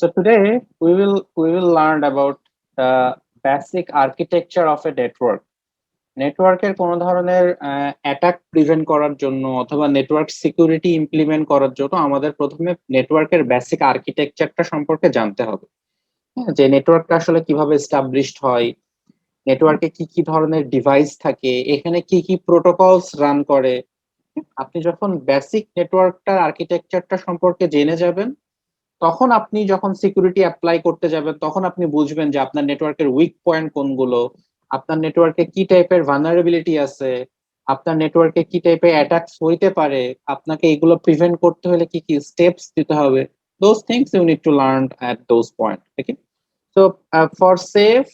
So today we will learn about the basic architecture of a network. নেটওয়ার্কের কোন ধরনের attack prevent করার জন্য অথবা নেটওয়ার্ক সিকিউরিটি ইমপ্লিমেন্ট করার জন্য আমাদের প্রথমে নেটওয়ার্কের বেসিক আর্কিটেকচারটা সম্পর্কে জানতে হবে। হ্যাঁ, যে নেটওয়ার্কটা আসলে কিভাবে এস্টাবলিশড হয়, নেটওয়ার্কে কি কি ধরনের ডিভাইস থাকে, এখানে কি কি প্রোটোকলস রান করে। আপনি যখন বেসিক নেটওয়ার্কটার আর্কিটেকচারটা সম্পর্কে জেনে যাবেন, তখন আপনি যখন সিকিউরিটি অ্যাপ্লাই করতে যাবেন তখন আপনি বুঝবেন যে আপনার নেটওয়ার্কের উইক পয়েন্ট কোনগুলো, আপনার নেটওয়ার্কে কি টাইপের ভালনারেবিলিটি আছে, আপনার নেটওয়ার্কে কি টাইপের অ্যাটাকস হইতে পারে, আপনাকে এগুলো প্রিভেন্ট করতে হলে কি কি স্টেপস দিতে হবে। Those things you need to learn at those point. Okay, so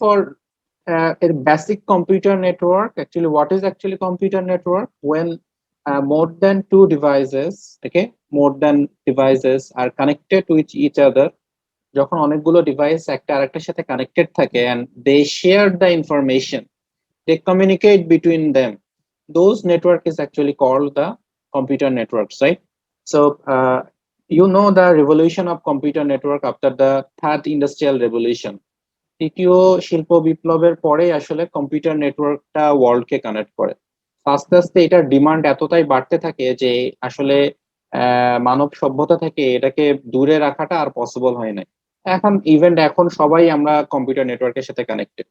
for a basic computer network, actually what is actually computer network? When more than two devices, okay, more than devices are connected with each other, যখন অনেকগুলো device একটা আরেকটার সাথে connected থাকে and they share the information, they communicate between them, those network is actually called the computer networks, right? So you know the revolution of computer network after the third industrial revolution, তৃতীয় শিল্প বিপ্লবের পরে আসলে computer নেটওয়ার্কটা ওয়ার্ল্ডকে connect করে। আস্তে আস্তে এটার demand এতটাই বাড়তে থাকে যে আসলে মানব সভ্যতা থেকে এটাকে দূরে রাখাটা আর পসিবল হয় না। এখন সবাই আমরা কম্পিউটার নেটওয়ার্কের সাথে কানেক্টেড।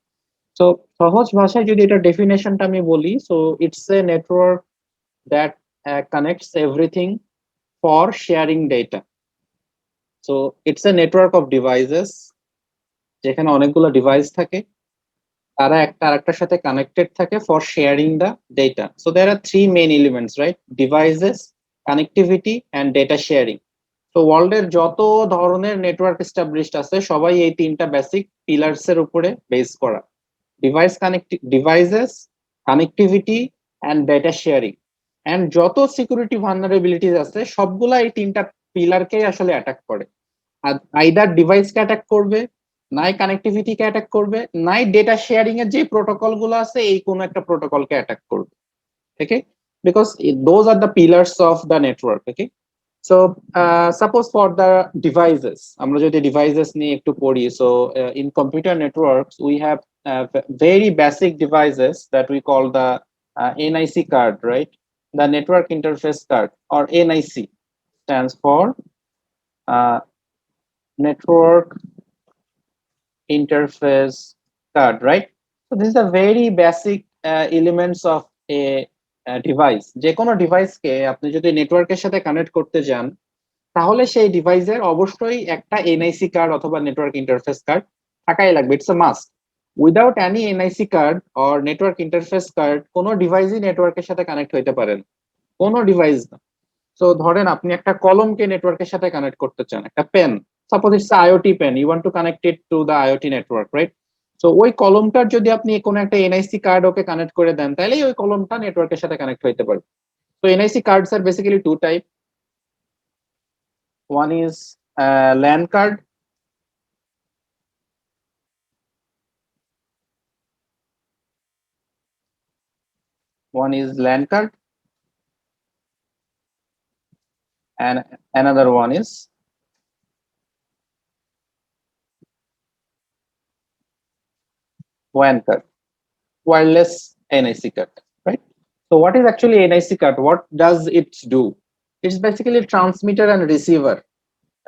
সো সহজ ভাষায় যদি এটা ডেফিনেশনটা আমি বলি, so it's a network that connects everything for sharing data. So it's a network of devices, যেখানে অনেকগুলো ডিভাইস থাকে, তারা একটা আরেকটার সাথে কানেক্টেড থাকে for sharing the data. So there are three main elements, right? Devices, connectivity and data sharing. তো ওয়ার্ল্ডের যত ধরনের নেটওয়ার্ক এস্টাবলিশড আছে সবাই এই তিনটা বেসিক পিলার্স এর উপরে বেস করা: devices, connectivity and data sharing. And যত সিকিউরিটি ভালনারেবিলিটিস আছে সবগুলা এই তিনটা পিলারকেই আসলে অ্যাটাক করে। আর আইদার ডিভাইসকে অ্যাটাক করবে, নাই কানেক্টিভিটিকে অ্যাটাক করবে, নাই ডেটা শেয়ারিং এর যে প্রোটোকল গুলো আছে এই কোনো একটা প্রোটোকলকে অ্যাটাক করবে। Okay, because those are the pillars of the network. Okay, so suppose for the devices, আমরা যদি ডিভাইসেস নিয়ে একটু পড়ি, so in computer networks we have very basic devices that we call the NIC card, right? The network interface card, or NIC stands for uh, network interface card, right? So this is a very basic elements of a device. যে কোনো ডিভাইসকে আপনি যদি নেটওয়ার্কের সাথে connect করতে যান, তাহলে সেই ডিভাইসের অবশ্যই একটা এনআইসি কার্ড অথবা নেটওয়ার্ক ইন্টারফেস কার্ড থাকাই লাগবে। It's a must. Without any NIC card or network interface card কোনো ডিভাইসই নেটওয়ার্কের সাথে কানেক্ট হইতে পারে না, কোনো ডিভাইস না। সো ধরেন আপনি একটা কলমকে নেটওয়ার্কের সাথে কানেক্ট করতে চান, একটা pen, suppose it's IoT pen, you want to connect it to the IoT network, right? So ওই কলমটার যদি আপনি কোনো একটা এনআইসি কার্ড ওকে কানেক্ট করে দেন, তাহলেই ওই কলমটা নেটওয়ার্কের সাথে কানেক্ট হইতে পারে। তো এনআইসি কার্ডস আর basically two type. One is LAN card. One is LAN card, and another one is WAN card, wireless NIC card, right? So what is actually NIC card? What does it do? It's basically transmitter and receiver.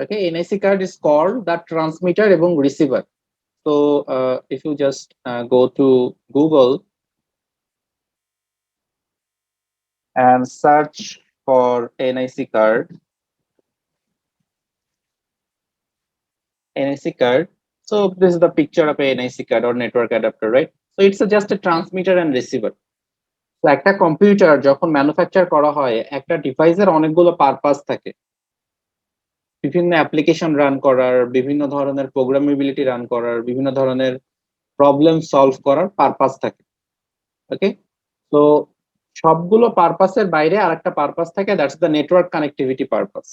Okay, NIC card is called the transmitter এবং receiver. So if you just go to Google and search for NIC card, so this is the picture of a NIC card or network adapter, right? So it's just a transmitter and receiver. তো একটা computer যখন manufacture করা হয়, একটা ডিভাইসের অনেকগুলো purpose থাকে, বিভিন্ন অ্যাপ্লিকেশন রান করার, বিভিন্ন ধরনের প্রোগ্রামেবিলিটি রান করার, বিভিন্ন ধরনের প্রবলেম সলভ করার পারপাস থাকে। ওকে, তো সবগুলো পারপাসের বাইরে আরেকটা পারপাস থাকে, that's the network connectivity purpose.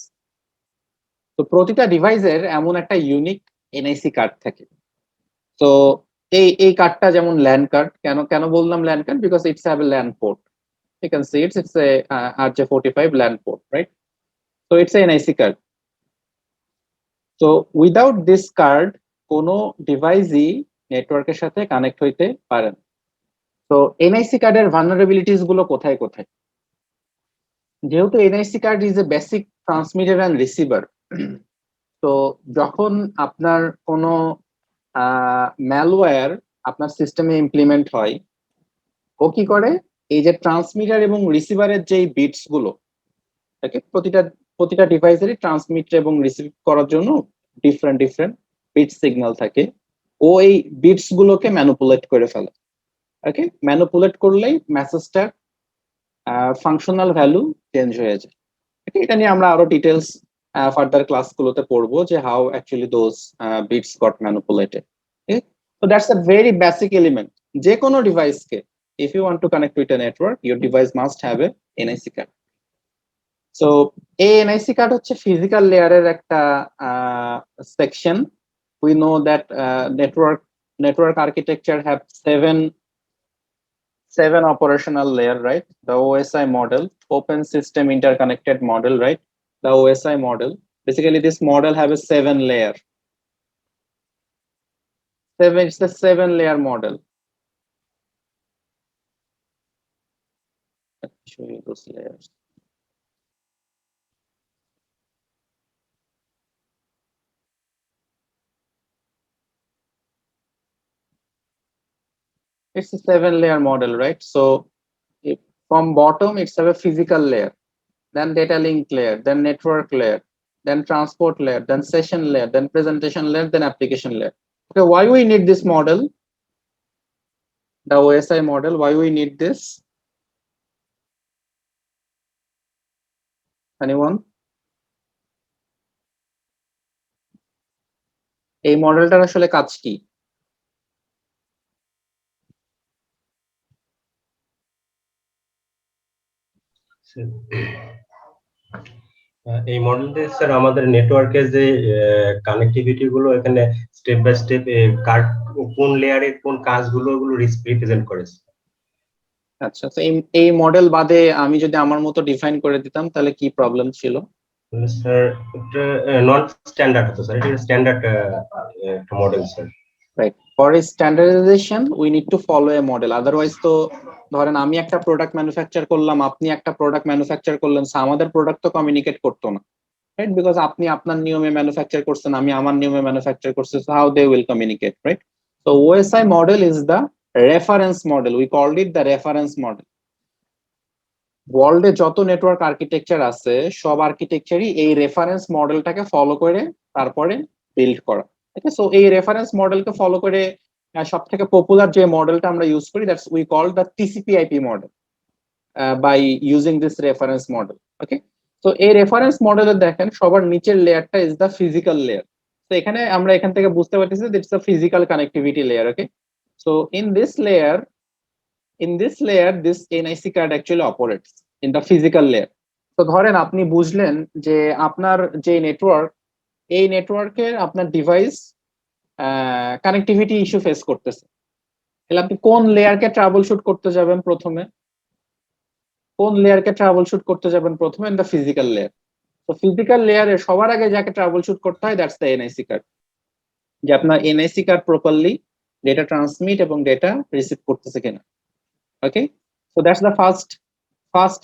তো প্রতিটা ডিভাইসের এমন একটা ইউনিক এনআইসি কার্ড থাকে। তো এই কার্ডটা যেমন ল্যান কার্ড, কেন কেন বললাম LAN card? Because it's have a LAN port. You can see it's a RJ45 LAN port, right? So it's a NIC card. So without this card কোনো ডিভাইসই নেটওয়ার্কের সাথে কানেক্ট হইতে পারে না। তো এনআইসি কার্ডের ভালনারেবিলিটিস গুলো কোথায় কোথায়? যেহেতু NIC card is a basic transmitter and receiver, তো যখন আপনার কোনো ম্যালওয়্যার আপনার সিস্টেমে ইমপ্লিমেন্ট হয়, ও কি করে, এই যে ট্রান্সমিটার এবং রিসিভারের যে বিটস গুলো, প্রতিটা প্রতিটা ডিভাইসেরই ট্রান্সমিট এবং রিসিভ করার জন্য ডিফারেন্ট ডিফারেন্ট বিট সিগন্যাল থাকে। ও এই বিটস গুলোকে ম্যানুপুলেট করে ফেলে। ওকে, ম্যানুপুলেট করলেই মেসেজটার ফাংশনাল ভ্যালু চেঞ্জ হয়ে যায়। এটা নিয়ে আমরা আরো ডিটেলস ফার্দার ক্লাসগুলোতে পড়বো যে how actually those bits got manipulated. So that's a very basic element. যে কোনো ডিভাইসকে, if you want to connect with a network, your device must have a NIC card. So এই NIC card হচ্ছে physical লেয়ারের একটা section. We know that network architecture have seven operational layer, right? The OSI model, open system interconnected model, right? The OSI model. Basically, this model have a 7 layer. It's the 7 layer model. Let me show you those layers. It's a 7 layer model, right? So from bottom, it's have a physical layer, then data link layer, then network layer, then transport layer, then session layer, then presentation layer, then application layer. Okay, why we need this model? The OSI model, why we need this? Anyone? এই মডেলটার আসলে কাজ কি? এই মডেলটা sir আমাদের নেটওয়ার্কের যে connectivity গুলো এখানে স্টেপ বাই স্টেপ কার্ড কোন লেয়ারে কোন কাজগুলো ওগুলো রিপ্রেজেন্ট করে। আচ্ছা, তো এই মডেল বাদে আমি যদি আমার মতো ডিফাইন করে দিতাম তাহলে কি প্রবলেম ছিল? স্যার এটা নন স্ট্যান্ডার্ড হতো স্যার, এটা স্ট্যান্ডার্ড একটা model sir. Right, for standardisation we need to follow A model. Otherwise তো ধরেন আমি একটা প্রোডাক্ট ম্যানুফ্যাকচার করলাম, আপনি একটা প্রোডাক্ট ম্যানুফ্যাকচার করলেন, আমাদের প্রোডাক্ট তো কমিউনিকেট করতো না, রাইট? বিকজ আপনি আপনার নিয়মে ম্যানুফ্যাকচার করছেন, আমি আমার নিয়মে ম্যানুফ্যাকচার করছি, so how they will communicate, right? So OSI model is the reference model, we called it the reference model. ওয়ার্ল্ডে যত নেটওয়ার্ক আর্কিটেকচার আছে সব আর্কিটেকচারই এই রেফারেন্স মডেলটাকে ফলো করে তারপরে বিল্ড করা। ওকে, সো এই রেফারেন্স মডেলকে ফলো করে সব থেকে পপুলার যে মডেলটা আমরা ইউজ করি, that's we call the TCP IP model by using this reference model. Okay, তো এই রেফারেন্স মডেলে দেখেন সবার নিচের লেয়ারটা ইজ দ্য ফিজিক্যাল লেয়ার। তো এখানে আমরা এখান থেকে বুঝতে পারতেছি দিটস the physical connectivity layer. Okay, so in this layer this NIC card actually operates in the physical layer. তো ধরেন আপনি বুঝলেন যে আপনার যে নেটওয়ার্ক, এই নেটওয়ার্কের আপনার ডিভাইস কানেক্টিভিটি ইস্যু ফেস করতেছে, তাহলে আপনি কোন লেয়ারকে ট্রাবল শুট করতে যাবেন প্রথমে? In the physical layer. তো ফিজিক্যাল লেয়ারে সবার আগে যাকে ট্রাবল শুট করতে হয় দ্যাটস দ্য এনআইসি কার্ড, যে আপনার NIC card properly data transmit এবং ডেটা রিসিভ করতেছে কিনা। ওকে, so that's the first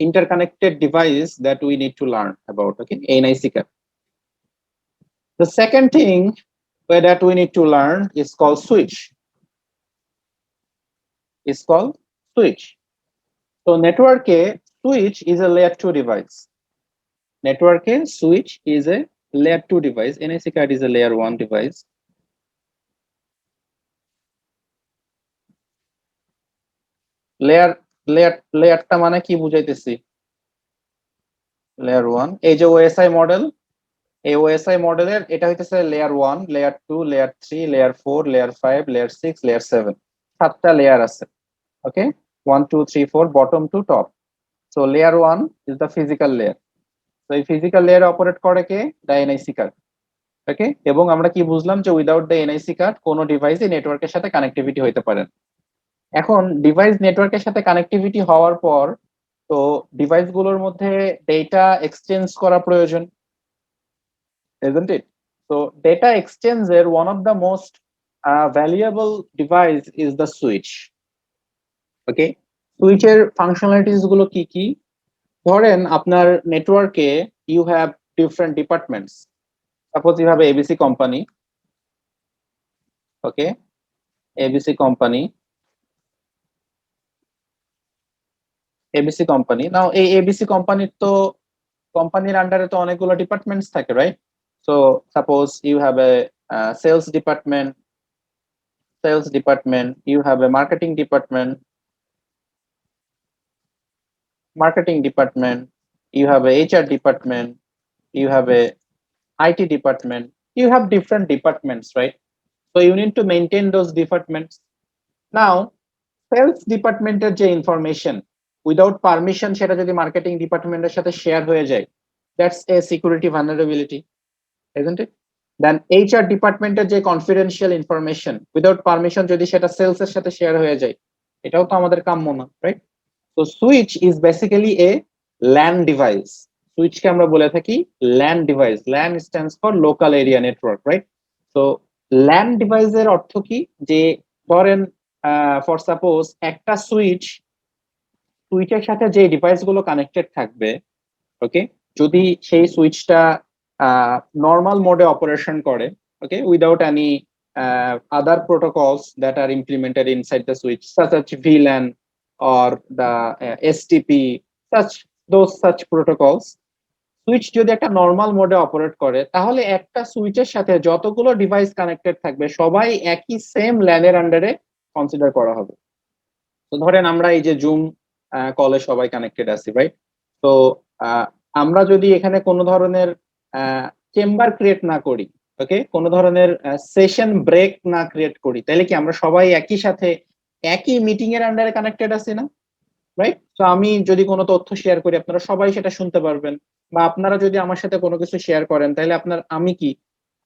interconnected device that we need to learn about. Okay, NIC card. The second thing that we need to learn is called switch. So network switch is a layer 2 device. Network switch is a layer 2 device. NIC card is a layer 1 device. লেয়ারটা মানে কি বুঝাইতেছি? Layer 1, এই যে OSI model, এই OSI মডেলের এটা হইতেছে layer 1, layer 2, layer 3, layer 4, layer 5, layer 6, layer 7, 7টা লেয়ার আছে। Okay, 1 2 3 4 bottom to top. So layer 1 is the physical layer. তো এই ফিজিক্যাল লেয়ারে অপারেট করে কে? The NIC card. ওকে, এবং আমরা কি বুঝলাম যে উইদাউট দ্য এনআইসি কার্ড কোনো ডিভাইসই নেটওয়ার্কের সাথে কানেক্টিভিটি হইতে পারে না। এখন ডিভাইস নেটওয়ার্কের সাথে কানেক্টিভিটি হওয়ার পর তো ডিভাইস গুলোর মধ্যে ডেটা এক্সচেঞ্জ করা প্রয়োজন, isn't it? So data exchange one of the most valuable device is the switch. ওকে, সুইচের ফাংশনালিটিস গুলো কি কি? ধরেন আপনার নেটওয়ার্কে you have different departments. Suppose you have ABC company, okay, ABC company, ABC company. Now এই এবিসি কোম্পানির তো কোম্পানির আন্ডারে তো অনেকগুলো ডিপার্টমেন্টস থাকে, right? So suppose you have a sales department, you have a marketing department, you have a HR department, you have a IT department, you have different departments, right? So you need to maintain those departments. Now sales department এর যে information without permission সেটা যদি marketing ডিপার্টমেন্টের সাথে share হয়ে যায়, that's a security vulnerability, isn't it? Then HR department এর যে confidential information without permission যদি সেটা সেলস এর সাথে শেয়ার হয়ে যায়, এটাও তো আমাদের কাম্য না, right? So switch is basically a LAN device. Switch কে আমরা বলে থাকি LAN device. LAN stands for local area network, right? So LAN device এর অর্থ কি? যে ধরেন for suppose একটা সুইচের সাথে যে ডিভাইস গুলো কানেক্টেড থাকবে, ওকে, যদি সেই সুইচটা নর্মাল মোডে অপারেশন করে, okay, without any other protocols that are implemented inside the switch such as VLAN or the STP, such protocols, switch যদি একটা নর্মাল মোডে অপারেট করে তাহলে একটা সুইচের সাথে যতগুলো ডিভাইস কানেক্টেড থাকবে সবাই একই সেম ল্যানের আন্ডারে কনসিডার করা হবে। তো ধরেন আমরা এই যে জুম কলে সবাই কানেক্টেড আছি, রাইট? তো আমরা যদি এখানে কোনো ধরনের চেম্বার ক্রিয়েট না করি, ওকে, কোনো ধরনের সেশন ব্রেক না ক্রিয়েট করি, তাহলে কি আমরা সবাই একই সাথে একই মিটিং এর আন্ডারে কানেক্টেড আছি না, রাইট? তো আমি যদি কোনো তথ্য শেয়ার করি আপনারা সবাই সেটা শুনতে পারবেন, বা আপনারা যদি আমার সাথে কোনো কিছু শেয়ার করেন তাহলে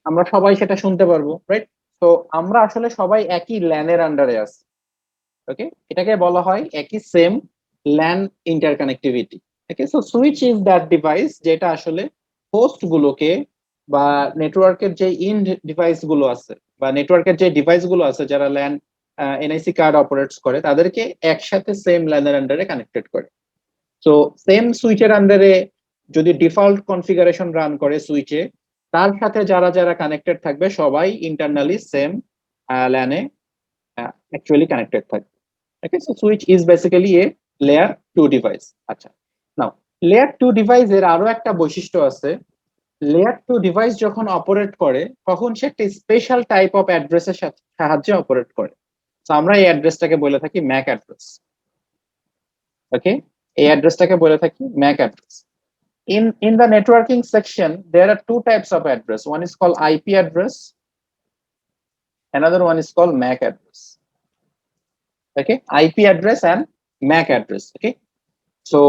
আমরা সবাই সেটা শুনতে পারবো, রাইট? তো আমরা আসলে সবাই একই ল্যানের আন্ডারে আছি, ওকে, এটাকে বলা হয় একই same LAN interconnectivity. Okay, so switch is that device যেটা আসলে হোস্ট গুলোকে বা নেটওয়ার্কের যে ডিভাইস গুলো আছে বা নেটওয়ার্কের যে ডিভাইস গুলো আছে যারা ল্যান এনআইসি কার্ড অপারেটস করে তাদেরকে একসাথে সেম ল্যানের আন্ডারে কানেক্টেড করে। সো সেম সুইচের আন্ডারে যদি ডিফল্ট কনফিগারেশন রান করে সুইচে, তার সাথে যারা যারা কানেক্টেড থাকবে সবাই ইন্টারনালি সেম ল্যানে অ্যাকচুয়ালি কানেক্টেড থাকবে। Okay, so switch is basically a layer 2 device. আচ্ছা, নাও লেয়ার 2 ডিভাইসের আরো একটা বৈশিষ্ট্য আছে। লেয়ার 2 ডিভাইস যখন অপারেট করে তখন সে একটা স্পেশাল টাইপ অফ অ্যাড্রেসের সাহায্যে অপারেট করে। তো আমরা এই অ্যাড্রেসটাকে বলে থাকি ম্যাক অ্যাড্রেস। ওকে, এই অ্যাড্রেসটাকে বলে থাকি Mac address. In the networking section there are two types of address. One is called IP address, another one is called MAC address. Okay, IP address and MAC address. Okay, so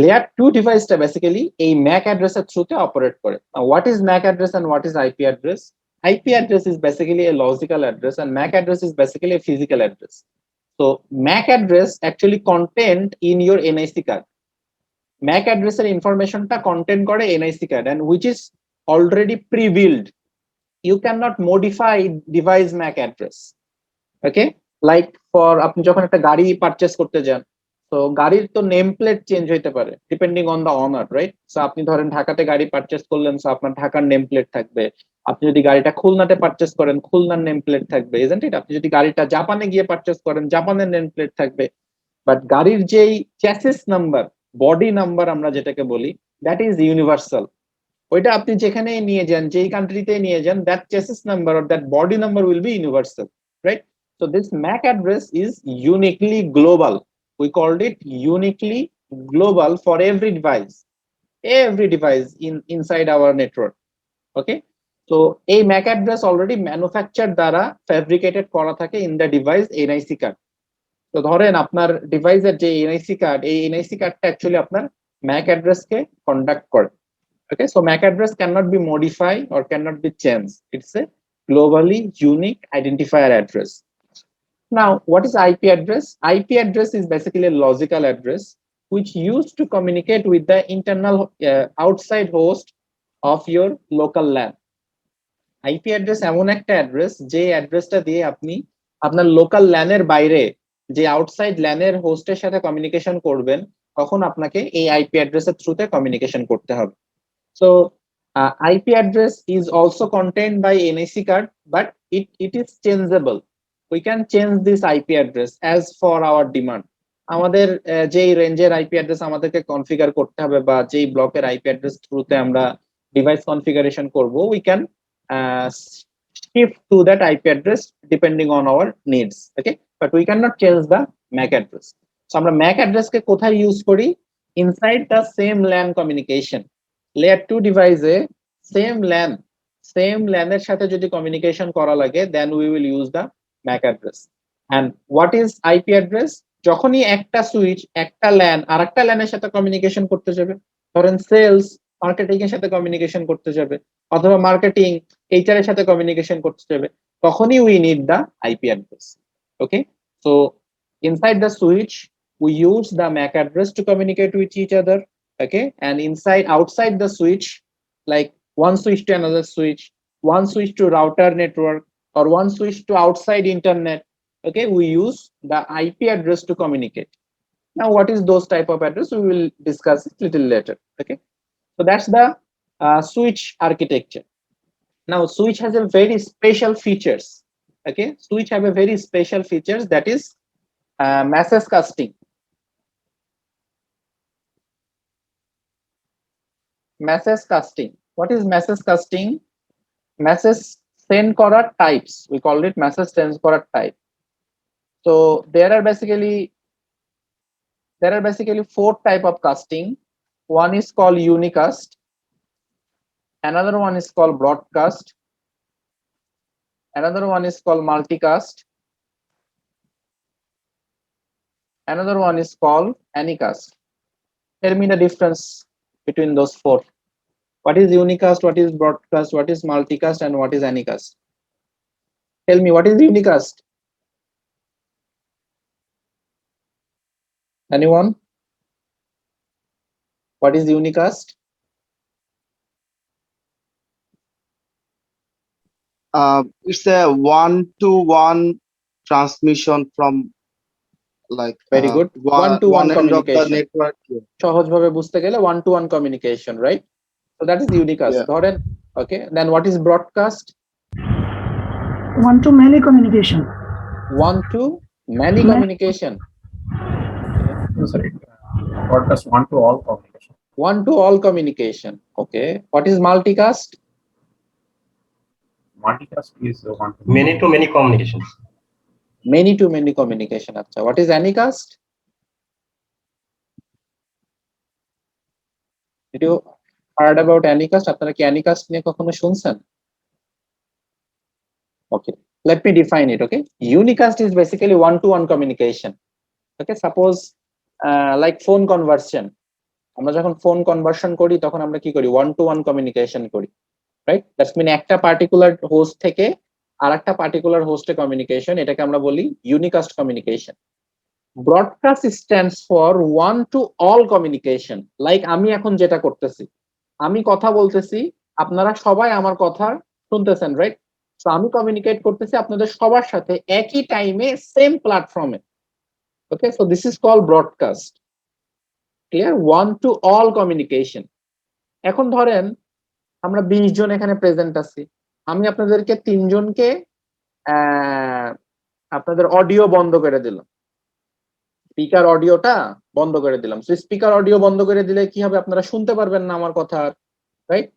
layer 2 device টা basically এই MAC address এর থ্রুতে operate করে। Now what is MAC address and what is IP address? IP address is basically a logical address and MAC address is basically a physical address. So MAC address actually contained in your NIC card. MAC address এর ইনফরমেশনটা content করে NIC card and which is already pre-built. You cannot modify device MAC address. Okay, like for আপনি যখন একটা গাড়ি purchase করতে যান, তো গাড়ির তো নেম প্লেট চেঞ্জ হইতে পারে depending on the honour, right? So আপনি ধরেন ঢাকাতে গাড়ি পারচেজ করলেন, সো আপনার ঢাকার নেম প্লেট থাকবে। আপনি যদি গাড়িটা খুলনাতে পারচেজ করেন খুলনার নেম প্লেট থাকবে, ইজন্ট ইট? আপনি যদি গাড়িটা জাপানে গিয়ে পারচেজ করেন জাপানের নেম প্লেট থাকবে। বাট গাড়ির যেই চ্যাসিস নাম্বার, বডি নাম্বার আমরা যেটাকে বলি, দ্যাট ইজ ইউনিভার্সাল। ওইটা আপনি যেখানে নিয়ে যান, যেই কান্ট্রিতে নিয়ে যান, that chassis number or that body number will be universal, right? So this MAC address is uniquely global. We called it uniquely global for every device inside our network. Okay, so a MAC address already manufactured দ্বারা fabricated করা থাকে in the device NIC card. তো ধরেন আপনার ডিভাইসের যে NIC card, এই NIC কার্ডটা অ্যাকচুয়ালি আপনার MAC address কে কন্ডাক্ট করে। Okay, so MAC address cannot be modified or cannot be changed. It's a globally unique identifier address. Now, what is IP address? IP address is basically a logical address which used to communicate with the internal outside host of your local LAN. IP address এমন একটা address যে অ্যাড্রেসটা দিয়ে আপনি আপনার local ল্যানের বাইরে যে outside ল্যানের হোস্টের সাথে কমিউনিকেশন করবেন, তখন আপনাকে এই আইপি অ্যাড্রেসের থ্রুতে কমিউনিকেশন করতে হবে। So IP address is also contained by NIC card, but it is changeable. We can change this IP address as for our demand. আমাদের যেই রেঞ্জের আইপি অ্যাড্রেস আমাদেরকে কনফিগার করতে হবে বা যেই ব্লকের আইপি অ্যাড্রেস থ্রুতে আমরা ডিভাইস কনফিগারেশন করব, we can shift to that IP address depending on our needs. Okay, but we cannot change the MAC address. So আমরা MAC address কে কোথায় ইউজ করি? Inside the same LAN communication. Layer 2 ডিভাইসে same LAN এর সাথে যদি communication করা লাগে, then we will use the MAC address. And what is IP address? যখনই একটা সুইচ একটা LAN আরেকটা LAN এর সাথে কমিউনিকেশন করতে যাবে, ধরেন সেলস মার্কেটিং এর সাথে কমিউনিকেশন করতে যাবে, অথবা মার্কেটিং এইচআর এর সাথে কমিউনিকেশন করতে যাবে, তখনই we need the IP address. Okay, so inside the switch we use the MAC address to communicate with each other. Okay, and outside the switch, like one switch to another switch, one switch to router network, or one switch to outside internet. Okay, we use the IP address to communicate. Now what is those type of address, we will discuss it little later. Okay, so that's the switch architecture. Now switch has a very special features. Okay, switch have a very special features, that is message casting. Message casting. What is message casting? Message send করার types, we call it message send করার type. So there are basically 4 type of casting. One is called unicast, another one is called broadcast, another one is called multicast, another one is called anycast. Tell me the difference between those 4. What is unicast, what is broadcast, what is multicast, and what is anycast? Tell me, what is unicast? Anyone? What is unicast? It's a one-to-one transmission from like Very good. One-to-one one end of the communication. network. সহজভাবে বুঝতে গেলে one to one communication, right? So that is unicast. Yeah. ধরেন, okay, then what is broadcast? One to many communication. One to many communication. Sorry, broadcast one to all communication. One to all communication. Okay, what is multicast? Multicast is one to many to many communications. Many to many communication. Acha, what is anycast? Did you heard about anycast? আপনারা কি anycast নিয়ে কখনো শুনছেন? Okay, let me define it. Okay, unicast is basically one to one communication. Okay, suppose like phone conversion. আমরা যখন phone conversion করি তখন আমরা কি করি? ওয়ান টু ওয়ান কমিউনিকেশন করি, রাইট? দ্যাটস মিন একটা পার্টিকুলার হোস্ট থেকে আরেকটা পার্টিকুলার হোস্টে কমিউনিকেশন, এটাকে আমরা বলি unicast communication. Broadcast stands for one to all communication. Like আমি এখন যেটা করতেছি, আমি কথা বলতেছি, আপনারা সবাই আমার কথা শুনতেছেন, রাইট? সো আমি কমিউনিকেট করতেছি আপনাদের সবার সাথে একই টাইমে সেম প্ল্যাটফর্মে। Okay, so this is call broadcast. Clear? One to all communication. এখন ধরেন আমরা 20 জন এখানে প্রেজেন্ট আছি, আমি আপনাদেরকে 3 জনকে আপনাদের অডিও বন্ধ করে দিলাম, স্পিকার অডিওটা বন্ধ করে দিলাম। সো স্পিকার অডিও বন্ধ করে দিলে কি হবে? আপনারা শুনতে পারবেন না আমার কথা, রাইট?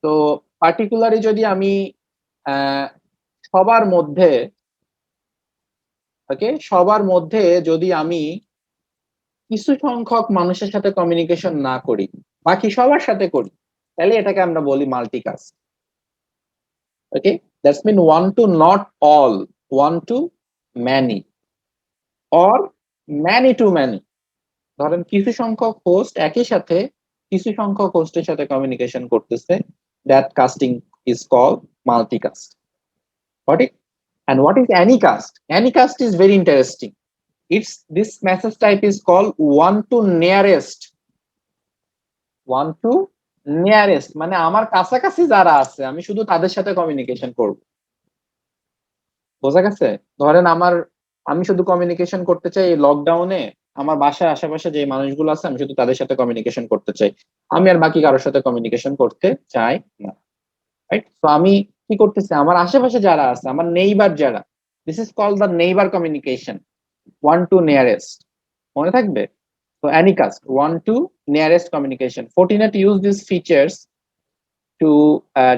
তো পার্টিকুলারলি যদি আমি সবার মধ্যে, ওকে, সবার মধ্যে যদি আমি কিছু সংখ্যক মানুষের সাথে কমিউনিকেশন না করি, বাকি সবার সাথে করি, তাহলে এটাকে আমরা বলি multicast. Okay, that's mean one to not all, one to many, or many to many. ধরেন কিছু সংখ্যক হোস্ট একই সাথে কিছু সংখ্যক হোস্টের সাথে কমিউনিকেশন করতেছে, that casting is called multicast. Got it? And what is anycast? Anycast is very interesting. This message type is called one to nearest. One to nearest মানে আমার কাছাকাছি যারা আছে আমি শুধু তাদের সাথে কমিউনিকেশন করব। বোঝা গেছে? ধরেন আমি শুধু কমিউনিকেশন করতে চাই লকডাউনে আমার বাসার আশেপাশে যে মানুষগুলো আছে আমি শুধু তাদের সাথে কমিউনিকেশন করতে চাই, আমি আর বাকি কারোর সাথে কমিউনিকেশন করতে চাই না। রাইট? তো আমি কি করতেছি, আমার আশেপাশে যারা আছে আমার নেইবার যারা, this is called the neighbour communication, one to nearest. মনে থাকবে? So Anycast, one to nearest communication. Fortinet use these features to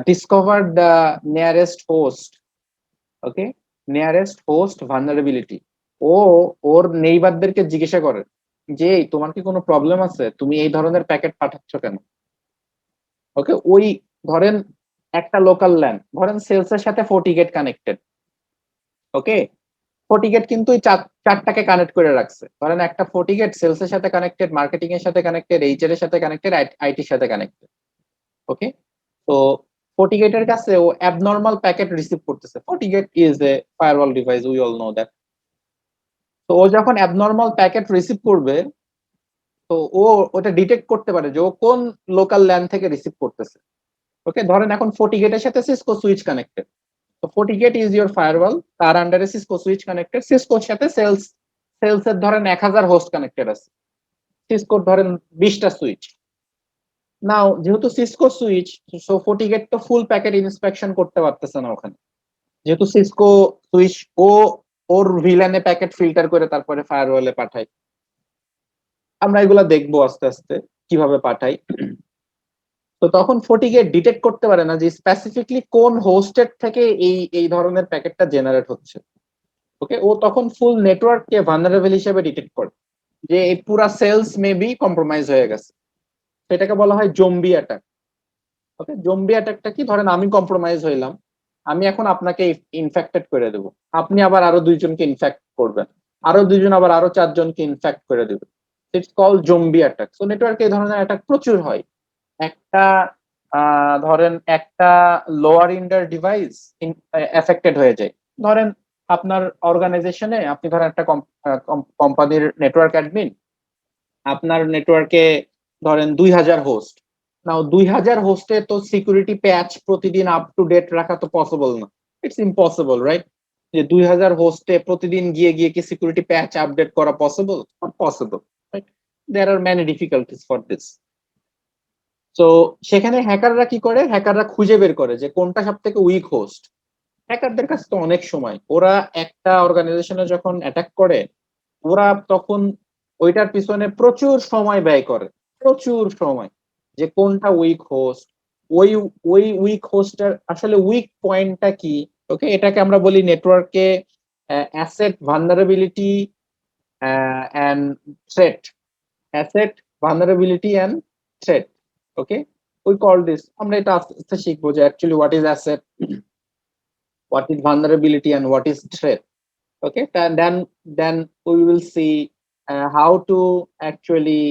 discover the nearest host. Okay, nearest host vulnerability. ও ওর নেইবারদেরকে জিজ্ঞাসা করে যে তোমার কি কোনো প্রবলেম আছে, তুমি এই ধরনের প্যাকেট পাঠাচ্ছ কেন? ওকে, ওই ধরেন একটা লোকাল ল্যান, ধরেন সেলস এর সাথে ফর্টিগেট কানেক্টেড। ওকে, ফর্টিগেট কিন্তু ওই চারটাকে কানেক্ট করে রাখছে। ধরেন একটা ফর্টিগেট সেলস এর সাথে কানেক্টেড, মার্কেটিং এর সাথে কানেক্টেড, এইচআর এর সাথে কানেক্টেড, আইটির সাথে কানেক্টেড। ওকে, তো ফর্টিগেটের কাছে ও অ্যাবনর্মাল প্যাকেট রিসিভ করতেছে। FortiGate is a firewall device, we all know that. তো ও যখন অ্যাবনর্মাল প্যাকেট রিসিভ করবে, তো ও ওটা ডিটেক্ট করতে পারে যে ও কোন লোকাল ল্যান থেকে রিসিভ করতেছে। ওকে, ধরেন এখন ফর্টিগেটের সাথে সিসকো সুইচ কানেক্টেড, তো ফর্টিগেট ইজ ইউর ফায়ারওয়াল, তার আন্ডারে সিসকো সুইচ কানেক্টেড, সিসকোর সাথে সেলস এর ধরেন 1000 হোস্ট কানেক্টেড আছে, সিসকোর ধরেন 20টা সুইচ। নাও যেহেতু সিসকো সুইচ, সো ফর্টিগেট তো ফুল প্যাকেট ইন্সপেকশন করতে পারতেছে না ওখানে, যেহেতু সিসকো সুইচ ও ওর ভিলানে প্যাকেট ফিল্টার করে তারপরে ফায়ারওয়ালে পাঠায়। আমরা এগুলা দেখবো আস্তে আস্তে কিভাবে পাঠাই। তো তখন ফর্টিগেট ডিটেক্ট করতে পারে না যে স্পেসিফিকলি কোন হোস্টের থেকে এই ধরনের প্যাকেটটা জেনারেট হচ্ছে। ওকে, ও তখন ফুল নেটওয়ার্ককে ভালনারেবল হিসেবে ডিটেক্ট করে যে এই পুরা সেলস মেবি কম্প্রোমাইজ হয়ে গেছে। সেটাকে বলা হয় জম্বি অ্যাটাক। ওকে, জম্বি অ্যাটাকটা কি, ধরেন আমি কম্প্রোমাইজ হইলাম, আমি এখন আপনাকে ইনফেক্টেড করে দেব, আপনি আবার আরো দুইজনকে ইনফেক্ট করবেন, আরো দুইজন আবার আরো চারজনকে ইনফেক্ট করে দেবে। It's call zombie attack. So নেটওয়ার্কে এই ধরনের অ্যাটাক প্রচুর হয়। একটা ধরেন একটা লোয়ার ইন্ডার ডিভাইস এফেক্টেড হয়ে যায়। ধরেন আপনার অর্গানাইজেশনে আপনি ধরেন একটা কোম্পানির নেটওয়ার্ক অ্যাডমিন, আপনার নেটওয়ার্কে ধরেন 2000 হোস্ট। নাও 2000 হোস্টে তো সিকিউরিটি প্যাচ প্রতিদিন আপ টু ডেট রাখা তো পসিবল না, ইটস ইম্পসিবল, রাইট? যে 2000 হোস্টে প্রতিদিন গিয়ে গিয়ে কি সিকিউরিটি প্যাচ আপডেট করা possible? Not possible, right? There are many difficulties for this. তো সেখানে হ্যাকাররা কি করে, হ্যাকাররা খুঁজে বের করে যে কোনটা সব থেকে উইক হোস্ট। হ্যাকারদের কাছে তো অনেক সময়, ওরা একটা অর্গানাইজেশনে যখন অ্যাটাক করে ওরা তখন ওইটার পিছনে প্রচুর সময় ব্যয় করে, প্রচুর সময়, যে কোনটা উইক হোস্ট, ওই ওই উইক হোস্টের আসলে উইক পয়েন্টটা কি। ওকে, এটাকে আমরা বলি নেটওয়ার্কে asset vulnerability and threat, asset vulnerability and threat. Okay, we call this, আমরা এটা আস্তে আস্তে শিখবো যে actually what is asset, what is vulnerability and what is threat. Okay, then we will see how to actually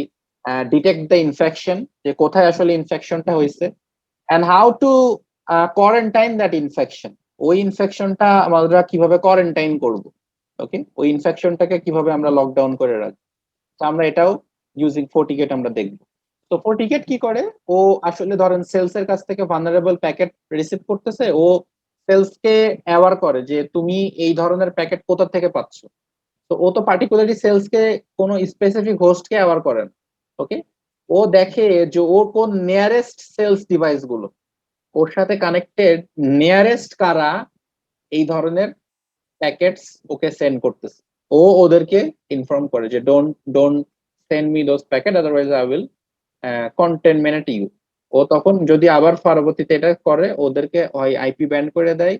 detect the infection, যে কোথায় আসলে ইনফেকশনটা হয়েছে, and how to quarantine that infection, ওই ইনফেকশনটা আমরা কিভাবে কোয়ারেন্টাইন করব। ওকে, ওই ইনফেকশনটাকে কিভাবে আমরা লকডাউন করে রাখবো, তো আমরা এটাও ইউজিং ফর্টিগেট আমরা দেখবো। তো ফর্টিগেট কি করে, ও আসলে ধরেন সেলস এর কাছ থেকে ভালনারেবল প্যাকেট রিসিভ করতেছে, ও সেলসকে অ্যাওয়ার করে যে তুমি এই ধরনের প্যাকেট কোথা থেকে পাচ্ছ। তো ও তো পার্টিকুলারলি সেলসকে কোনো স্পেসিফিক হোস্টকে অ্যাওয়ার করে না। ওকে, ও দেখে যে ও কোন নিয়ারেস্ট সেলস ডিভাইস গুলো ওর সাথে কানেক্টেড, নিয়ারেস্ট কারা এই ধরনের প্যাকেটস ওকে সেন্ড করতেছে। ও ওদেরকে ইনফর্ম করে যে don't send me those packet, otherwise I will containment you. ও তখন যদি আবার পরবর্তীতে এটা করে ওদেরকে হয় আইপি ব্যান করে দেয়,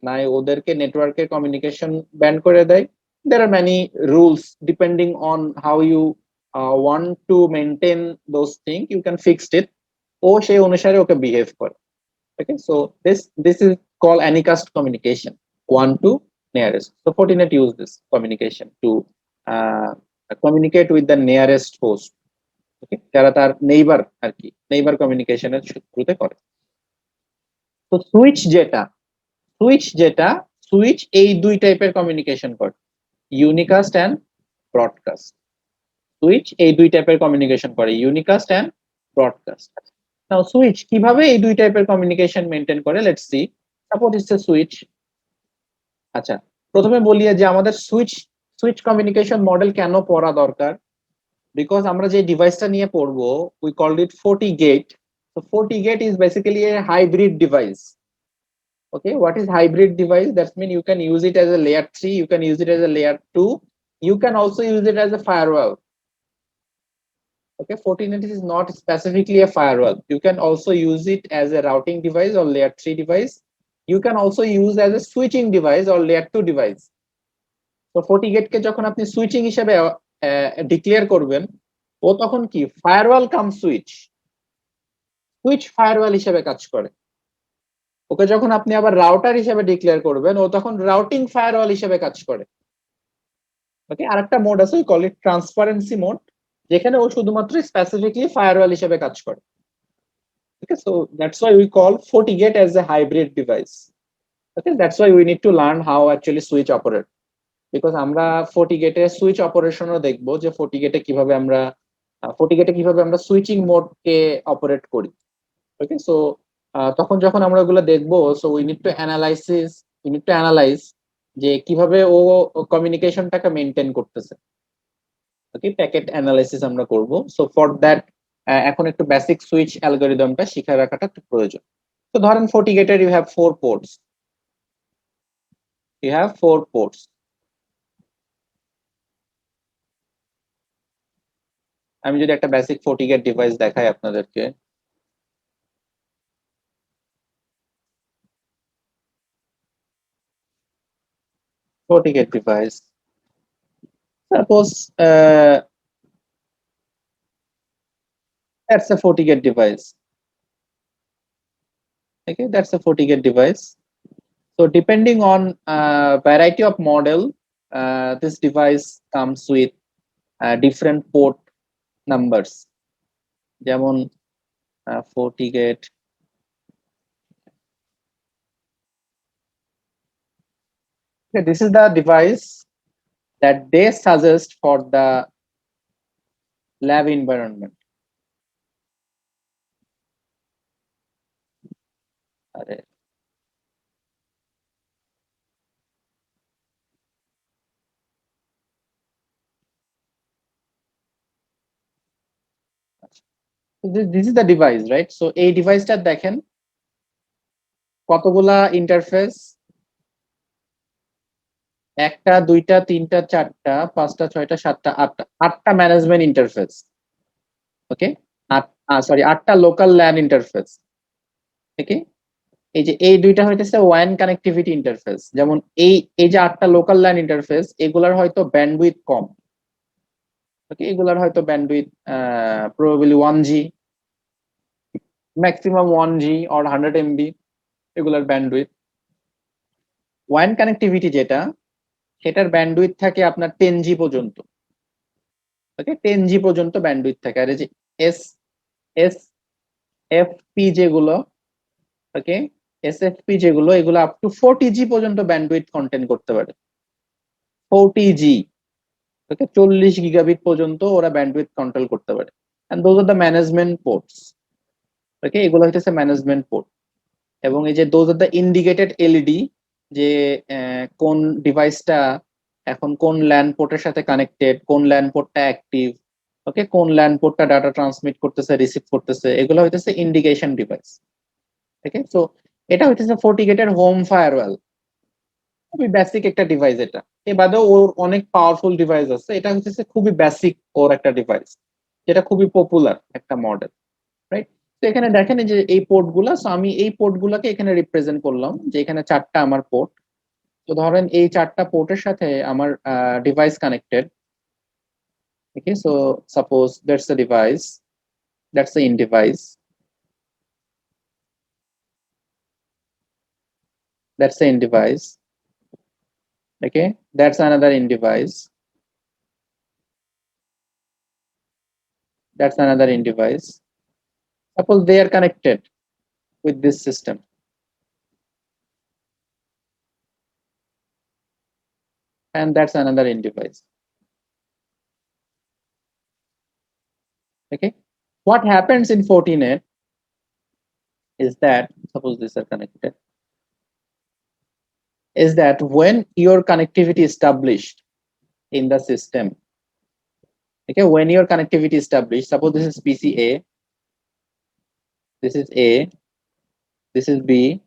নাই ওদেরকে নেটওয়ার্কের কমিউনিকেশন ব্যান করে দেয়। there are many rules depending on how you want to maintain those things, you can fix it, ও সেই অনুসারে ওকে বিহেভ করে। Okay, so this is called Anycast communication, one to nearest. So Fortinet use this communication to communicate with the nearest host. Okay, যারা তার neighbour আর কি, neighbour কমিউনিকেশনের থ্রুতে করে। তো সুইচ এই দুই টাইপের কমিউনিকেশন করে, ইউনিকাস্ট এন্ড ব্রডকাস্ট। সুইচ এই দুই টাইপের কমিউনিকেশন করে, unicast and broadcast. Now switch কিভাবে এই দুই টাইপের কমিউনিকেশন মেইনটেইন করে, let's see. Suppose it's a switch. আচ্ছা, প্রথমে বলি যে আমাদের সুইচ সুইচ কমিউনিকেশন মডেল কেন পড়া দরকার। বিকজ আমরা যে ডিভাইসটা নিয়ে পড়বো, we called it FortiGate. So FortiGate is basically a hybrid device. Okay, what is hybrid device? That means you can use it as a layer 3, you can use it as a layer 2, you can also use it as a firewall. Okay, Fortinet is not specifically a firewall. You can also use it as a routing device or layer 3 device. You can also use as a switching device or layer 2 device. তো FortiGate কে যখন আপনি switching হিসেবে declare করবেন, ও তখন কি firewall কাম switch switch firewall হিসেবে কাজ করে। ওকে যখন আপনি আবার রাউটার হিসেবে ডিক্লেয়ার করবেন, ও তখন রাউটিং ফায়ারওয়াল হিসেবে কাজ করে। ওকে, আরেকটা মোড আছে, কল ইট ট্রান্সপারেন্সি মোড, যেখানে ও শুধুমাত্র স্পেসিফিকলি ফায়ারওয়াল হিসেবে কাজ করে। Okay, so that's why we call FortiGate as a hybrid device. Okay, that's why we need to learn how actually switch operate. Because আমরা FortiGate এর switch অপারেশনও দেখবো, যে FortiGate কিভাবে আমরা সুইচিং মোড কে অপারেট করি। ওকে, সো তখন যখন আমরা ওগুলো দেখবো, so we need to analyse যে কিভাবে ও কমিউনিকেশনটাকে মেইনটেইন করতেছে। ওকে, প্যাকেট অ্যানালাইসিস আমরা করব। সো ফর দ্যাট এখন একটু বেসিক সুইচ অ্যালগরিদমটা শিখে রাখাটা একটু প্রয়োজন। তো ধরেন FortiGate এর ইউ হ্যাভ 4 পোর্টস। আমি যদি একটা বেসিক FortiGate ডিভাইস দেখাই আপনাদেরকে, FortiGate device. Suppose that's a FortiGate device. Okay, that's a FortiGate device. So depending on variety of model, this device comes with different port numbers. যেমন FortiGate. Okay, this is the device that they suggest for the lab environment. আরে, this is the device, right? So এই ডিভাইসটা দেখেন কতগুলা interface, 1টা 2টা 3টা 4টা 5টা 6টা 7টা 8টা ম্যানেজমেন্ট ইন্টারফেস। ওকে, 8টা লোকাল ল্যান ইন্টারফেস। ওকে, এই যে এই দুইটা হইতেছে ওয়ান কানেক্টিভিটি ইন্টারফেস। যেমন এই যে 8টা লোকাল ল্যান ইন্টারফেস, এগুলার হয়তো ব্যান্ডউইথ কম। ওকে, এগুলার হয়তো bandwidth probably 1G, maximum 1G or 100 MB এগুলার ব্যান্ডউইথ। ওয়ান কানেক্টিভিটি যেটা, সেটার ব্যান্ডউইথ থাকে আপনার 10G পর্যন্ত। ওকে, 10G পর্যন্ত ব্যান্ডউইথ থাকে। আর এই যে SFP যেগুলো, ওকে, SFP যেগুলো, এগুলো আপ টু 40G পর্যন্ত ব্যান্ডউইথ কন্টেন্ট করতে পারে। 40G, ওকে, 40 গিগাবিট পর্যন্ত ওরা ব্যান্ডউইথ কন্ট্রোল করতে পারে। And those are the management ports. Okay, এগুলো হইতেছে ম্যানেজমেন্ট পোর্ট। এবং এই যে those are the indicated LED, যে কোন ডিভাইসটা এখন কোন ল্যান পোর্টের সাথে কানেক্টেড, কোন ল্যান পোর্টটা অ্যাক্টিভ, ওকে, কোন ল্যান পোর্টটা ডাটা ট্রান্সমিট করতেছে, রিসিভ করতেছে, এগুলো হইতেছে ইন্ডিকেশন ডিভাইস। ওকে, সো এটা হইতেছে FortiGate এর হোম ফায়ারওয়াল। খুবই বেসিক একটা ডিভাইস এটা। এর বাদেও ওর অনেক পাওয়ারফুল ডিভাইস আছে, এটা হচ্ছে খুবই বেসিক ওর একটা ডিভাইস, যেটা খুবই পপুলার একটা মডেল, রাইট? তো এখানে দেখেন যে এই পোর্ট গুলা, আমি এই পোর্ট গুলাকে এখানে রিপ্রেজেন্ট করলাম, যে এখানে 4টা আমার পোর্ট। তো ধরেন এই 4টা পোর্টের সাথে আমার device connected. Okay, so suppose that's a device, that's the in device, that's the in device. Okay, that's another in device, that's another in device. Suppose they are connected with this system. And that's another in device. Okay, what happens in Fortinet, is that, suppose these are connected, is that when your connectivity is established in the system, okay, when your connectivity is established, suppose this is PCA, this is A, this is B,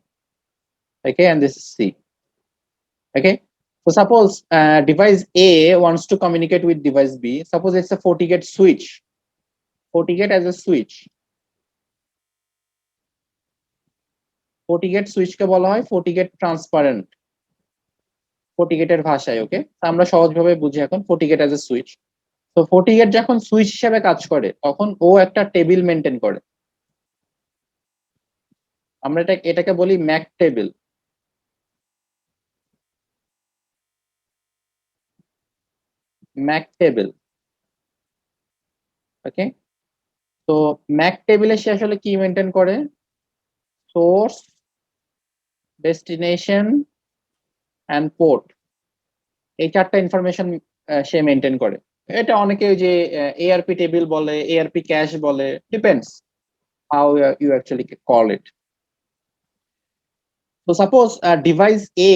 okay, and this is C, okay. So suppose device A wants to communicate with device B. Suppose it's a FortiGate switch. FortiGate as a switch. FortiGate switch কে বলা হয় FortiGate transparent. FortiGate এর ভাষায়, ওকে। আমরা সহজভাবে বুঝি এখন FortiGate as a switch. তো FortiGate যখন সুইচ হিসেবে কাজ করে তখন ও একটা টেবিল মেইনটেইন করে। আমরা এটাকে বলি ম্যাক টেবিল। ম্যাক টেবিল, ওকে। তো ম্যাক টেবিলে সে আসলে কি মেইনটেইন করে? সোর্স, ডেস্টিনেশন এন্ড পোর্ট, এই চারটা ইনফরমেশন সে মেইনটেইন করে। এটা অনেকে ওই যে এআরপি টেবিল বলে, এআরপি ক্যাশ বলে, depends how you actually call it. তো suppose device A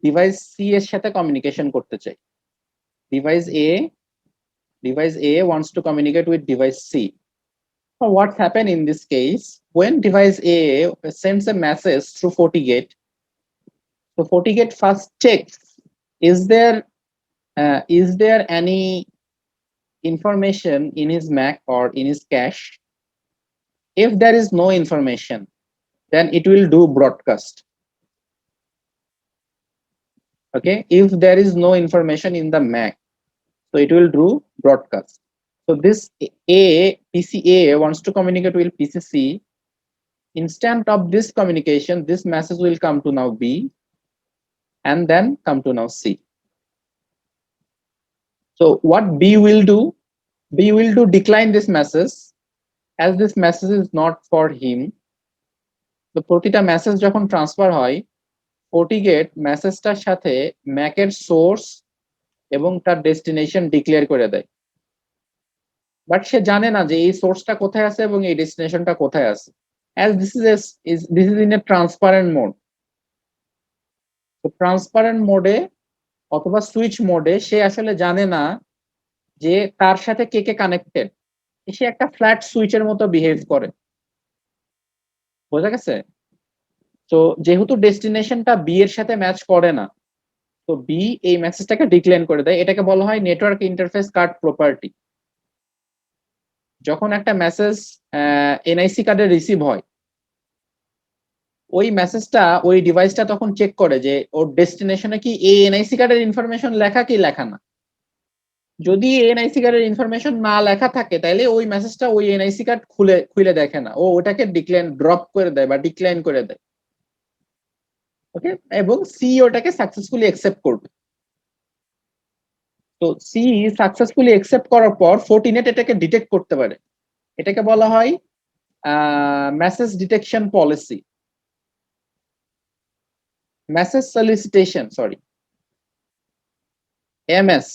device C এর সাথে কমিউনিকেশন করতে চাই। Device A wants to communicate with device C. So what happened in this case? When device A sends a message through FortiGate, so FortiGate first checks, is there any information in his MAC or in his cache? If there is no information, then it will do broadcast. Okay, if there is no information in the MAC, so it will do broadcast. So this PCA wants to communicate with PCC. Instant of this communication, this message will come to now B and then come to now C. So what B will do? B will do decline this message as this message is not for him. তো প্রতিটা message যখন transfer হয়, FortiGate মেসেজটার সাথে Mac এর source এবং তার destination declare করে দেয়। বাট সে জানে না যে এই সোর্সটা কোথায় আছে এবং এই ডেস্টিনেশনটা কোথায় আছে। As this is in a transparent mode. তো ট্রান্সপারেন্ট মোডে অথবা সুইচ মোডে সে আসলে জানে না যে তার সাথে কে কে কানেক্টেড। সে একটা ফ্ল্যাট সুইচের মতো বিহেভ করে। বোঝা গেছে? তো যেহেতু ডেস্টিনেশনটা বি এর সাথে ম্যাচ করে না, তো বি এই মেসেজটাকে ডিক্লাইন করে দেয়। এটাকে বলা হয় নেটওয়ার্ক ইন্টারফেস কার্ড প্রপার্টি। যখন একটা মেসেজ এনআইসি কার্ডে রিসিভ হয়, ওই মেসেজটা ওই ডিভাইসটা তখন চেক করে যে ওর ডেস্টিনেশনে কি এই এনআইসি কার্ডের ইনফরমেশন লেখা কি লেখা না। যদি এনআইসি কার্ডের ইনফরমেশন না লেখা থাকে তাহলে ওই মেসেজটা ওই এনআইসি কার্ড খুলে দেখে না, ও ওটাকে ড্রপ করে দেয় বা ডিক্লাইন করে দেয়। ওকে, এবং সি ওটাকে সাকসেসফুলি অ্যাকসেপ্ট করবে। তো সি সাকসেসফুলি অ্যাকসেপ্ট করার পর ফর্টিনেট এটাকে ডিটেক্ট করতে পারে। এটাকে বলা হয় message detection policy, message solicitation, sorry MS,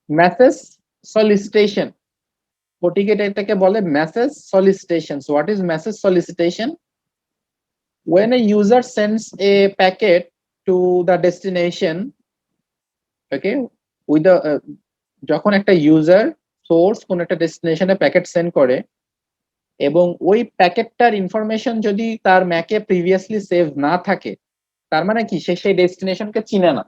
message solicitation. FortiGate এটাকে বলে message solicitation. So what is message solicitation? When a user sends a packet to the destination, okay, with the যখন একটা ইউজার সোর্স কোন একটা ডেস্টিনেশনে packet send করে এবং ওই প্যাকেটটার information যদি তার ম্যাকে প্রিভিয়াসলি সেভ না থাকে, তার মানে কি সে সেই ডেস্টিনেশনকে চিনে না।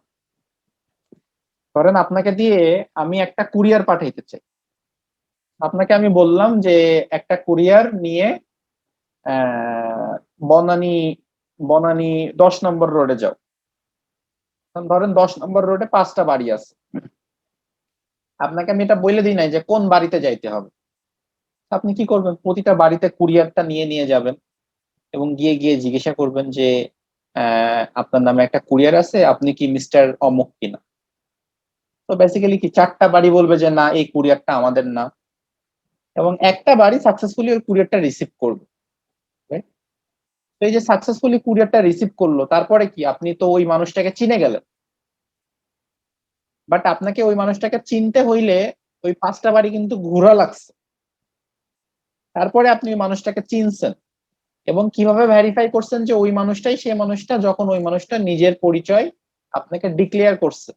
ধরেন আপনাকে দিয়ে আমি একটা কুরিয়ার পাঠাইতে চাই। আপনাকে আমি বললাম যে একটা কুরিয়ার নিয়ে বনানী 10 নম্বর রোডে যাও। ধরেন 10 নম্বর রোডে 5টা বাড়ি আছে। আপনাকে আমি এটা বলে দিই নাই যে কোন বাড়িতে যাইতে হবে। আপনি কি করবেন? প্রতিটা বাড়িতে কুরিয়ারটা নিয়ে যাবেন এবং গিয়ে জিজ্ঞাসা করবেন যে আপনার নামে একটা কুরিয়ার আছে, আপনি কি মিস্টার অমুক কিনা। তো বেসিক্যালি কি 4টা বাড়ি বলবে যে না, এই কুরিয়ারটা আমাদের না, এবং একটা বাড়ি সাকসেসফুলি ওই কুরিয়ারটা রিসিভ করবে। তো এই যে সাকসেসফুলি কুরিয়ারটা রিসিভ করলো, তারপরে কি আপনি তো ওই মানুষটাকে চিনে গেলেন। বাট আপনাকে ওই মানুষটাকে চিনতে হইলে ওই 5টা বাড়ি কিন্তু ঘোরা লাগছে। তারপরে আপনি ওই মানুষটাকে চিনছেন এবং কিভাবে ভেরিফাই করছেন যে ওই মানুষটাই সেই মানুষটা, যখন ওই মানুষটা নিজের পরিচয় আপনাকে ডিক্লেয়ার করছে।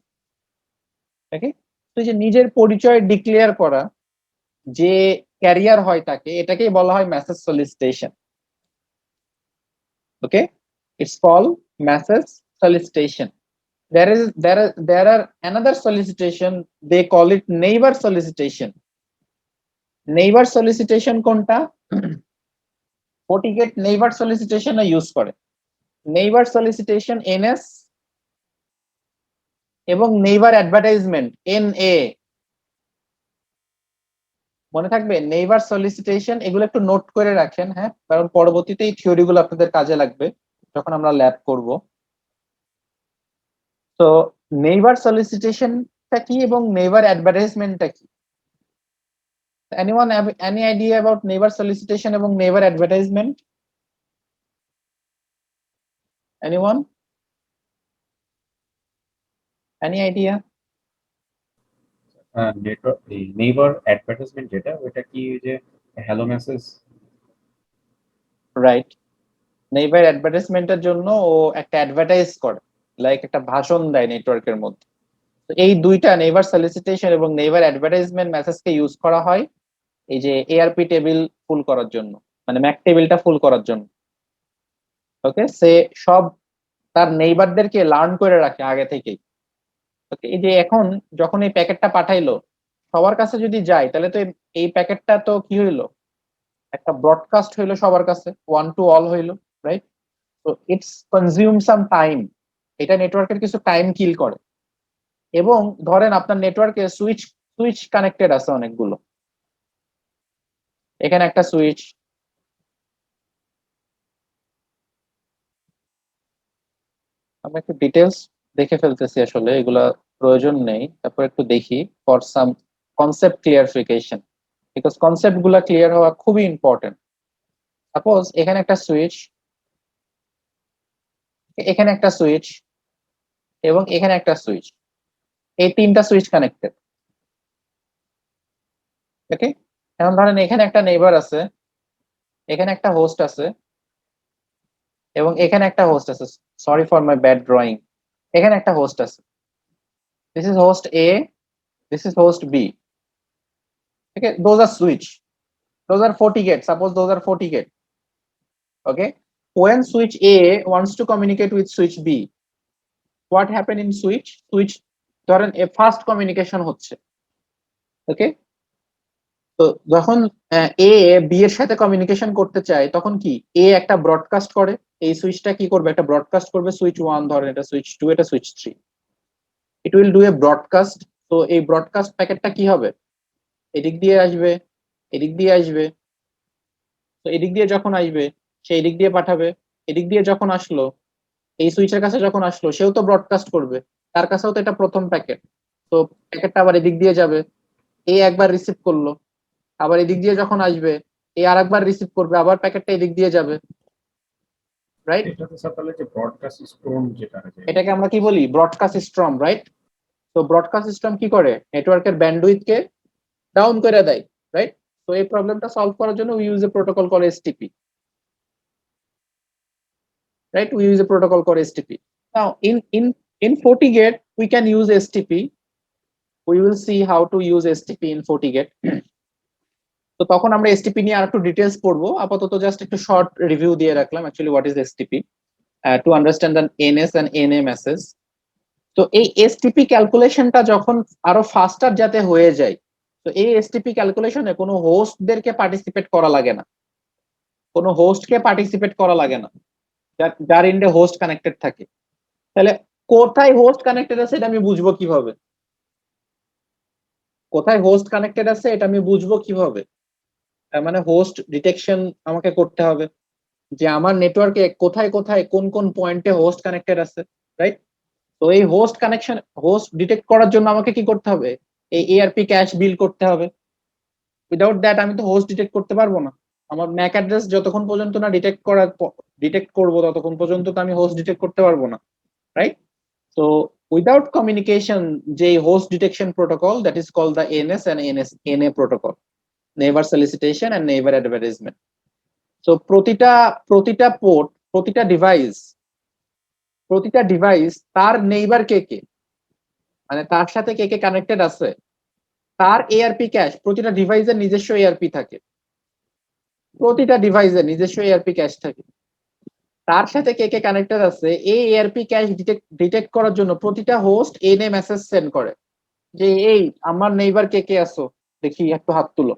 ওকে, তো এই যে নিজের পরিচয় ডিক্লেয়ার করা, যে ক্যারিয়ার হয় তাকে, এটাকেই বলা হয় message solicitation. Okay, it's call message solicitation. There are another solicitation, they call it neighbor solicitation. Neighbor solicitation কোনটা? FortiGate neighbor solicitation ইউজ করে। neighbor solicitation NS এবং neighbor advertisement NA। মনে থাকবে নেইবার সলিসিটেশন, এগুলো একটু নোট করে রাখেন, হ্যাঁ, কারণ পরবর্তীতে এই থিওরি গুলো আপনাদের কাজে লাগবে যখন আমরা ল্যাব করব। তো নেইবার সলিসিটেশনটা কি এবং নেইবার অ্যাডভার্টাইজমেন্টটা কি? Anyone have any idea about neighbour solicitation এবং neighbour advertisement? Anyone, any idea? Network neighbour advertisement যেটা, ওটা কি ওই যে হ্যালো মেসেজ? রাইট, নেইবার অ্যাডভার্টাইজমেন্টের জন্য ও একটা অ্যাডভার্টাইজ করে, লাইক একটা ভাষণ দেয় নেটওয়ার্কের মধ্যে। তো এই দুইটা নেইবার সলিসিটেশন এবং নেইবার অ্যাডভার্টাইজমেন্ট মেসেজকে ইউজ করা হয় এই যে এআরপি টেবিল ফুল করার জন্য, মানে ম্যাক টেবিলটা ফুল করার জন্য। ওকে, সে সব তার নেইবারদেরকে লার্ন করে রাখে আগে থেকেই। ওকে, এই যে এখন যখন এই প্যাকেটটা পাঠাইলো সবার কাছে যদি যায়, তাহলে তো এই প্যাকেটটা তো কি হইলো, একটা ব্রডকাস্ট হইলো সবার কাছে, ওয়ান টু অল হইলো, রাইট? তো ইটস কনজিউম সাম টাইম, এটা নেটওয়ার্কের কিছু টাইম কিল করে। এবং ধরেন আপনার নেটওয়ার্কে সুইচ সুইচ কানেক্টেড আছে অনেকগুলো, এখানে একটা সুইচ, আমরা একটু ডিটেলস দেখে ফেলতেছি, আসলে এগুলা প্রয়োজন নেই, তারপর একটু দেখি for some concept clarification, because concept গুলা ক্লিয়ার হওয়া খুবই ইম্পর্টেন্ট। সাপোজ এখানে একটা সুইচ, এখানে একটা সুইচ এবং এখানে একটা সুইচ, এই তিনটা সুইচ কানেক্টেড। ওকে, এখন ধরেন এখানে একটা নেইবার আছে, এখানে একটা হোস্ট আছে এবং এখানে একটা হোস্ট আছে। Sorry for my bad drawing. এখানে একটা হোস্ট আছে, this is host A, this is host B. Okay, those are switch, those are FortiGate, suppose those are FortiGate. Okay, when switch A wants to communicate with switch B, what happen in switch ধরেন a fast communication হচ্ছে। ওকে, তো যখন A B এর সাথে communication করতে চায় তখন কি A একটা ব্রডকাস্ট করে, এই সুইচটা কি করবে, একটা ব্রডকাস্ট করবে, সুইচ 1 ধরেন, এটা সুইচ 2, এটা switch 3, it will do a broadcast. তো এই ব্রডকাস্ট প্যাকেটটা কি হবে, এদিক দিয়ে আসবে, এদিক দিয়ে আসবে। তো এদিক দিয়ে যখন আসবে সে এদিক দিয়ে পাঠাবে, এদিক দিয়ে যখন আসলো এই সুইচের কাছে যখন আসলো সেও তো ব্রডকাস্ট করবে, তার কাছেও তো এটা প্রথম প্যাকেট। তো প্যাকেটটা আবার এদিক দিয়ে যাবে, এই একবার রিসিভ করলো, আবার এদিক দিয়ে যখন আসবে এই আরেকবার রিসিভ করবে, আবার প্যাকেটটা এদিক দিয়ে যাবে, রাইট? এটা তো সকালে যে ব্রডকাস্ট স্টোন যেটা আছে, এটাকে আমরা কি বলি, ব্রডকাস্ট সিস্টেম, রাইট? তো ব্রডকাস্ট সিস্টেম কি করে, নেটওয়ার্কের ব্যান্ডউইথকে ডাউন করে দেয়, রাইট? তো এই প্রবলেমটা সলভ করার জন্য we use a protocol call STP, right? We use a protocol called STP. Now in FortiGate we can use STP. We will see how to use STP in FortiGate. তো তখন আমরা STP নিয়ে আরেকটু details পড়বো, আপাতত just একটু short review দিয়ে রাখলাম actually what is STP to understand the NS and NA message. তো এই STP ক্যালকুলেশনটা যখন আরো ফাস্টার যাতে হয়ে যায়, তো এই STP ক্যালকুলেশনে কোনো হোস্টদেরকে পার্টিসিপেট করা লাগে না, কোনো হোস্টকে পার্টিসিপেট করা লাগে না যার ইন্ডে হোস্ট কানেক্টেড থাকে। তাহলে কোথায় হোস্ট কানেক্টেড আছে এটা আমি বুঝবো কিভাবে, কোথায় হোস্ট কানেক্টেড আছে এটা আমি বুঝবো কিভাবে? মানে হোস্ট ডিটেকশন আমাকে করতে হবে যে আমার নেটওয়ার্কে কোথায় কোথায় কোন কোন পয়েন্টে হোস্ট কানেক্টেড আছে, রাইট? তো এই হোস্ট কানেকশন, হোস্ট ডিটেক্ট করার জন্য আমাকে কি করতে হবে, এই এআরপি ক্যাশ বিল করতে হবে। উইদাউট দ্যাট আমি তো হোস্ট ডিটেক্ট করতে পারবো না। আমার ম্যাক অ্যাড্রেস যতক্ষণ পর্যন্ত না ডিটেক্ট করবো ততক্ষণ পর্যন্ত তো আমি হোস্ট ডিটেক্ট করতে পারবো না, রাইট? So without communication, যে host detection protocol, that is called the NS and NA protocol. Neighbour solicitation and neighbour advertisement. So প্রতিটা পোর্ট, প্রতিটা ডিভাইস তার নেইবার কে কে, মানে তার সাথে কে কে কানেক্টেড আছে, তার এআরপি ক্যাশ, প্রতিটা ডিভাইসের নিজস্ব এআরপি থাকে, প্রতিটা ডিভাইসের নিজস্ব এআরপি ক্যাশ থাকে, তার সাথে কে কে কানেক্টেড আছে এই এআরপি ক্যাশ ডিটেক্ট করার জন্য প্রতিটা হোস্ট এনএ মেসেজ সেন্ড করে যে এই আমার নেইবার কে কে আছো দেখি একটু হাত তুলো।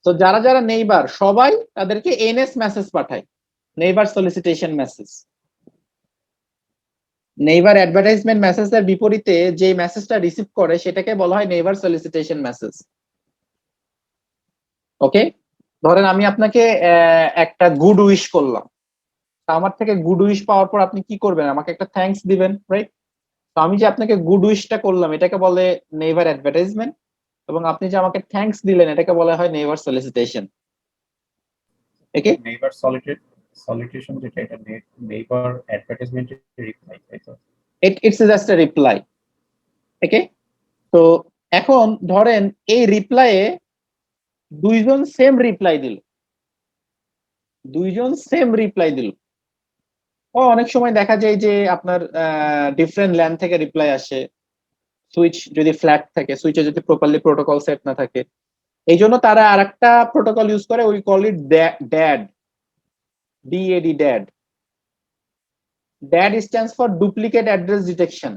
তো যারা যারা নেইবার সবাই তাদেরকে এনএস মেসেজ পাঠায়, নেইবার সলিসিটেশন মেসেজ। নেইবার অ্যাডভার্টাইজমেন্ট মেসেজের বিপরীতে যে মেসেজটা রিসিভ করে সেটাকে বলা হয় নেইবার সলিসিটেশন মেসেজ। ওকে, ধরেন আমি আপনাকে একটা গুড উইশ করলাম, আমার থেকে গুড উইশ পাওয়ার পর আপনি কি করবেন, আমাকে একটা থ্যাঙ্কস দিবেন, রাইট? তো আমি যে আপনাকে গুড উইশটা করলাম এটাকে বলে নেইবার অ্যাডভার্টাইজমেন্ট, এবং আপনি যে আমাকে থ্যাঙ্কস দিলেন এটাকে বলা হয় neighbour solicitation. Okay, neighbour solution যেটা, এটা নেইবার অ্যাডভার্টাইজমেন্টের রিপ্লাই, তাই তো? It's just a reply. Okay, তো এখন ধরেন এই রিপ্লাইয়ে দুইজন সেম রিপ্লাই দিল। অনেক সময় দেখা যায় যে আপনার ডিফারেন্ট ল্যান্ড থেকে রিপ্লাই আসে, সুইচ যদি ফ্ল্যাট থাকে, সুইচে যদি প্রপারলি প্রোটোকল সেট না থাকে, এই জন্য তারা আরেকটা প্রোটোকল ইউজ করে, we call it DAD. DAD stands for duplicate address detection.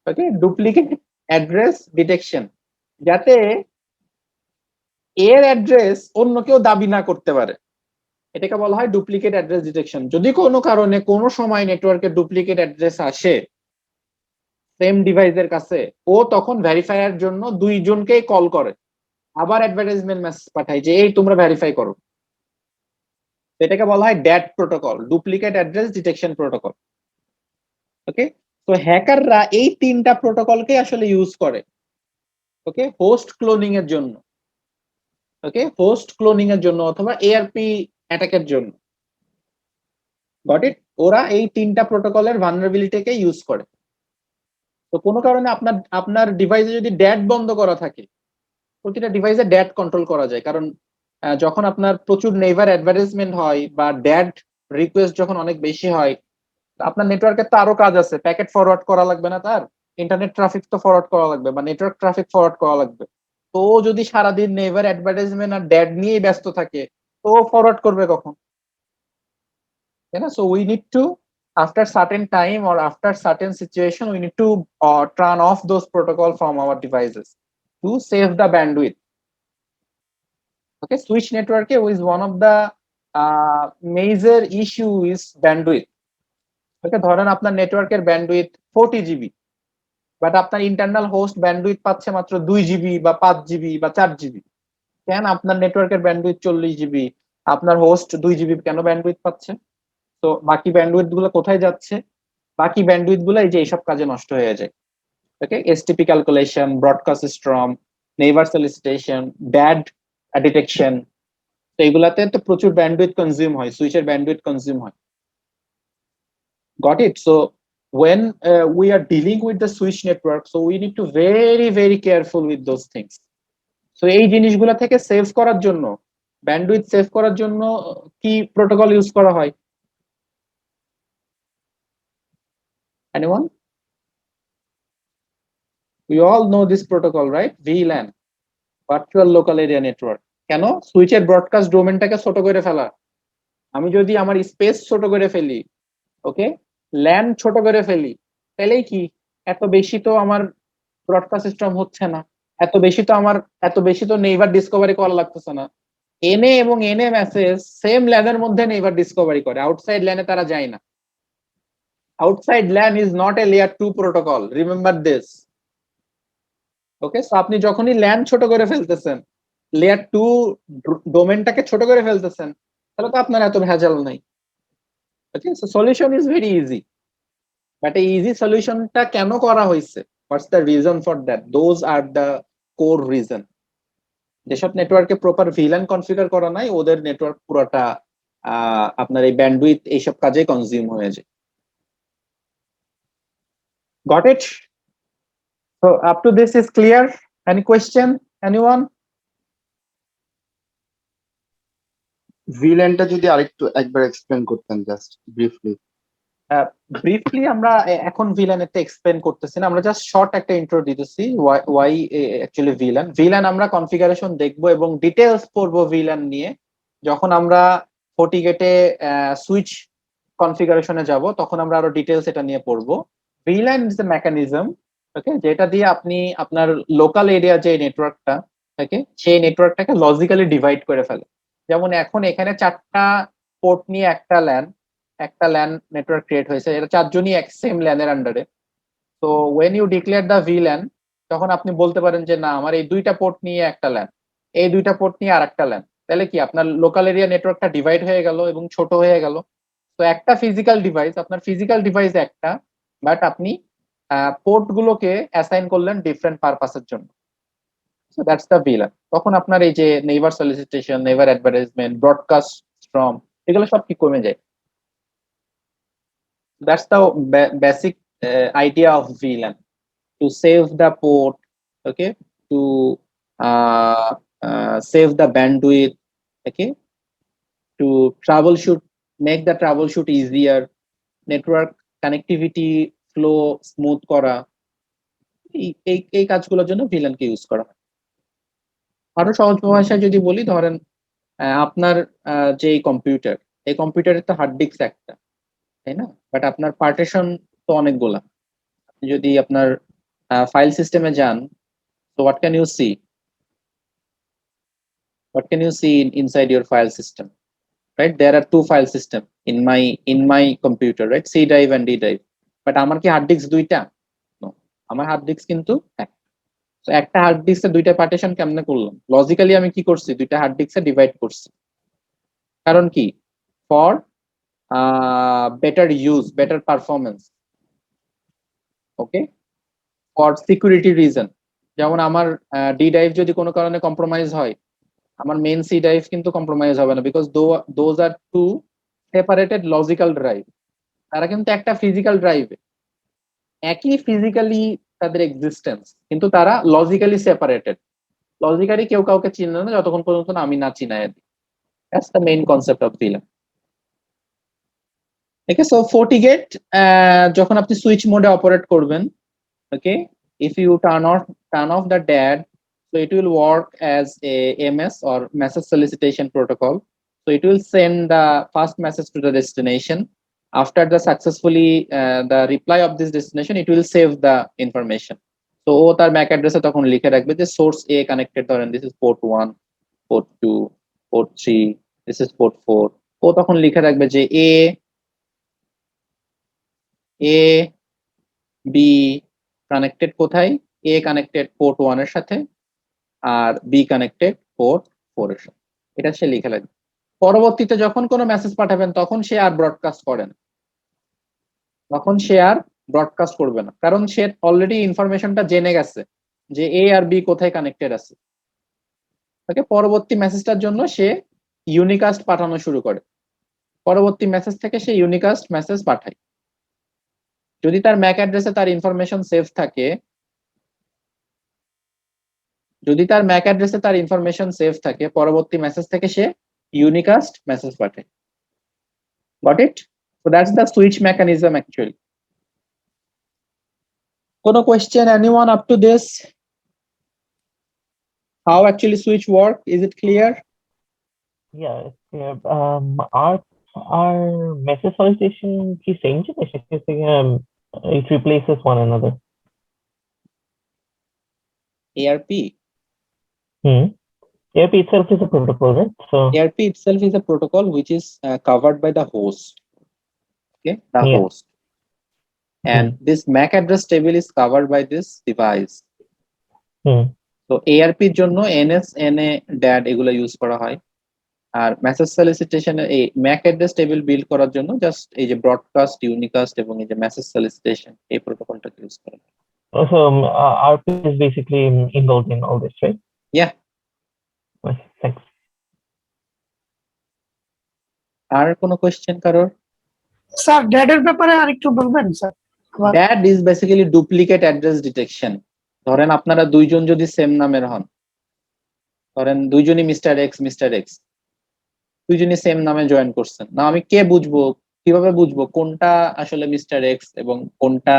Okay, duplicate address detection, যাতে এর অ্যাড্রেস অন্য কেউ দাবি না করতে পারে, এটাকে বলা হয় ডুপ্লিকেট অ্যাড্রেস ডিটেকশন। যদি কোনো কারণে কোনো সময় নেটওয়ার্কে ডুপ্লিকেট অ্যাড্রেস আসে সেম ডিভাইসের কাছে, ও তখন ভেরিফাইয়ের জন্য দুইজনকেই কল করে, আবার অ্যাডভার্টাইজমেন্ট মেসেজ পাঠায় যে এই তোমরা ভেরিফাই করো। এটাকে বলা হয় DAD protocol, duplicate address detection protocol. Okay, তো হ্যাকাররা এই তিনটা প্রোটোকলকে আসলে ইউজ করে, ওকে, হোস্ট ক্লোনিং এর জন্য, অথবা এআরপি অ্যাটাকের জন্য। Got it? ওরা এই তিনটা প্রোটোকলের ভালনারেবিলিটিকে ইউজ করে। তো কোনো কারণে আপনার ডিভাইসে যদি ড্যাড বন্ধ করা থাকে, প্রতিটা ডিভাইসে ড্যাড কন্ট্রোল করা যায়, কারণ যখন আপনার প্রচুর নেইবার অ্যাডভার্টাইজমেন্ট হয় বা ড্যাড রিকোয়েস্ট যখন অনেক বেশি হয়, আপনার নেটওয়ার্কের তো আরো কাজ আছে, প্যাকেট ফরওয়ার্ড করা লাগবে না, তার ইন্টারনেট ট্রাফিক তো ফরওয়ার্ড করা লাগবে বা নেটওয়ার্ক ট্রাফিক ফরওয়ার্ড করা লাগবে। তো যদি সারাদিন নেইবার অ্যাডভার্টাইজমেন্ট আর ড্যাড নিয়েই ব্যস্ত থাকে, তো ফরওয়ার্ড করবে কখন? তাই না? So we need to, after certain time or after certain situation, we need to turn off those protocol from our devices to save the bandwidth. Okay, switch network is one of the major issue is bandwidth. Okay, ধরেন আপনার নেটওয়ার্কের bandwidth 40 GB, but আপনার internal host bandwidth পাচ্ছে মাত্র 2 GB বা 5 GB বা 4 GB। কেন আপনার নেটওয়ার্কের ব্যান্ডউইথ 40 GB, আপনার হোস্ট 2 GB কেন ব্যান্ডউইথ পাচ্ছে? তো বাকি ব্যান্ডউইথ গুলো কোথায় যাচ্ছে? বাকি ব্যান্ডউইথ গুলো এই যে এইসব কাজে নষ্ট হয়ে যায়। Okay, STP calculation, broadcast storm, neighbour solicitation, DAD detection, তো এগুলাতে তো প্রচুর ব্যান্ডউইথ কনজিউম হয়, সুইচের ব্যান্ডউইথ কনজিউম হয়। Got it? So when we are dealing with the switch network, so we need to very careful with those things. So এই জিনিসগুলা থেকে সেভ করার জন্য, ব্যান্ডউইথ সেভ করার জন্য কি প্রোটোকল ইউজ করা হয়? Anyone? We all know this protocol, right? VLAN, Virtual Local Area Network. কেন? সুইচের ব্রডকাস্ট ডোমেনটাকে ছোট করে ফেলা। আমি যদি আমার স্পেস ছোট করে ফেলি, ওকে, ল্যান ছোট করে ফেলি, তাহলেই কি এত বেশি তো আমার ব্রডকাস্ট সিস্টেম হচ্ছে না, এত বেশি তো নেইবার ডিসকভারি করা লাগতেছে না। এনএ এবং এনএ মেসেজ সেম ল্যানের মধ্যে নেইবার ডিসকভারি করে, আউটসাইড ল্যানে তারা যায় না। Outside LAN is not a layer 2 protocol, remember this. Okay, so আপনি যখনই ল্যান ছোট করে ফেলতেছেন, লেয়ার 2 ডোমেনটাকে ছোট করে ফেলতেছেন, তাহলে তো আপনার এত ভেজাল নাই। Okay, so solution is very easy, but এই ইজি সলিউশনটা কেন করা হয়েছে? What's the reason for that? Those are the core reason. যেসব নেটওয়ার্কে প্রপার ভিল্যান কনফিগার করা নাই, ওদের নেটওয়ার্ক পুরোটা আপনার এই ব্যান্ডউইথ এইসব কাজে কনজিউম হয়ে যায়। Got it? So up to this is clear? Any question? Anyone? ভিলেনটা যদি আরেকটু একবার এক্সপ্লেন করতেন জাস্ট ব্রিফলি। ব্রিফলি আমরা এখন ভিলেনেরটা এক্সপ্লেন করতেছি না, আমরা জাস্ট শর্ট একটা ইন্ট্রো দিতেছি ওয়াই অ্যাকচুয়ালি ভিলেন আমরা কনফিগারেশন দেখবো এবং ডিটেলস পড়বো ভিলেন নিয়ে যখন আমরা ফর্টিগেটে সুইচ কনফিগারেশনে যাব, তখন আমরা আরো ডিটেলস এটা নিয়ে পড়বো। ভিলেন ইজ দ্য মেকানিজম, ওকে, যেটা দিয়ে আপনি আপনার লোকাল এরিয়া যে নেটওয়ার্কটা থাকে সেই নেটওয়ার্কটাকে লজিক্যালি ডিভাইড করে ফেলে। যেমন এখন এখানে 4টা পোর্ট নিয়ে একটা ল্যান নেটওয়ার্ক ক্রিয়েট হয়েছে, এটা 4জনই এক সেম ল্যানের আন্ডারে। তো when you declare the VLAN, তখন আপনি বলতে পারেন যে না, আমার এই 2টা পোর্ট নিয়ে একটা ল্যান, এই 2টা পোর্ট নিয়ে আরেকটা ল্যান। তাহলে কি আপনার লোকাল এরিয়া নেটওয়ার্কটা ডিভাইড হয়ে গেল এবং ছোট হয়ে গেল। তো একটা ফিজিক্যাল ডিভাইস, আপনার ফিজিক্যাল ডিভাইস একটা, বাট আপনি পোর্ট গুলোকে অ্যাসাইন করলেন ডিফারেন্ট পারপাসের জন্য। So that's the VLAN. তখন আপনার এই যে neighbour solicitation, neighbour advertisement, broadcast from, এগুলো সব কি কমে যায়। That's the basic idea of VLAN, to save the port, okay, to save the bandwidth, okay, to troubleshoot, make the troubleshoot easier, network connectivity flow smooth করা, এই কাজগুলোর জন্য VLAN কে use করা হয়। আরো সহজ ভাষায় যদি বলি, ধরেন আপনার যে কম্পিউটার, এই কম্পিউটারের তো হার্ড ডিস্ক একটা, তাই না, বাট আপনার পার্টিশন তো অনেকগুলা। আপনি যদি আপনার ফাইল সিস্টেমে যান, তো what can you see inside your file system, right? There are 2 file system in my computer, right? C drive and D drive. But আমার কি হার্ড ডিস্ক 2টা? No, আমার হার্ড ডিস্ক কিন্তু একটা। তো একটা হার্ড ডিস্কে 2টা পার্টিশন কেমনে করলাম? লজিক্যালি আমি কি করছি, 2টা হার্ড ডিস্কে ডিভাইড করছি। কারণ কি? For better use, better performance, okay, for security reason. যেমন আমার ডি ড্রাইভ যদি কোনো কারণে কম্প্রোমাইজ হয়, আমার মেইন সি ড্রাইভ কিন্তু কম্প্রোমাইজ হবে না, because those R 2 separated logical drive. তারা কিন্তু একটা ফিজিক্যাল ড্রাইভে, একই ফিজিক্যালি তাদের এক্সিস্টেন্স, কিন্তু তারা লজিক্যালি সেপারেটেড। লজিক্যালি কেউ কাউকে চিনে না যতক্ষণ পর্যন্ত না আমি না চিনাই দিই। That's the main concept of VLAN. Okay, so FortiGate যখন আপনি সুইচ মোডে অপারেট করবেন, okay, if you turn off the DAD, so it will work as a MS or message solicitation protocol. So it will send the first message to the destination. After the successfully the reply of this destination, it will save the information. So ও তার MAC address তখন লিখে রাখবে যে source A connected, ধরেন this is port 1, port 2, port 3, this is port 4. ও তখন লিখে রাখবে যে A B কানেক্টেড কোথায়, এ কানেক্টেড পোর্ট 1 এর সাথে আর বি কানেক্টেড পোর্ট 4 এর সাথে। এটা সে লিখে রাখবে। পরবর্তীতে যখন কোনো মেসেজ পাঠাবেন তখন সে আর ব্রডকাস্ট করে না, করবে না, কারণ সে অলরেডি ইনফরমেশনটা জেনে গেছে যে এ আর বি কোথায় কানেক্টেড আছে। ওকে, পরবর্তী মেসেজটার জন্য সে ইউনিকাস্ট পাঠানো শুরু করে। পরবর্তী মেসেজ থেকে সে ইউনিকাস্ট মেসেজ পাঠায়। যদি তার ম্যাক অ্যাড্রেসে তার ইনফরমেশন সেভ থাকে, পরবর্তী মেসেজ থেকে সে ইউনিকাস্ট মেসেজ পাঠায়। Got it? So that's the switch mechanism actually. কোনো question anyone up to this? How actually switch work? Is it clear? Yeah, it's clear. Our message solicitation keeps changing. It replaces one another. ARP? ARP itself is a protocol, right? So ARP itself is a protocol which is covered by the host. Okay, the Yeah. host. And this MAC address table is covered by this device. So ARP এর জন্য NS, NA, DAD এগুলো use করা হয়। আর message সলিসিটেশন এই MAC address table build করার জন্য just এই যে ব্রডকাস্ট, ইউনিকাস্ট এবং এই যে মেসেজ সলিসিটেশন, এই প্রোটোকলটাকে ইউজ করা হয়। also ARP is basically involved in all this, right? Yeah. Okay, thanks. আর কোনো কোশ্চেন কারোর? স্যার ড্যাডের ব্যাপারে আরেকটু বলবেন sir? DAD is basically duplicate address detection. ধরেন আপনারা 2জন যদি সেম নামের হন, ধরেন দুইজনই মিস্টার এক্স, দুইজনই সেম নামে জয়েন করছেন, না আমি কিভাবে বুঝবো কোনটা আসলে মিস্টার এক্স এবং কোনটা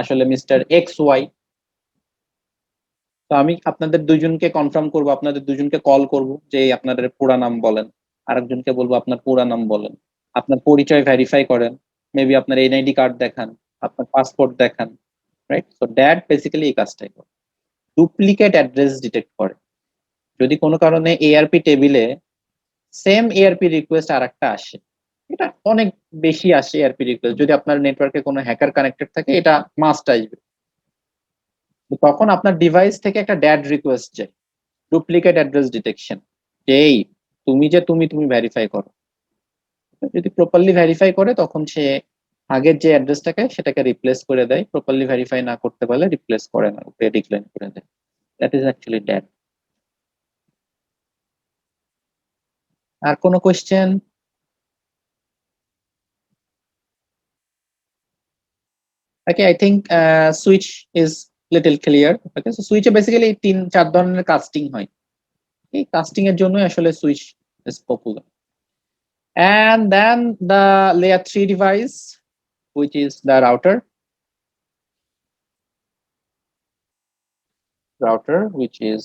আসলে মিস্টার এক্স ওয়াই? তো আমি আপনাদের দুইজনকে কনফার্ম করব, আপনাদের দুইজনকে কল করব যে আপনাদের পুরা নাম বলেন, আরেকজনকে বলবো আপনার পুরা নাম বলেন, আপনার পরিচয় ভেরিফাই করেন, মেবি আপনার এনআইডি কার্ড দেখান, আপনার পাসপোর্ট দেখান, রাইট? সো দ্যাট বেসিক্যালি এই কাজটাই করে, ডুপ্লিকেট অ্যাড্রেস ডিটেক্ট করে। যদি কোনো কারণে এআরপি টেবিলে সেম এআরপি রিকোয়েস্ট আর একটা আসে, এটা অনেক বেশি আসে এআরপি রিকোয়েস্ট, যদি আপনার নেটওয়ার্কে কোনো হ্যাকার কানেক্টেড থাকে এটা মাস্ট আসবে, তো তখন আপনার ডিভাইস থেকে একটা ড্যাড রিকোয়েস্ট যায়, ডুপ্লিকেট অ্যাড্রেস ডিটেকশন, এই তুমি ভেরিফাই করো। যদি প্রপারলি ভেরিফাই করে তখন সে আগের যে অ্যাড্রেসটাকে সেটাকে রিপ্লেস করে দেয়, প্রপারলি ভেরিফাই না করতে পারলে রিপ্লেস করে না, ওকে ডিক্লাইন করে দেয়। That is actually DAD. আর কোনো question? Okay, I think switch is little clear. Okay, so switch A basically 3-4 ধরনের কাস্টিং হয়, এই কাস্টিং এর জন্য আসলে switch is popular. And then the layer 3 device, which is the router which is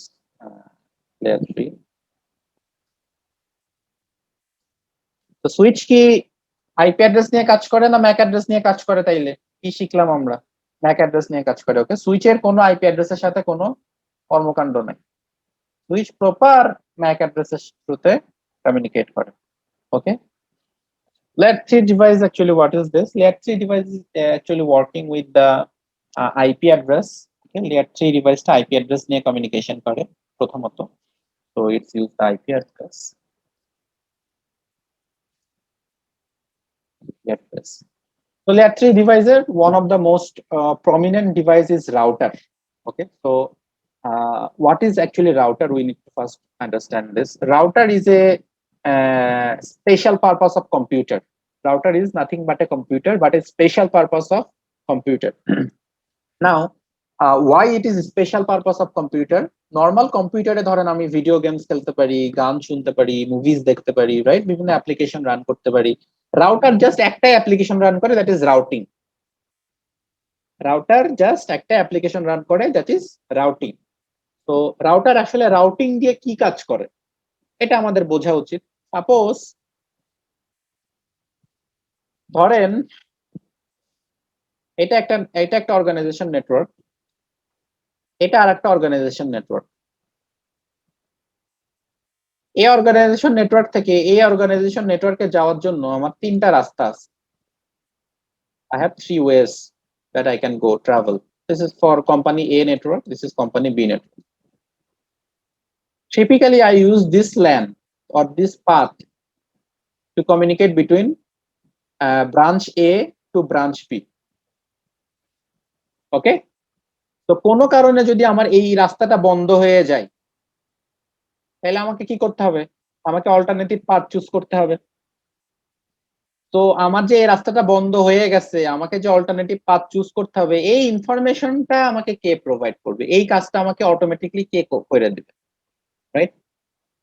layer 3. তো switch কি IP address নিয়ে কাজ করে না ম্যাক অ্যাড্রেস নিয়ে কাজ করে? তাইলে কি শিখলাম আমরা? ম্যাক অ্যাড্রেস নিয়ে কাজ করে। ওকে, সুইচের কোনো আইপি অ্যাড্রেসের সাথে কোনো কর্মকাণ্ড নাই, সুইচ প্রপার ম্যাক অ্যাড্রেসের থ্রুতে কমিউনিকেট করে। ওকে, layer 3 device, actually what is this? Layer 3 device is actually working with the IP address. Okay, layer 3 device টা IP address নিয়ে কমিউনিকেশন করে প্রথমত, so it's use the IP address. So layer 3 devices, one of the most prominent device is router. Okay, so what is actually router? We need to first understand this. Router is a special purpose of computer. Router is nothing but a computer, but a special purpose of computer. Now, why it is a special purpose of computer? Normal কম্পিউটারে ধরেন আমি video games খেলতে পারি, গান শুনতে পারি, movies দেখতে পারি, রাইট? বিভিন্ন অ্যাপ্লিকেশন রান করতে পারি। রাউটার জাস্ট একটাই অ্যাপ্লিকেশন রান করে, that is routing. Router just একটা অ্যাপ্লিকেশন রান করে, দ্যাট ইজ রাউটিং। তো রাউটার আসলে রাউটিং দিয়ে কি কাজ করে এটা আমাদের বোঝা উচিত। সাপোজ ধরেন এটা একটা অর্গানাইজেশন নেটওয়ার্ক, এটা আর একটা অর্গানাইজেশন নেটওয়ার্ক। এই অর্গানাইজেশন নেটওয়ার্ক থেকে এই অর্গানাইজেশন নেটওয়ার্কে যাওয়ার জন্য আমার 3টা রাস্তা আছে। I have 3 ways that I can go travel. This is for company A network, this is company B network. Typically I use this LAN or this path to communicate between branch A to branch B. Okay, তো কোনো কারণে যদি আমার এই রাস্তাটা বন্ধ হয়ে যায় তাহলে আমাকে কি করতে হবে? আমাকে অল্টারনেটিভ পাথ চুজ করতে হবে। তো আমার যে এই রাস্তাটা বন্ধ হয়ে গেছে, আমাকে যে অল্টারনেটিভ পাথ চুজ করতে হবে, এই ইনফরমেশনটা আমাকে কে প্রোভাইড করবে? এই কাজটা আমাকে অটোমেটিকলি কে করে দিবে, রাইট?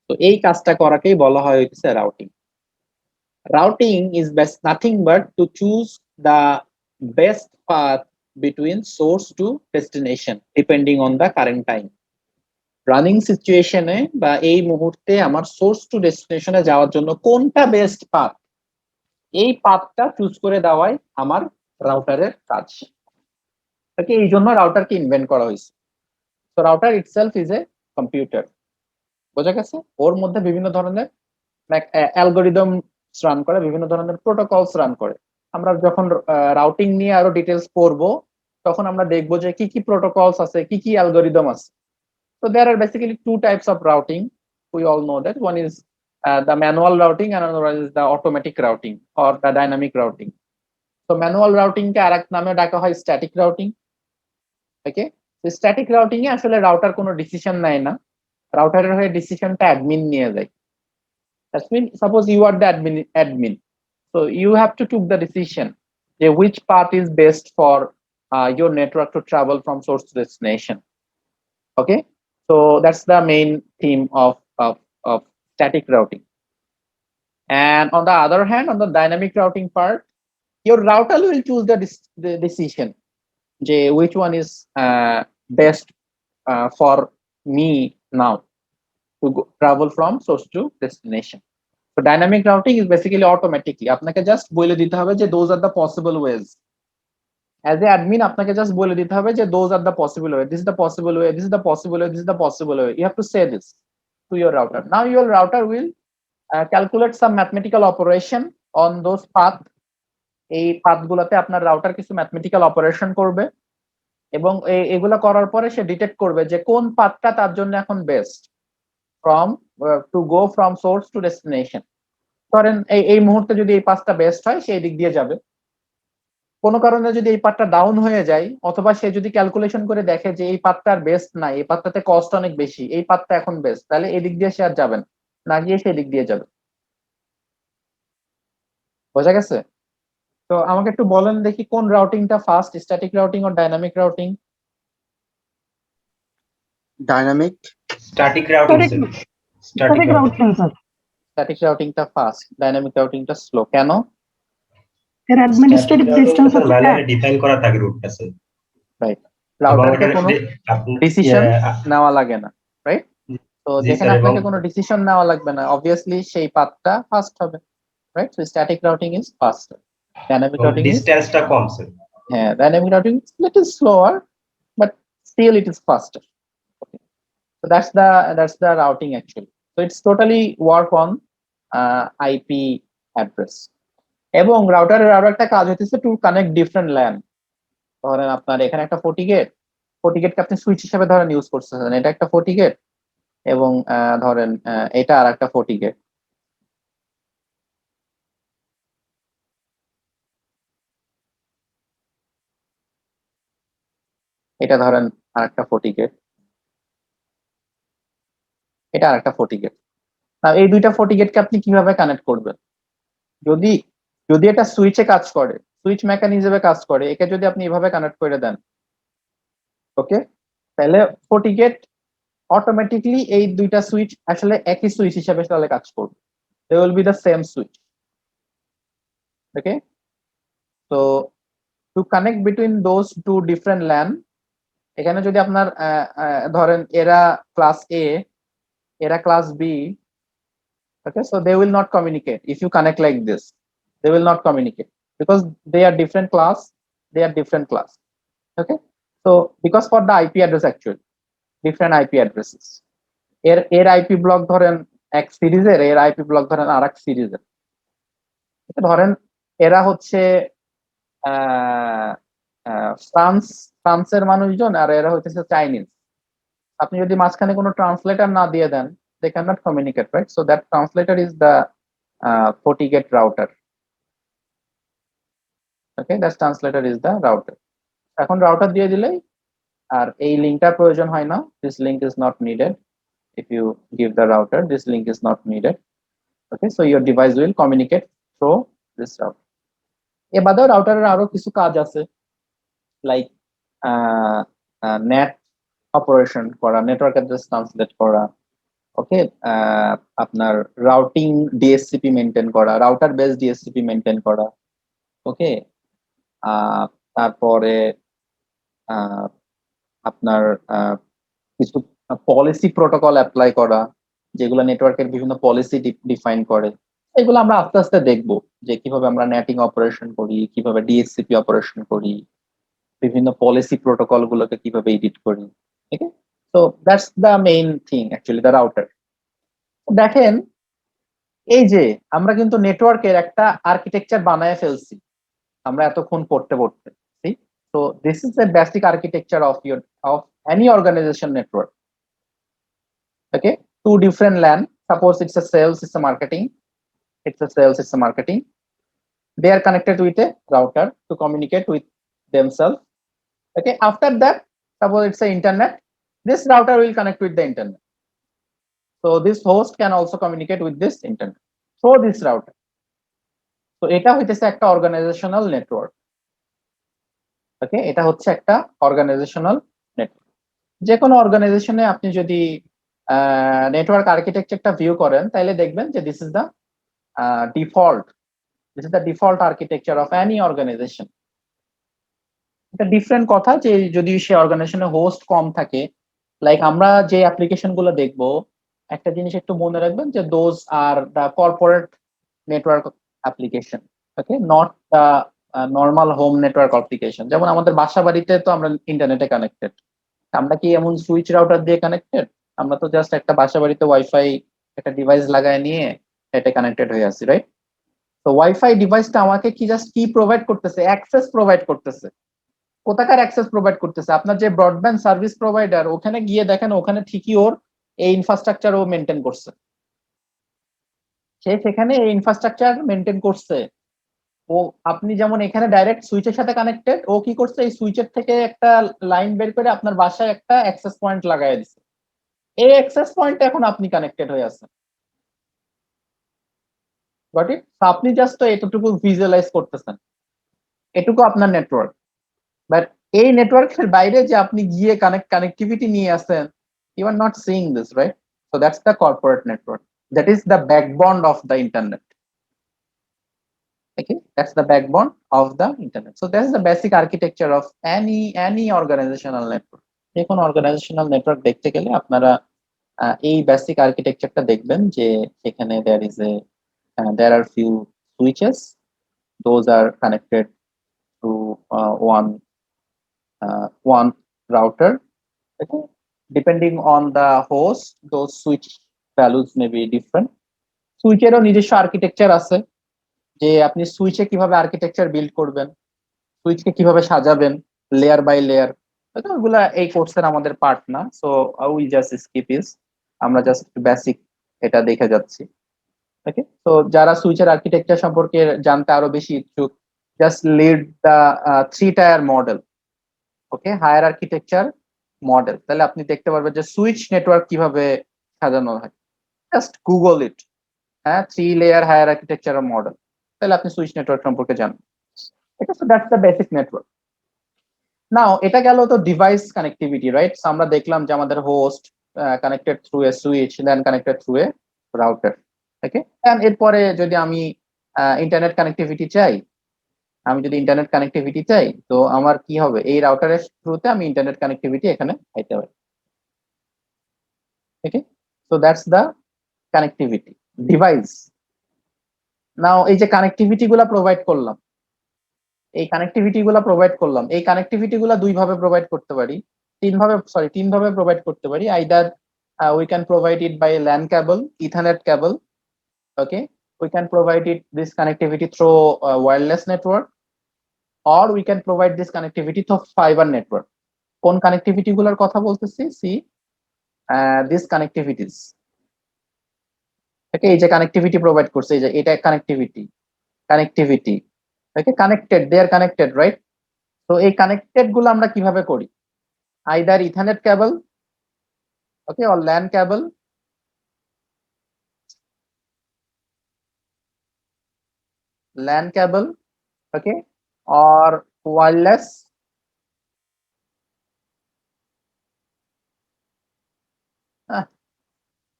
তো এই কাজটা করাকেই বলা হয় হচ্ছে routing. Routing is best nothing but to choose the best path between source to destination depending on the current time. Running সিচুয়েশনে বা এই মুহূর্তে আমার সোর্স টু ডেস্টিনেশনে যাওয়ার জন্য কোনটা বেস্ট পাথ, এই পাথটা চুজ করে দেওয়াই আমার রাউটারের কাজ। ওকে, এই জন্য রাউটারকে ইনভেন্ট করা হয়েছে। তো router itself is a computer, বোঝা গেছে? ওর মধ্যে বিভিন্ন ধরনের অ্যালগোরিদম রান করে, বিভিন্ন ধরনের প্রোটোকলস রান করে। আমরা যখন রাউটিং নিয়ে আরো ডিটেলস পড়বো তখন আমরা দেখবো যে কি কি প্রোটোকলস আছে, কি কি অ্যালগোরিদম আছে। So there are basically 2 types of routing. We all know that one is the manual routing and another is the automatic routing or the dynamic routing. So manual routing কে আরেক নামে ডাকা হয় static routing. Okay, so static routing এ আসলে router কোনো decision নেয় না, রাউটারের হয়ে ডিসিশনটা অ্যাডমিন নিয়ে যায়। That means suppose you are the admin, so you have to take the decision which path is best for your network to travel from source to destination. Okay, so that's the main theme of of static routing. And on the other hand, on the dynamic routing part, your router will choose the decision যে which one is best for me now to travel from source to destination. So dynamic routing is basically automatically আপনাকে just বলে দিতে হবে যে those are the possible ways. As a admin আপনাকে just বলে দিতে হবে যে those are the possible way, this is the possible way, this is the possible way, this is the possible way. You have to say this to your router. Now your router will calculate some mathematical operation on those path. এই path গুলাতে আপনার router কিছু mathematical operation করবে এবং এগুলা করার পরে সে detect করবে যে কোন পাথটা তার জন্য এখন best from to go from source to destination. ধরেন এই মুহূর্তে যদি এই পাথটা বেস্ট হয় সেই দিক দিয়ে যাবে। কোনো কারণে যদি এই পাথটা ডাউন হয়ে যায় অথবা সে যদি ক্যালকুলেশন করে দেখে যে এই পাথটার বেস্ট না, এই পাথটাতে কস্ট অনেক বেশি, এই পাথটা এখন বেস্ট, তাহলে এই দিক দিয়ে সে আর যাবেন না, গিয়ে সেই দিক দিয়ে যাবে। বোঝা গেছে? তো আমাকে একটু বলেন দেখি কোন রাউটিংটা fast, static routing or dynamic routing? Dynamic. Static routing sir, static routing sir. Static রাউটিংটা ফাস্ট, ডাইনামিক রাউটিংটা স্লো। কেন? এর অ্যাডমিনিস্ট্রেটিভ ডিসটেন্স স্যার হচ্ছে ম্যানুয়ালি ডিফাইন করা থাকে রুটটা স্যার। রাইট, রাউটারকে কোনো ডিসিশন নেওয়া লাগে না, রাইট? তো যেখানে আপনাকে কোনো ডিসিশন নেওয়া লাগবে না, obviously সেই পাথটা ফাস্ট হবে, right? So static routing is faster, dynamic routing ডিসটেন্সটা কম স্যার। হ্যাঁ, dynamic routing is little slower but still it is faster. Okay, so that's the routing actually. So it's totally work on IP address. এবং রাউটারের আরো একটা কাজ হচ্ছে to connect different LAN. ধরেন আপনার এখানে একটা ফর্টিগেটকে আপনি সুইচ হিসেবে ধরেন ইউজ করতেছেন, এটা একটা ফর্টিগেট এবং ধরেন এটা আর একটা ফর্টিগেট। এটা ধরেন আর একটা ফর্টিগেট, এটা আর একটা ফর্টিগেট। না, এই দুইটা ফর্টিগেটকে আপনি কিভাবে কানেক্ট করবেন? যদি এটা সুইচে কাজ করে, সুইচ মেকানিজমে কাজ করে, একে যদি আপনি এভাবে কানেক্ট করে দেন, ওকে, তাহলে ফর্টিগেট অটোমেটিকলি এই দুইটা সুইচ আসলে একই সুইচ হিসেবে তাহলে কাজ করবে, they will be the same switch. Okay, তো to connect between those two different LAN, এখানে যদি আপনার ধরেন এরা ক্লাস এ, এরা class B, okay, so they will not communicate if you connect like this. They will not communicate because they are different class, okay? So because for the IP address actually different IP addresses, এর IP block ধরেন এক সিরিজের, এর IP block ধরেন আরেক সিরিজের। ধরেন এরা হচ্ছে ফ্রান্সের মানুষজন আর এরা হচ্ছে চাইনিজ। আপনি যদি মাঝখানে কোনো ট্রান্সলেটর না দিয়ে দেন, they cannot communicate, right? So that translator is the FortiGate router. Okay, that translator is the router. এখন রাউটার দিয়ে দিলেই আর এই লিংকটা প্রয়োজন হয় না, this link is not needed. If you give the router, this link is not needed. Okay, so your device will communicate through this router. এবারে রাউটারের আরো কিছু কাজ আছে, লাইক নেট অপারেশন করা, নেটওয়ার্ক অ্যাড্রেস ট্রান্সলেট করা, ওকে, আপনার রাউটিং ডিএসসিপি মেনটেন করা, router base DSCP maintain করা, ওকে, তারপরে আপনার কিছু পলিসি প্রোটোকল অ্যাপ্লাই করা, যেগুলো নেটওয়ার্কের বিভিন্ন পলিসি ডিফাইন করে। এগুলো আমরা আস্তে আস্তে দেখবো যে কিভাবে আমরা নেটিং অপারেশন করি, কিভাবে ডিএসসিপি অপারেশন করি, বিভিন্ন পলিসি প্রোটোকল গুলোকে কিভাবে এডিট করি। ওকে, so that's the main thing actually, the router. দেখেন এই যে আমরা কিন্তু নেটওয়ার্কের একটা আর্কিটেকচার বানায় ফেলছি আমরা এতক্ষণ পড়তে। So this is the basic architecture of any organization network. Okay, two different LAN, suppose it's a sales, it's a marketing, they are connected with a router to communicate with themselves. Okay, after that, suppose it's a internet, this router will connect with the internet. So this host can also communicate with this internet through this router. So এটা হইতেছে একটা organizational network. ওকে, এটা হচ্ছে একটা organisational network. যে কোনো অর্গানাইজেশনে আপনি যদি নেটওয়ার্ক আর্কিটেকচারটা ভিউ করেন তাহলে দেখবেন যে this is the default architecture of any organisation. এটা ডিফারেন্ট কথা যে যদি সে অর্গানাইজেশনে হোস্ট কম থাকে, লাইক আমরা যে অ্যাপ্লিকেশন গুলো দেখবো, একটা জিনিস একটু মনে রাখবেন যে those are the corporate network application, okay, not the normal home network application. যেমন আমাদের বাসা বাড়িতে তো আমরা ইন্টারনেটে কানেক্টেড, আমরা কি এমন সুইচ রাউটার দিয়ে কানেক্টেড? আমরা তো জাস্ট একটা বাসা বাড়িতে ওয়াইফাই একটা ডিভাইস লাগায় নিয়ে এটা কানেক্টেড হয়ে আছি, রাইট? তো ওয়াইফাই ডিভাইসটা আমাকে কি জাস্ট কি প্রোভাইড করতেছে? অ্যাক্সেস প্রোভাইড করতেছে। কোথাকার অ্যাক্সেস প্রোভাইড করতেছে? আপনার যে ব্রডব্যান্ড সার্ভিস প্রোভাইডার, ওখানে গিয়ে দেখেন ওখানে ঠিকই ওর এই ইনফ্রাস্ট্রাকচার ও মেনটেন করছে, সে সেখানে এই ইনফ্রাস্ট্রাকচার মেনটেন করছে। ও আপনি যেমন এখানে ডাইরেক্ট সুইচের সাথে কানেক্টেড, ও কি করছে এই সুইচের থেকে একটা লাইন বের করে আপনার বাসায় একটা অ্যাক্সেস পয়েন্ট লাগাই দিচ্ছে। এই অ্যাক্সেস পয়েন্টে এখন আপনি কানেক্টেড হয়ে আছেন, গট ইট? আপনি জাস্ট তো এতটুকু ভিজুয়ালাইজ করতেছেন, এটুকু আপনার নেটওয়ার্ক। বাট এই নেটওয়ার্কের বাইরে যে আপনি গিয়ে কানেক্টিভিটি নিয়ে আসেন, you are not seeing this, right? So that's the corporate network, that is the backbone of the internet. Okay, that's the backbone of the internet. So that's the basic architecture of any organizational network. যে কোনো organizational network দেখতে গেলে আপনারা এই basic আর্কিটেকচারটা দেখবেন যে এখানে there are few switches, those are connected to one router. Okay, depending on the host, those switch values may be different. সুইচেরও নিজস্ব আর্কিটেকচার আছে, যে আপনি সুইচে কিভাবে আর্কিটেকচার বিল্ড করবেন, সুইচকে কিভাবে সাজাবেন লেয়ার বাই লেয়ার, ওগুলা এই কোর্সের আমাদের পার্ট না। সো উই জাস্ট স্কিপ ইস, আমরা জাস্ট বেসিক এটা দেখে যাচ্ছি। ওকে, তো যারা সুইচের আর্কিটেকচার সম্পর্কে জানতে আরো বেশি ইচ্ছুক, just lead the 3 tier model, okay, higher architecture model, তাহলে আপনি দেখতে পারবেন যে সুইচ নেটওয়ার্ক কিভাবে সাজানো হয়। জাস্ট গুগল ইট, হ্যাঁ, 3 লেয়ার হায়ার আর্কিটেকচার মডেল, তাহলে আপনি সুইচ নেটওয়ার্ক সম্পর্কে জানেন। ঠিক আছে, দ্যাটস দ্য বেসিক নেটওয়ার্ক। নাও এটা গেল তো ডিভাইস কানেক্টিভিটি, রাইট? আমরা দেখলাম যে আমাদের host connected through a switch, then connected through a router, okay. And এরপরে যদি আমি ইন্টারনেট কানেক্টিভিটি চাই, তো আমার কি হবে? এই রাউটারের থ্রুতে আমি ইন্টারনেট কানেক্টিভিটি এখানে পাইতে পারি। Okay, so that's the connectivity device. Now এই যে কানেক্টিভিটি গুলা প্রোভাইড করলাম, এই কানেক্টিভিটি গুলা দুই ভাবে প্রোভাইড করতে পারি, তিন ভাবে প্রোভাইড করতে পারি। Either we can provide it by LAN cable, ethernet cable, okay, we can provide it this connectivity through wireless network, or we can provide this connectivity through fiber network. কোন connectivity গুলোর কথা বলতেছি? This কানেক্টিভিটিস, ওকে, এই যে connectivity provide করছে, এই যে এটা connectivity, okay, connected, they are connected, right? তো এই কানেক্টেড গুলো আমরা কিভাবে করি? Either Ethernet cable, okay, or LAN cable, okay, or wireless,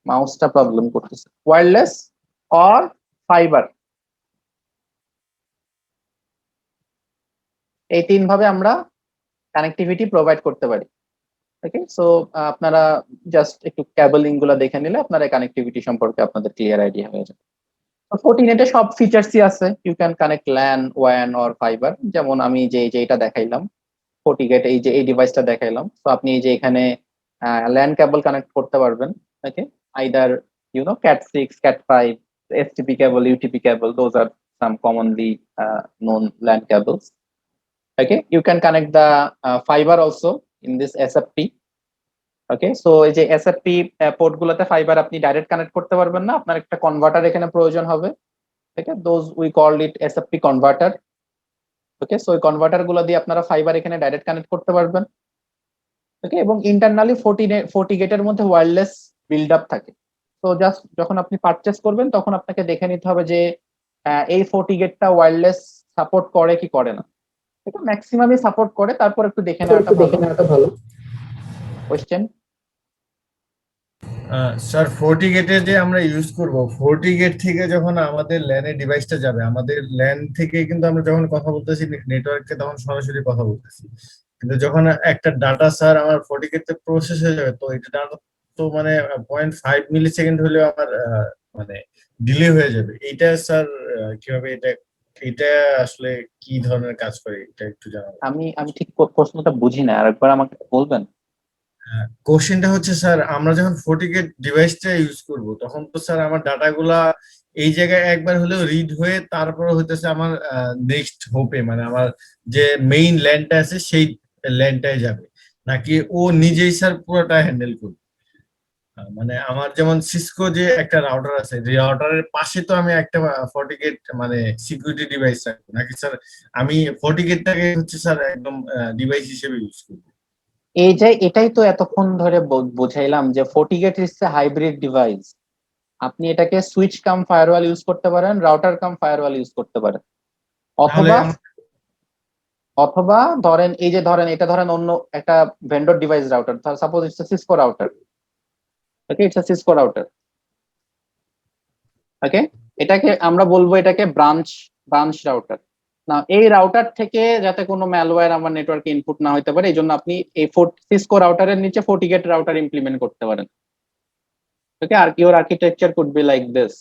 মাউসটা প্রবলেম করতেছে, ওয়্যারলেস or ফাইবার। এই তিন ভাবে আমরা কানেক্টিভিটি প্রোভাইড করতে পারি। ওকে, সো আপনারা জাস্ট একটু কেবলিং গুলো দেখে নিলে আপনারা কানেক্টিভিটি সম্পর্কে আপনাদের ক্লিয়ার আইডিয়া হয়ে যাবে। ফোর্টিনেটে সব ফিচার্সই আছে, ইউ ক্যান কানেক্ট ল্যান, ওয়ান অর ফাইবার। যেমন আমি যে এটা দেখাইলাম, ফোর্টিগেট, এই যে এই ডিভাইসটা দেখাইলাম, তো আপনি এই যে এখানে ল্যান কেবল কানেক্ট করতে পারবেন, ওকে, either Cat6, Cat5, STP cable, UTP cable, those are some commonly known LAN cables. Okay, you can connect the fiber also in this SFP. Okay, so এই যে SFP পোর্ট গুলোতে ফাইবার আপনি direct connect করতে পারবেন না, আপনার একটা converter এখানে প্রয়োজন হবে। Okay, those we called it SFP converter. Okay, so এই কনভার্টার গুলো দিয়ে আপনারা ফাইবার এখানে ডাইরেক্ট কানেক্ট করতে পারবেন। ওকে, এবং ইন্টারনালি 40 গেটের মধ্যে ওয়্যারলেস বিল্ড আপ থাকে। তো জাস্ট যখন আপনি পারচেস করবেন তখন আপনাকে দেখে নিতে হবে যে এই 40 গেটটা ওয়্যারলেস সাপোর্ট করে কি করে না। এটা ম্যাক্সিমামই সাপোর্ট করে, তারপর একটু দেখে নেওয়াটা ভালো। কোশ্চেন? স্যার 40 গেটে যে আমরা ইউজ করব, 40 গেট থেকে যখন আমাদের ল্যানে ডিভাইসটা যাবে, আমাদের ল্যান থেকে কিন্তু আমরা যখন কথা বলতেছি নেটওয়ার্কে, তখন সরাসরি কথা বলতেছি। কিন্তু যখন একটা ডাটা স্যার আমার 40 গেটে প্রসেস হয়ে যাবে, তো এটা ডাটা তো মানে 0.5 মিলি সেকেন্ড হলেও আমার মানে ডিলে হয়ে যাবে। এইটা স্যার কিভাবে এটা এটা আসলে কি ধরনের কাজ করে, এটা একটু জানাবো। আমি আমি ঠিক প্রশ্নটা বুঝি না, আরেকবার আমাকে বলবেন? কোশ্চেনটা হচ্ছে স্যার, আমরা যখন 40 গেট ডিভাইসটা ইউজ করব, তখন তো স্যার আমার ডাটাগুলা এই জায়গায় একবার হলেও রিড হয়ে তারপরে হইতেছে আমার নেক্সট হোপে, মানে আমার যে মেইন ল্যান্ডটা আছে সেই ল্যান্ডটায় যাবে, নাকি ও নিজেই স্যার পুরোটা হ্যান্ডেল করবে? মানে আমার যেমন সিসকো যে একটা রাউটার আছে, যে রাউটারের পাশে তো আমি একটা 40 গেট মানে সিকিউরিটি ডিভাইস রাখবো, নাকি স্যার আমি 40 গেটটাকে হচ্ছে স্যার একদম ডিভাইস হিসেবে ইউজ করবো? এই যে এটাই তো এতক্ষণ ধরে বোঝাইলাম যে FortiGate is A hybrid device. আপনি এটাকে সুইচ কাম ফায়ারওয়াল ইউজ করতে পারেন, রাউটার কাম ফায়ারওয়াল ইউজ করতে পারেন, তাহলে অথবা অথবা ধরেন এই যে ধরেন এটা ধরেন অন্য একটা vendor device router, suppose it's a Cisco router. Okay, it's a Cisco router. Okay, এটাকে আমরা বলবো এটাকে ব্রাঞ্চ রাউটার। না, এই রাউটার থেকে যাতে কোনো ম্যালওয়্যার আমার নেটওয়ার্কে ইনপুট না হতে পারে, এই জন্য আপনি এই সিসকো রাউটারের নিচে FortiGate রাউটার ইমপ্লিমেন্ট করতে পারেন। ওকে, আর your architecture could be like this.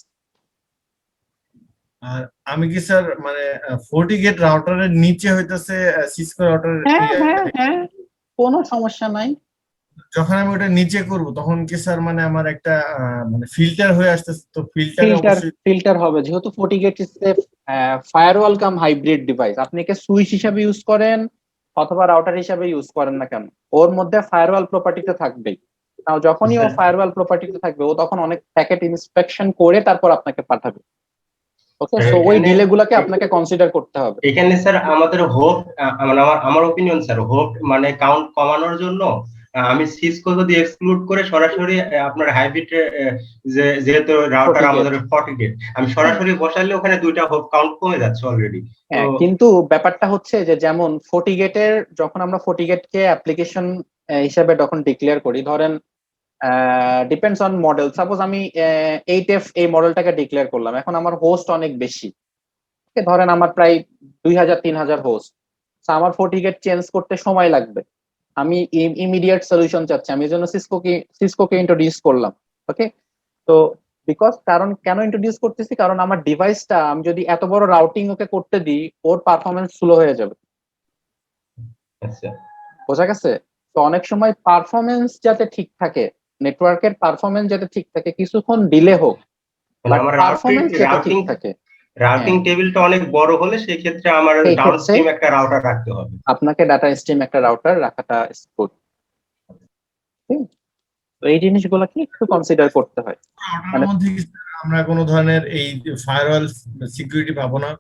আর আমি কি স্যার মানে 40 গেট রাউটারের নিচে হইতেছে সিসকো রাউটার? হ্যাঁ হ্যাঁ হ্যাঁ, কোনো সমস্যা নাই। যখন আমি ওটা নিচে করব, তখন কি স্যার মানে আমার একটা মানে ফিল্টার হয়ে আসতেছে, তো ফিল্টারে ফিল্টার অবশ্যই ফিল্টার হবে, যেহেতু FortiGate is a firewall cum hybrid device. আপনি একে সুইচ হিসাবে ইউজ করেন অথবা রাউটার হিসাবে ইউজ করেন না কেন, ওর মধ্যে ফায়ারওয়াল প্রপার্টিতে থাকবেই। নাও যখনই ও ফায়ারওয়াল প্রপার্টিতে থাকবে, ও তখন অনেক প্যাকেট ইন্সপেকশন করে তারপর আপনাকে পাঠাবে। ওকে, সো ওই ডিলে গুলাকে আপনাকে কনসিডার করতে হবে। এখানে স্যার আমাদের হোপ, মানে আমার ওপিনিয়ন স্যার, হোপ মানে কাউন্ট কমানোর জন্য আমি সিসকো যদি এক্সক্লুড করে সরাসরি আপনার হাইব্রিড, যেহেতু রাউটার 40 আমাদের 40 গেট, আমি সরাসরি বসালে ওখানে দুইটা হোপ কাউন্ট কমে যাচ্ছে অলরেডি। হ্যাঁ, কিন্তু ব্যাপারটা হচ্ছে যে যেমন FortiGate-এর যখন আমরা FortiGate-কে অ্যাপ্লিকেশন হিসেবে যখন ডিক্লেয়ার করি, ধরেন ডিপেন্ডস অন মডেল, সাপোজ আমি 8F এই মডেলটাকে ডিক্লেয়ার করলাম, এখন আমার হোস্ট অনেক বেশি। ধরেন আমার প্রায় 2000-3000 হোস্ট, আমার FortiGate চেঞ্জ করতে সময় লাগবে। আমি ইমিডিয়েট সলিউশন চাচ্ছি, আমি এই জন্য সিসকোকে ইন্ট্রোডিউস করলাম। ওকে, তো কারণ কেন ইন্ট্রোডিউস করতেছি, কারণ আমার ডিভাইসটা আমি যদি এত বড় রাউটিং ওকে করতে দিই, ওর পারফরমেন্স স্লো হয়ে যাবে। আচ্ছা, বোঝা গেছে? তো অনেক সময় পারফরমেন্স যাতে ঠিক থাকে, নেটওয়ার্কের পারফরমেন্স যাতে ঠিক থাকে, কিছুক্ষণ ডিলে হোক, মানে বাট আমার পারফরমেন্স যাতে ঠিক থাকে। রাউটিং টেবিলটা অনেক বড় হলে সেই ক্ষেত্রে আমার সেই ক্ষেত্রে ডাউনস্ট্রিম একটা রাউটার রাখতে হবে। আপনাকে ডাটা স্ট্রিম একটা রাউটার রাখাটা গুড। তো এই জিনিসগুলোকে একটু কনসিডার করতে হয়। রাউটারের মধ্যে কি আমরা কোনো ধরনের এই ফায়ারওয়াল সিকিউরিটি পাবো না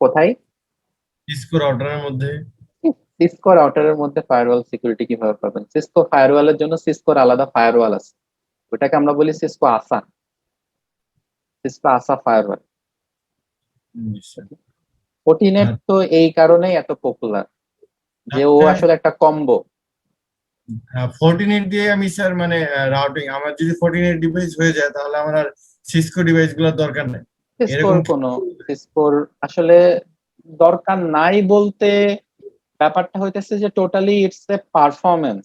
কোথায়? সিসকো রাউটারের মধ্যে? সিসকো রাউটারের মধ্যে ফায়ারওয়াল সিকিউরিটি কিভাবে পাবেন? সিসকো ফায়ারওয়ালের জন্য সিসকোর আলাদা ফায়ারওয়াল আছে, ওটাকে আমরা বলি সিসকো আসা ফায়ারওয়াল। FortiNet তো এই কারণেই এত পপুলার যে ও আসলে একটা কম্বো। 40 দিয়ে আমি স্যার মানে রাউটিং, আমার যদি 40 ডিভাইস হয়ে যায়, তাহলে আমার আর সিসকো ডিভাইস গুলোর দরকার নেই? সিসকোর আসলে দরকার নাই বলতে, ব্যাপারটা হইতেছে যে টোটালি ইটস এ পারফরমেন্স।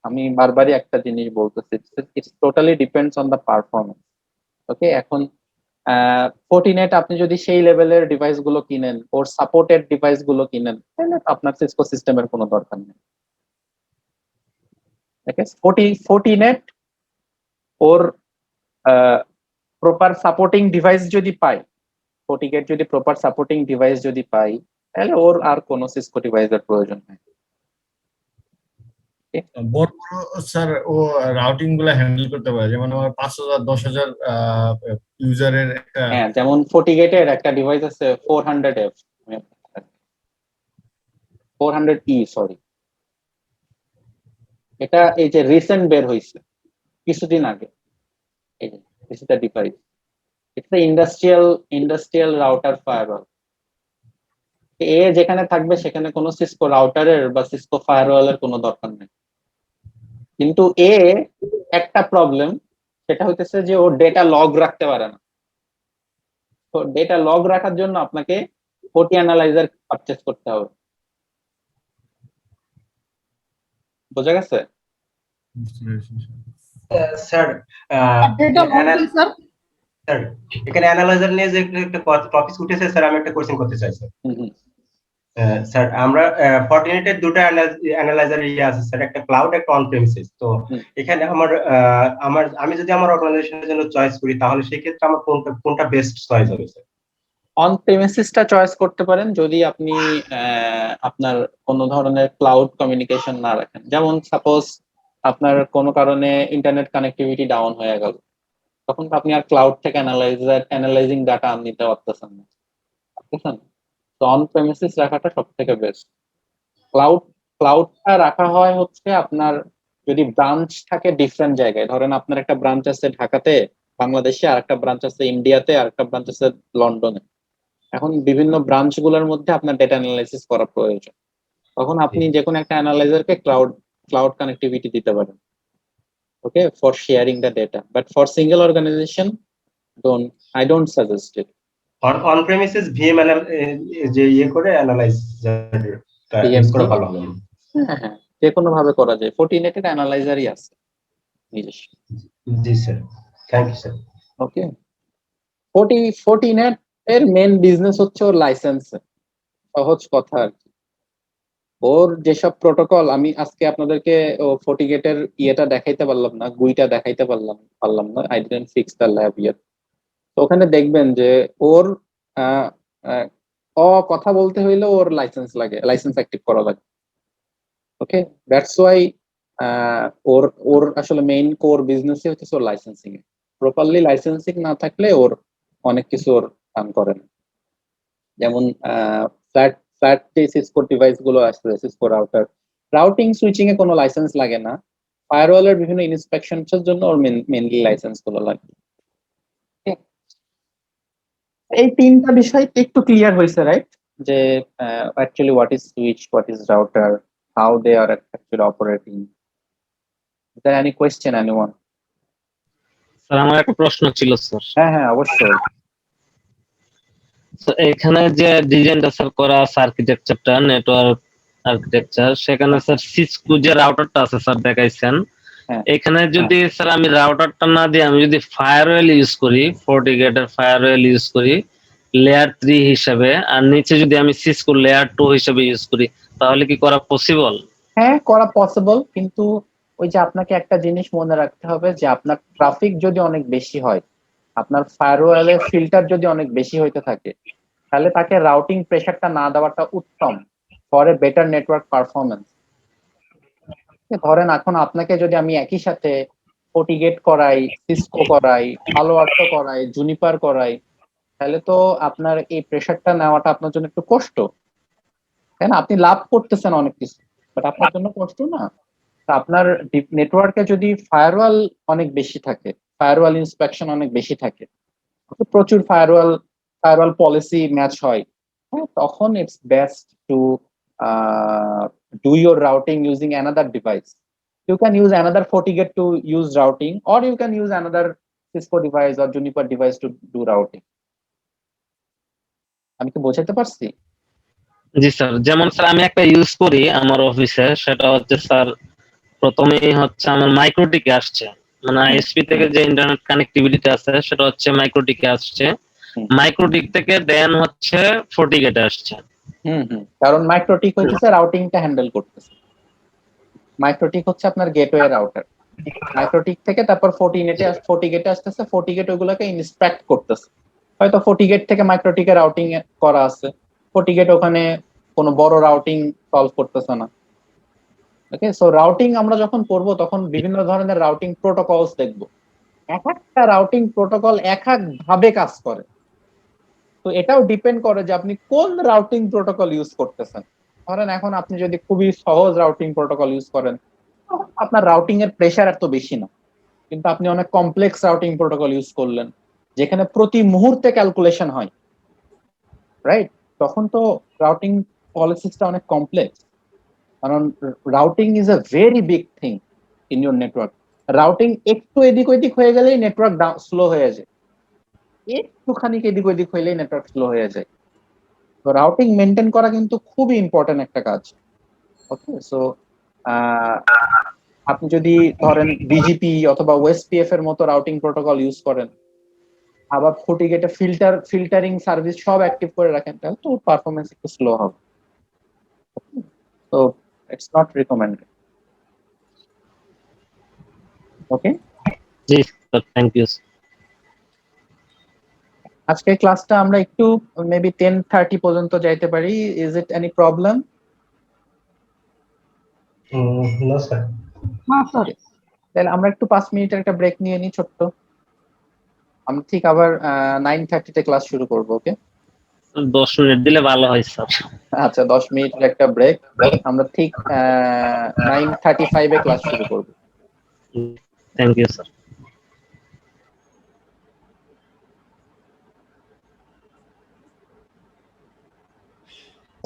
আমি বারবারই একটা জিনিস বলতেছি, it's totally depends on the performance. Okay, এখন FortiNet আপনি যদি সেই লেভেলের ডিভাইস গুলো কিনেন, ওর সাপোর্টেড ডিভাইস গুলো কিনেন, তাহলে আপনার সিসকো সিস্টেমের কোনো দরকার নেই। FortiNet ওর প্রপার সাপোর্টিং ডিভাইস যদি পাই, FortiGate যদি প্রপার সাপোর্টিং ডিভাইস যদি পাই, তাহলে ওর আর কোনো সিসকো ডিভাইসের প্রয়োজন নেই। বড় বড় স্যার ও রাউটিং গুলা হ্যান্ডেল করতে পারে, যেমন আমার 5000 10,000 ইউজারের একটা। হ্যাঁ, যেমন FortiGate-এর একটা ডিভাইস আছে 400F, 400E, সরি। এটা এই যে রিসেন্ট বের হয়েছে কিছুদিন আগে, এই যে this is the device. It's the industrial router firewall. এ যেখানে থাকবে সেখানে কোনো সিসকো রাউটারের বা সিসকো ফায়ারওয়ালের কোনো দরকার নেই। কিন্তু একটা প্রবলেম, সেটা হইতেছে যে ও ডেটা লগ রাখতে পারে না। তো ডেটা লগ রাখার জন্য আপনাকে ফোর্টি অ্যানালাইজার পারচেস করতে হবে। বোঝা গেছে? বুঝতে পেরেছি স্যার। স্যার এটা লং স্যার। স্যার এখানে অ্যানালাইজার নিয়ে যে একটা টপিক উঠেছে স্যার, আমি একটা কোশ্চেন করতে চাই স্যার। স্যার আমরা ফর্টিনেটের দুটো অ্যানালাইজার আছে স্যার, একটা ক্লাউড একটা অন প্রেমিসিস। তো এখানে আমি যদি আমার অর্গানাইজেশনের জন্য চয়েস করি তাহলে সেক্ষেত্রে আমার কোনটা বেস্ট চয়েস হবে স্যার? অন প্রেমিসিসটা চয়েস করতে পারেন যদি আপনি আপনার কোনো ধরনের ক্লাউড কমিউনিকেশন না রাখেন। যেমন সাপোজ আপনার কোনো কারণে ইন্টারনেট কানেক্টিভিটি ডাউন হয়ে গেল, তখন তো আপনি আর ক্লাউড থেকে অ্যানালাইজিং ডাটা নিতে পারতেছেন না, বুঝছেন? তো অন প্রেমিসিস রাখাটা সব থেকে বেস্ট। ক্লাউডটা রাখা হয় হচ্ছে আপনার যদি ব্রাঞ্চ থাকে ডিফারেন্ট জায়গায়, ধরেন আপনার একটা ব্রাঞ্চ আছে ঢাকাতে, বাংলাদেশে, আর একটা ব্রাঞ্চ আছে ইন্ডিয়াতে, আর একটা ব্রাঞ্চ আছে লন্ডনে। এখন বিভিন্ন ব্রাঞ্চ গুলোর মধ্যে আপনার ডেটা অ্যানালাইসিস করা প্রয়োজন, তখন আপনি যে কোনো একটা অ্যানালাইজারকে ক্লাউড কানেক্টিভিটি দিতে পারেন, okay, for sharing the data. But for single organisation I don't suggest it. On premises VM যে করে অ্যানালাইজার ইউজ করা ভালো হবে। হ্যাঁ, যে কোনো ভাবে করা যায়, ফোর্টিনেটের অ্যানালাইজারই আছে নিজস্ব। জি স্যার, থ্যাংক ইউ স্যার। ওকে, ফোর্টিনেট এর মেন বিজনেস হচ্ছে ওর লাইসেন্স, সহজ কথা আর কি। ওর যেসব প্রোটোকল, আমি আজকে আপনাদেরকে ফোর্টিগেটের ইয়েটা দেখাইতে পারলাম না, গুইটা দেখাইতে পারলাম না, I didn't fix the lab yet. তো ওখানে দেখবেন যে ওর কথা বলতে হইলে ওর লাইসেন্স লাগে, লাইসেন্স অ্যাক্টিভ করা লাগে। ওকে, দ্যাটস ওয়াই ওর আসলে মেইন কোর বিজনেসই হচ্ছে ওর লাইসেন্সিং। প্রপারলি লাইসেন্সিং না থাকলে ওর অনেক কিছু ওর কাম করে না। যেমন ফ্ল্যাট যে সিসকো ডিভাইস গুলো আসছে, সিসকো রাউটিং সুইচিং এ কোনো লাইসেন্স লাগে না, ফায়ারওয়ালের বিভিন্ন ইন্সপেকশনের জন্য ওর মেইনলি লাইসেন্স গুলো লাগে। এই তিনটা বিষয় একটু ক্লিয়ার হয়েছে, রাইট? যে actually what is switch, what is router, how they are actually operating. Is there any question anyone? Sir আমার একটা প্রশ্ন ছিল স্যার। হ্যাঁ, অবশ্যই। এখানে যে ডিজাইনটা স্যার করা আছে আর্কিটেকচারটা, নেটওয়ার্ক আর্কিটেকচার, সেখানে স্যার সিসকো যে রাউটারটা আছে স্যার দেখাইছেন, এখানে যদি স্যার আমি রাউটারটা না দিয়ে আমি যদি ফায়ারওয়েল ইউজ করি, ফর্টিগেটের ফায়ারওয়েল ইউজ করি লেয়ার 3 হিসেবে, আর নিচে যদি আমি সিসকো লেয়ার 2 হিসেবে ইউজ করি, তাহলে কি করা পসিবল? হ্যাঁ, করা পসিবল, কিন্তু ওই যে আপনাকে একটা জিনিস মনে রাখতে হবে যে আপনার ট্রাফিক যদি অনেক বেশি হয়, আপনার ফায়ারওয়ালের ফিল্টার যদি অনেক বেশি হইতে থাকে, তাহলে তাকে রাউটিং প্রেসারটা না দেওয়াটা উত্তম for a better network performance. ধরেন এখন আপনাকে যদি আমি একই সাথে ফর্টিগেট করাই, সিসকো করাই, পালো আল্টো করাই, জুনিপার করাই, তাহলে তো আপনার এই প্রেসারটা নেওয়াটা আপনার জন্য একটু কষ্ট, তাই না? আপনি লাভ করতেছেন অনেক কিছু, বাট আপনার জন্য কষ্ট না? আপনার নেটওয়ার্কে যদি ফায়ারওয়াল অনেক বেশি থাকে, ফায়ারওয়াল ইন্সপেকশন অনেক বেশি থাকে, প্রচুর ফায়ারওয়াল পলিসি ম্যাচ হয়, হ্যাঁ, তখন it's best to do your routing using another device. You can use another FortiGate to use routing, or you can use another Cisco device or Juniper device to do routing. আমি কি বোঝাতে পারছি? জি sir, যেমন sir আমি একটা use করি আমার অফিসে, সেটা হচ্ছে স্যার প্রথমেই হচ্ছে আমার মাইক্রোটিকে আসছে, মানে আইএসপি থেকে যে ইন্টারনেট কানেক্টিভিটিটা আছে সেটা হচ্ছে মাইক্রোটিকে আসছে, মাইক্রোটিক থেকে দেন হচ্ছে ফর্টিগেটে আসছে। কারণ মাইক্রোটিক হচ্ছে রাউটিংটা হ্যান্ডেল করতেছে। মাইক্রোটিক হচ্ছে আপনার গেটওয়ে রাউটার। মাইক্রোটিক থেকে তারপর ফর্টিগেটে আসতেছে, ফর্টিগেট ওগুলোকে ইন্সপেক্ট করতেছে। হয়তো ফর্টিগেট থেকে মাইক্রোটিকে রাউটিং করা আছে, ফর্টিগেট ওখানে কোনো বড় রাউটিং সলভ করতেছে না। ওকে, সো রাউটিং আমরা যখন করব তখন বিভিন্ন ধরনের রাউটিং প্রোটোকলস দেখব। এক একটা রাউটিং প্রোটোকল এক এক ভাবে কাজ করে, তো এটাও ডিপেন্ড করে যে আপনি কোন রাউটিং প্রোটোকল ইউজ করতেছেন। ধরেন এখন আপনি যদি খুবই সহজ রাউটিং প্রোটোকল ইউজ করেন, আপনার রাউটিং এর প্রেসার এত বেশি না। কিন্তু আপনি অনেক কমপ্লেক্স রাউটিং প্রোটোকল ইউজ করলেন যেখানে প্রতি মুহূর্তে ক্যালকুলেশন হয়, রাইট? তখন তো রাউটিং পলিসিসটা অনেক কমপ্লেক্স, কারণ routing is a very big thing in your network. Routing একটু এদিক ওদিক হয়ে গেলেই নেটওয়ার্ক স্লো হয়ে যায়, একটুখানি এদিক ওদিক হইলেই নেটওয়ার্ক স্লো হয়ে যায়। তো রাউটিং মেনটেন করা কিন্তু খুবই ইম্পর্টেন্ট একটা কাজ। ওকে, সো আপনি যদি ধরেন বিজিপি অথবা ওএসপিএফ এর মতো রাউটিং প্রোটোকল ইউজ করেন, আবার FortiGate ফিল্টারিং সার্ভিস সব অ্যাক্টিভ করে রাখেন, তাহলে তো পারফরমেন্স একটু স্লো হবে। তো ইটস নট রিকমেন্ডেড। ওকে, জি স্যার, থ্যাংক ইউ। আজকের ক্লাসটা আমরা একটু মেবি 10:30 পর্যন্ত যাইতে পারি। Is it any problem? No sir. হ্যাঁ স্যার। তাহলে আমরা একটু 5 মিনিটের একটা ব্রেক নিয়ে নিই ছোট্ট। আমরা ঠিক আবার 9:30 তে ক্লাস শুরু করবো। ওকে, 10 মিনিট দিলে ভালো হয় স্যার। আচ্ছা 10 মিনিটের একটা ব্রেক। আমরা ঠিক 9:35 এ ক্লাস শুরু করবো। Thank you sir.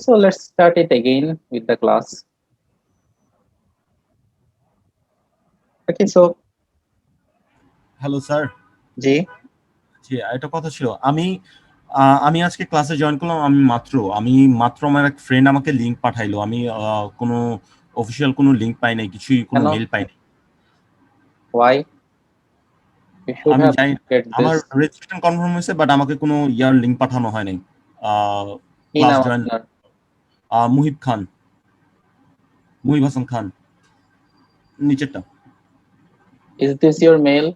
So let's start it again with the class. Okay, so hello sir. জি জি, একটা কথা ছিল, আমি আজকে ক্লাসে জয়েন করলাম। আমি মাত্র আমার এক ফ্রেন্ড আমাকে লিংক পাঠাইলো। আমি কোনো অফিসিয়াল কোনো লিংক পাই নাই, কিছুই কোনো কেন? মেল পাই নাই। why you should আমি have জানি get আমার this রেজিস্ট্রেশন কনফার্ম হয়েছে, বাট আমাকে কোনো ইয়ার লিংক পাঠানো হয় নাই। কি ক্লাস নাম জয়েন আপনার? মুহিব হাসান খান, নিচেরটা। Is this your mail?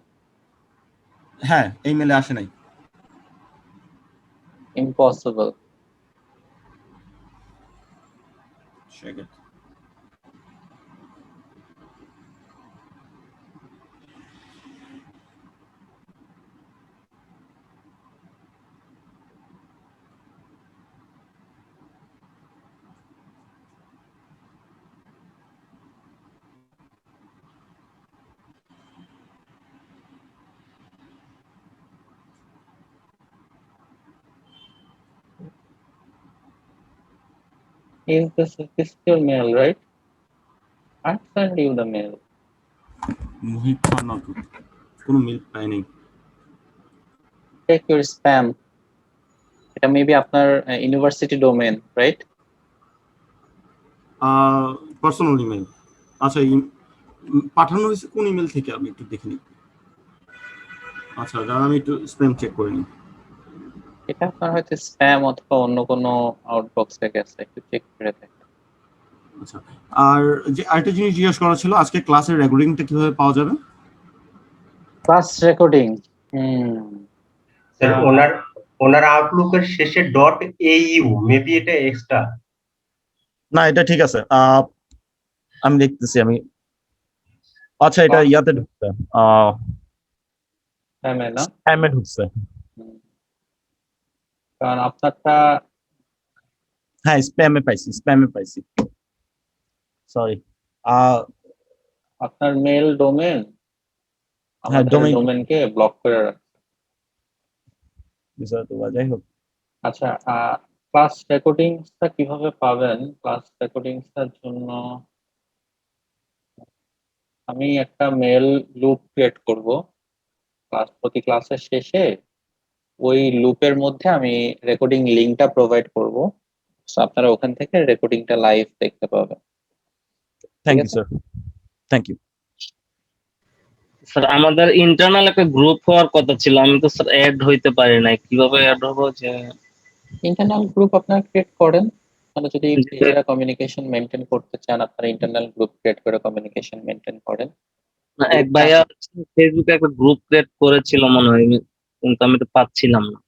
হ্যাঁ, এই মেলে আসে নাই। Impossible. Check it. Is this your mail, right? I sent you the mail. Muhib খান না তো, কোনো মেল পাই নাই। Check your spam. এটা মেবি আপনার university domain, right? Personal email. আচ্ছা, পাঠানো হয়েছে কোন ইমেল থেকে আমি একটু দেখে নিই। আচ্ছা, দাঁড়ান আমি একটু স্প্যাম চেক করে নিই। এটা আপনার হয়তো স্প্যাম অথবা অন্য কোনো আউটবক্সে গেছে, একটু চেক করে দেখেন। আচ্ছা, আর যে আরেকটা জিনিস জিজ্ঞেস করা ছিল, আজকে ক্লাসের রেকর্ডিংটা কিভাবে পাওয়া যাবে? ক্লাস রেকর্ডিং স্যার ওনার আউটলুকের শেষে .au মেবি এটা এক্সট্রা। না, এটা ঠিক আছে। আমি দেখতেছি। আচ্ছা, এটা ইয়াতে ঢুকছে, স্প্যামে ঢুকছে। কারণ আপনারটা হ্যাঁ, স্প্যামে পাইছি। সরি। আপনার মেল ডোমেন আমাদের ডোমেনকে ব্লক করে রাখে। যাই হোক, আচ্ছা, ক্লাস রেকর্ডিংসটা কিভাবে পাবেন? ক্লাস রেকর্ডিংসটার জন্য আমি একটা মেল লুপ ক্রিয়েট করব। প্রতি ক্লাসের শেষে ওই লুপের মধ্যে আমি রেকর্ডিং লিংকটা প্রোভাইড করব, সো আপনারা ওখান থেকে রেকর্ডিংটা লাইভ দেখতে পাবেন। Thank you sir, thank you. Sir আমাদের ইন্টারনাল একটা গ্রুপ হওয়ার কথা ছিল, আমি তো স্যার অ্যাড হইতে পারি নাই, কিভাবে অ্যাড হবো? যে ইন্টারনাল গ্রুপ আপনারা ক্রিয়েট করেন, মানে যদি নিজেরা কমিউনিকেশন মেনটেন করতে চান আপনারা ইন্টারনাল গ্রুপ ক্রিয়েট করে কমিউনিকেশন মেনটেন করেন। এক ভাইয়া ফেসবুকে একটা গ্রুপ ক্রিয়েট করেছিল মনে হয়, কিন্তু আমি তো পাচ্ছিলাম না।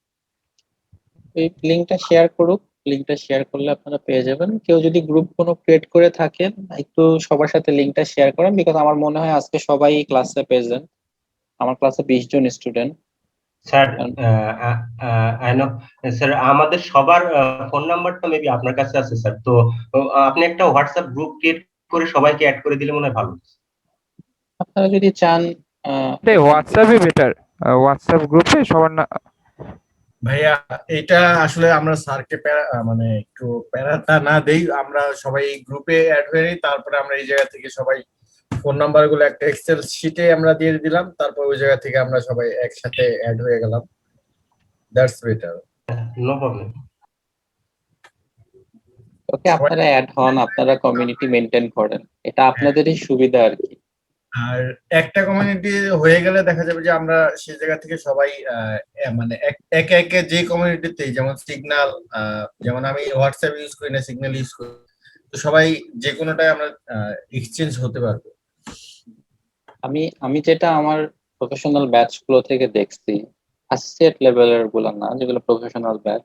এই লিংকটা শেয়ার করুক, লিংকটা শেয়ার করলে আপনারা পেয়ে যাবেন। কেউ যদি গ্রুপ কোনো ক্রিয়েট করে থাকেন একটু সবার সাথে লিংকটা শেয়ার করেন, বিকজ আমার মনে হয় আজকে সবাই ক্লাসে প্রেজেন্ট। আমার ক্লাসে 20 জন student. Sir I know sir, আমাদের সবার ফোন নাম্বারটা মেবি আপনার কাছে আছে স্যার, তো আপনি একটা হোয়াটসঅ্যাপ গ্রুপ ক্রিয়েট করে সবাইকে অ্যাড করে দিলে মনে হয় ভালো। আপনারা যদি চান হোয়াটসঅ্যাপই বেটার, হোয়াটসঅ্যাপ গ্রুপে সবার না। ভাইয়া এটা আসলে আমরা স্যারকে মানে একটু প্যারাটা না দেই, আমরা সবাই গ্রুপে অ্যাড হয়ে নিই, তারপরে আমরা এই জায়গা থেকে সবাই ফোন নাম্বার গুলো একটা এক্সেল শিটে আমরা দিয়ে দিলাম, তারপর ওই জায়গা থেকে আমরা সবাই একসাথে অ্যাড হয়ে গেলাম। That's better. No problem. Okay, আপনারা অ্যাড হন, আপনারা কমিউনিটি মেনটেন করেন, এটা আপনাদেরই সুবিধা আর কি। আর একটা কমিউনিটি হয়ে গেলে দেখা যাবে যে আমরা সেই জায়গা থেকে সবাই মানে একে একে যে কমিউনিটিতেই, যেমন সিগন্যাল, যেমন আমি হোয়াটসঅ্যাপ ইউজ করি না, সিগন্যাল ইউজ করি, তো সবাই যে কোনোটাই আমরা এক্সচেঞ্জ হতে পারবো। আমি যেটা আমার প্রফেশনাল ব্যাচ গুলো থেকে দেখছি, অ্যাসোসিয়েট লেভেলের গুলো না, যেগুলো প্রফেশনাল ব্যাচ,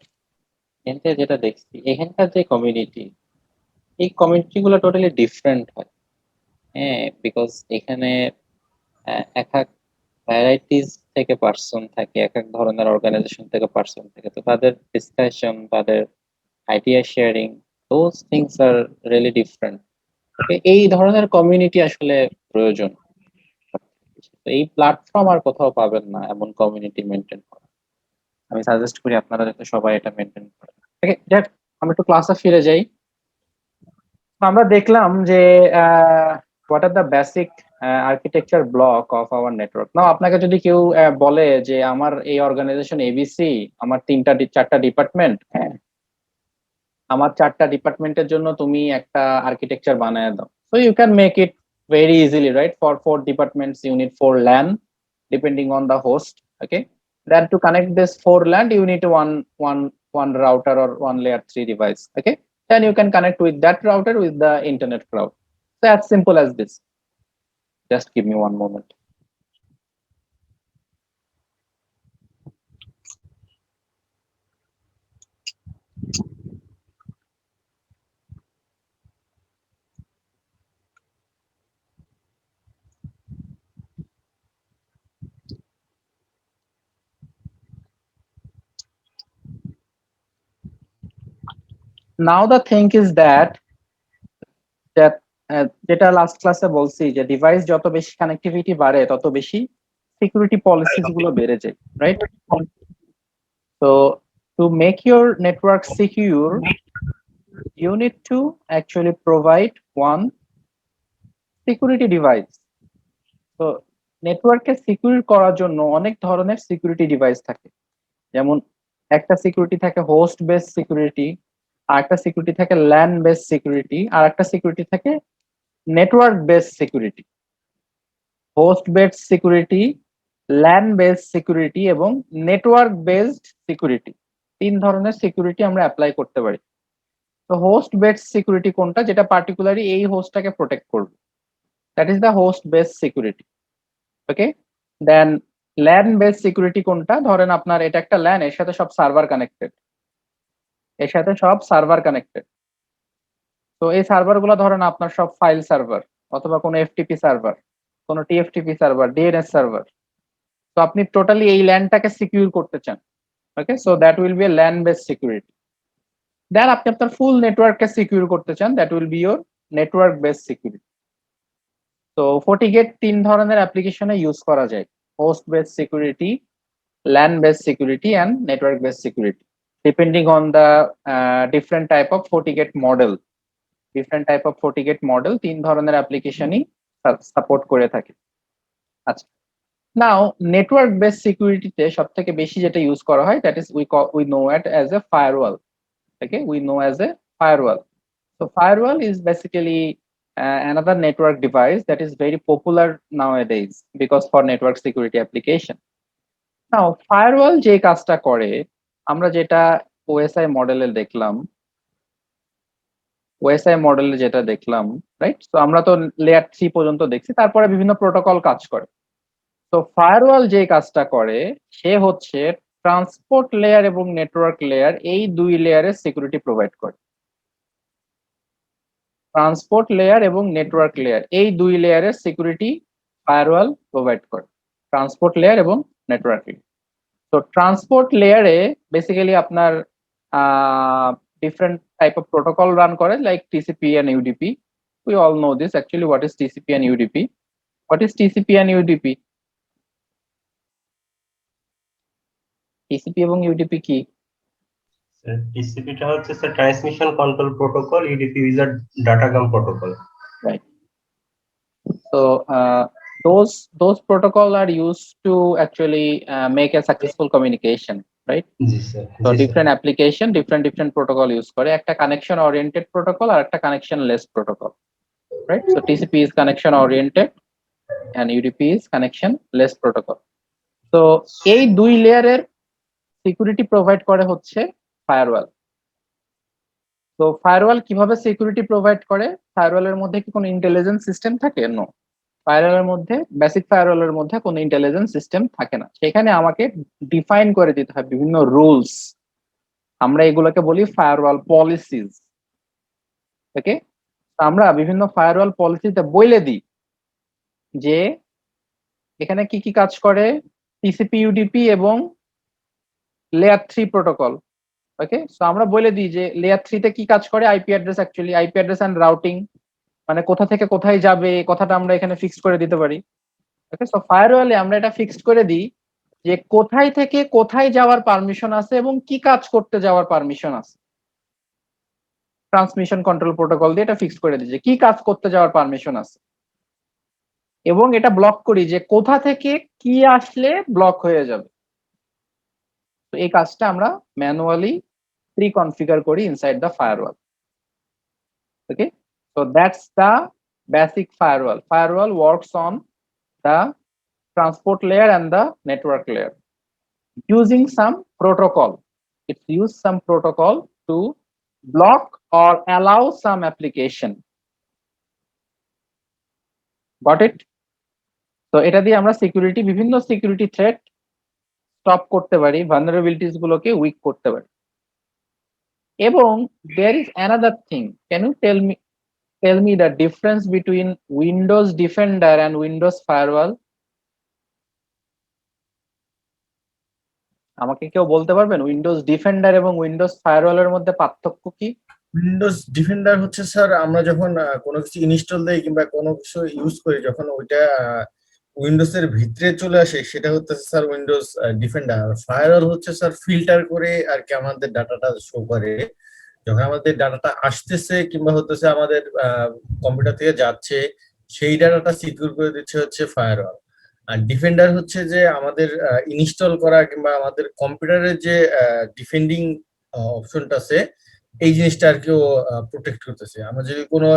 এখান থেকে যেটা দেখছি, এখানকার যে কমিউনিটি, এই কমিউনিটি গুলো টোটালি ডিফারেন্ট হয়। হ্যাঁ, বিকজ এখানে এক এক ভ্যারাইটিস থেকে পার্সন থাকে, এক এক ধরনের অর্গানাইজেশন থেকে পার্সন থাকে, তো তাদের ডিসকাশন, তাদের idea sharing, those things are really different. এই ধরনের কমিউনিটি আসলে প্রয়োজন। তো এই প্ল্যাটফর্ম আর কোথাও পাবেন না এমন কমিউনিটি মেনটেন করা। আমি সাজেস্ট করি আপনারা যাতে সবাই এটা মেনটেন করেন। ওকে, যাক, আমরা একটু ক্লাসে ফিরে যাই। আমরা দেখলাম যে what are the basic architecture block of our network. Now আপনাকে যদি কেউ বলে যে আমার এই অর্গানাইজেশন এবিসি, আমার 4টা ডিপার্টমেন্ট, হ্যাঁ, আমার 4টা ডিপার্টমেন্টের জন্য তুমি একটা আর্কিটেকচার বানায় দাও, so you can make it very easily, right? For 4 departments you need 4 LAN depending on the host. Okay, then to connect this 4 LAN you need one router or one layer 3 device. Okay, then you can connect with that router with the internet cloud. So as simple as this. Just give me one moment. Now the thing is that যেটা last ক্লাসে বলছি, যে device যত বেশি connectivity বাড়ে তত বেশি security policies গুলো বেড়ে যায়, right? So to make your network secure, you need to actually provide one security device. So নেটওয়ার্ককে সিকিউর করার জন্য অনেক ধরনের সিকিউরিটি ডিভাইস থাকে। যেমন একটা সিকিউরিটি থাকে হোস্ট বেস সিকিউরিটি, আর একটা সিকিউরিটি থাকে ল্যান বেস সিকিউরিটি, আর একটা সিকিউরিটি থাকে network base security. Host based security, LAN based security এবং নেটওয়ার্ক বেসড সিকিউরিটি, 3 ধরনের সিকিউরিটি আমরা অ্যাপ্লাই করতে পারি। তো হোস্ট বেসড সিকিউরিটি কোনটা, যেটা পার্টিকুলারলি এই হোস্টটাকে প্রোটেক্ট করবে, that is the host based security. Okay, then LAN based security কোনটা, ধরেন আপনার এটা একটা ল্যান, এর সাথে সব সার্ভার কানেক্টেড, এর সাথে সব সার্ভার কানেক্টেড। তো এই সার্ভার গুলো ধরেন আপনার সব ফাইল সার্ভার, অথবা কোনো এফটিপি সার্ভার, কোনো টিএফটিপি সার্ভার, ডিএনএস সার্ভার। তো আপনি টোটালি এই ল্যানটাকে সিকিউর করতে চান। Okay, so that will be a LAN based security. Then আপনি আপনার ফুল নেটওয়ার্ককে সিকিউর করতে চান, that will be your network based security. তো FortiGate 3 ধরনের অ্যাপ্লিকেশনে ইউজ করা যায়: host based security, LAN based security and network based security, depending on the different type of FortiGate model. Different type of FortiGate model 3 ধরনের অ্যাপ্লিকেশনই support করে থাকে। আচ্ছা, নাও network based সিকিউরিটিতে সবথেকে বেশি যেটা ইউজ করা হয়, that is we know it as a firewall. Okay, we know as a firewall. So firewall is basically another network device that is very popular nowadays because for network security application. Now firewall যে কাজটা করে, আমরা যেটা OSI মডেলে দেখলাম, right? তো আমরা তো লেয়ার 3 পর্যন্ত দেখছি, তারপরে বিভিন্ন প্রোটোকল কাজ করে। তো ফায়ারওয়াল যে কাজটা করে, সে হচ্ছে ট্রান্সপোর্ট লেয়ার এবং নেটওয়ার্ক লেয়ার, এই 2 লেয়ারের সিকিউরিটি প্রোভাইড করে। ট্রান্সপোর্ট লেয়ার এবং নেটওয়ার্ক লেয়ার, এই 2 লেয়ারের সিকিউরিটি ফায়ারওয়াল প্রোভাইড করে, ট্রান্সপোর্ট লেয়ার এবং নেটওয়ার্ক লেয়ার। তো ট্রান্সপোর্ট লেয়ারে বেসিক্যালি আপনার different type of protocol run করে, like TCP and UDP. We all know this actually. What is TCP and UDP? What is TCP and UDP? TCP এবং UDP কি? TCP টা হচ্ছে sir transmission control protocol, UDP is a datagram protocol. Right. So So those protocol are used to actually make a successful communication, right? G sir So G different application, different protocol use করে, একটা connection oriented protocol আর একটা connection less protocol, right? So TCP is connection oriented and UDP is connection less protocol. So এই দুই লেয়ারের security provide করে হচ্ছে firewall. তো firewall কিভাবে সিকিউরিটি প্রোভাইড করে? ফায়ারওয়ালের মধ্যে কি কোনো ইন্টেলিজেন্স সিস্টেম থাকে? নো, ফায়ারওয়ালের মধ্যে, বেসিক ফায়ারওয়ালের মধ্যে কোনো ইন্টেলিজেন্স সিস্টেম থাকে না। সেখানে আমাকে ডিফাইন করে দিতে হয় বিভিন্ন রুলস, আমরা এগুলোকে বলি ফায়ারওয়াল পলিসিস। ওকে, আমরা বিভিন্ন ফায়ারওয়াল পলিসিতে বলে দিই যে এখানে কি কি কাজ করে, টিসিপি, ইউডিপি এবং লেয়ার 3 প্রোটোকল। ওকে, সো আমরা বলে দিই যে লেয়ার 3 তে কি কাজ করে, IP address, actually IP address and routing, মানে কোথা থেকে কোথায় যাবে কথাটা আমরা এখানে ফিক্সড করে দিতে পারি। ওকে, সো ফায়ারওয়ালে আমরা এটা ফিক্সড করে দিই যে কোথায় থেকে কোথায় যাওয়ার পারমিশন আছে এবং কি কাজ করতে যাওয়ার পারমিশন আছে। ট্রান্সমিশন কন্ট্রোল প্রোটোকল দিয়ে এটা ফিক্সড করে দিই যে কি কাজ করতে যাওয়ার পারমিশন আছে, এবং এটা ব্লক করি যে কোথা থেকে কি আসলে ব্লক হয়ে যাবে। তো এই কাজটা আমরা ম্যানুয়ালি প্রি কনফিগার করি inside the firewall. Okay, so that's the basic firewall. Firewall works on the transport layer and the network layer using some protocol. It's used some protocol to block or allow some application. Got it? So এটা দিয়ে আমরা security, বিভিন্ন security threat stop করতে পারি, vulnerabilities গুলোকে week করতে পারি। এবং there is another thing, can you tell me the difference between Windows Defender and Windows Firewall? আমাকে কেউ বলতে পারবেন উইন্ডোজ ডিফেন্ডার এবং উইন্ডোজ ফায়ারওয়ালের মধ্যে পার্থক্য কি? উইন্ডোজ ডিফেন্ডার হচ্ছে স্যার আমরা যখন কোনো কিছু ইনস্টল দেই কিংবা কোনো কিছু ইউজ করি, যখন ওইটা উইন্ডোজ এর ভিতরে চলে আসে সেটা হচ্ছে স্যার উইন্ডোজ ডিফেন্ডার। ফায়ারওয়াল হচ্ছে স্যার ফিল্টার করে আর কি আমাদের ডাটাটা শো করে, যখন আমাদের ডাটাটা আসতেছে কিংবা হতেছে আমাদের কম্পিউটার থেকে যাচ্ছে সেই ডাটাটা সিকিউর করে দিচ্ছে হচ্ছে ফায়ারওয়াল। আর ডিফেন্ডার হচ্ছে যে আমাদের ইনস্টল করা কিংবা আমাদের কম্পিউটারের যে ডিফেন্ডিং অপশনটা আছে এই জিনিসটা আর কি ও প্রোটেক্ট করতেছে। আমরা যদি কোনো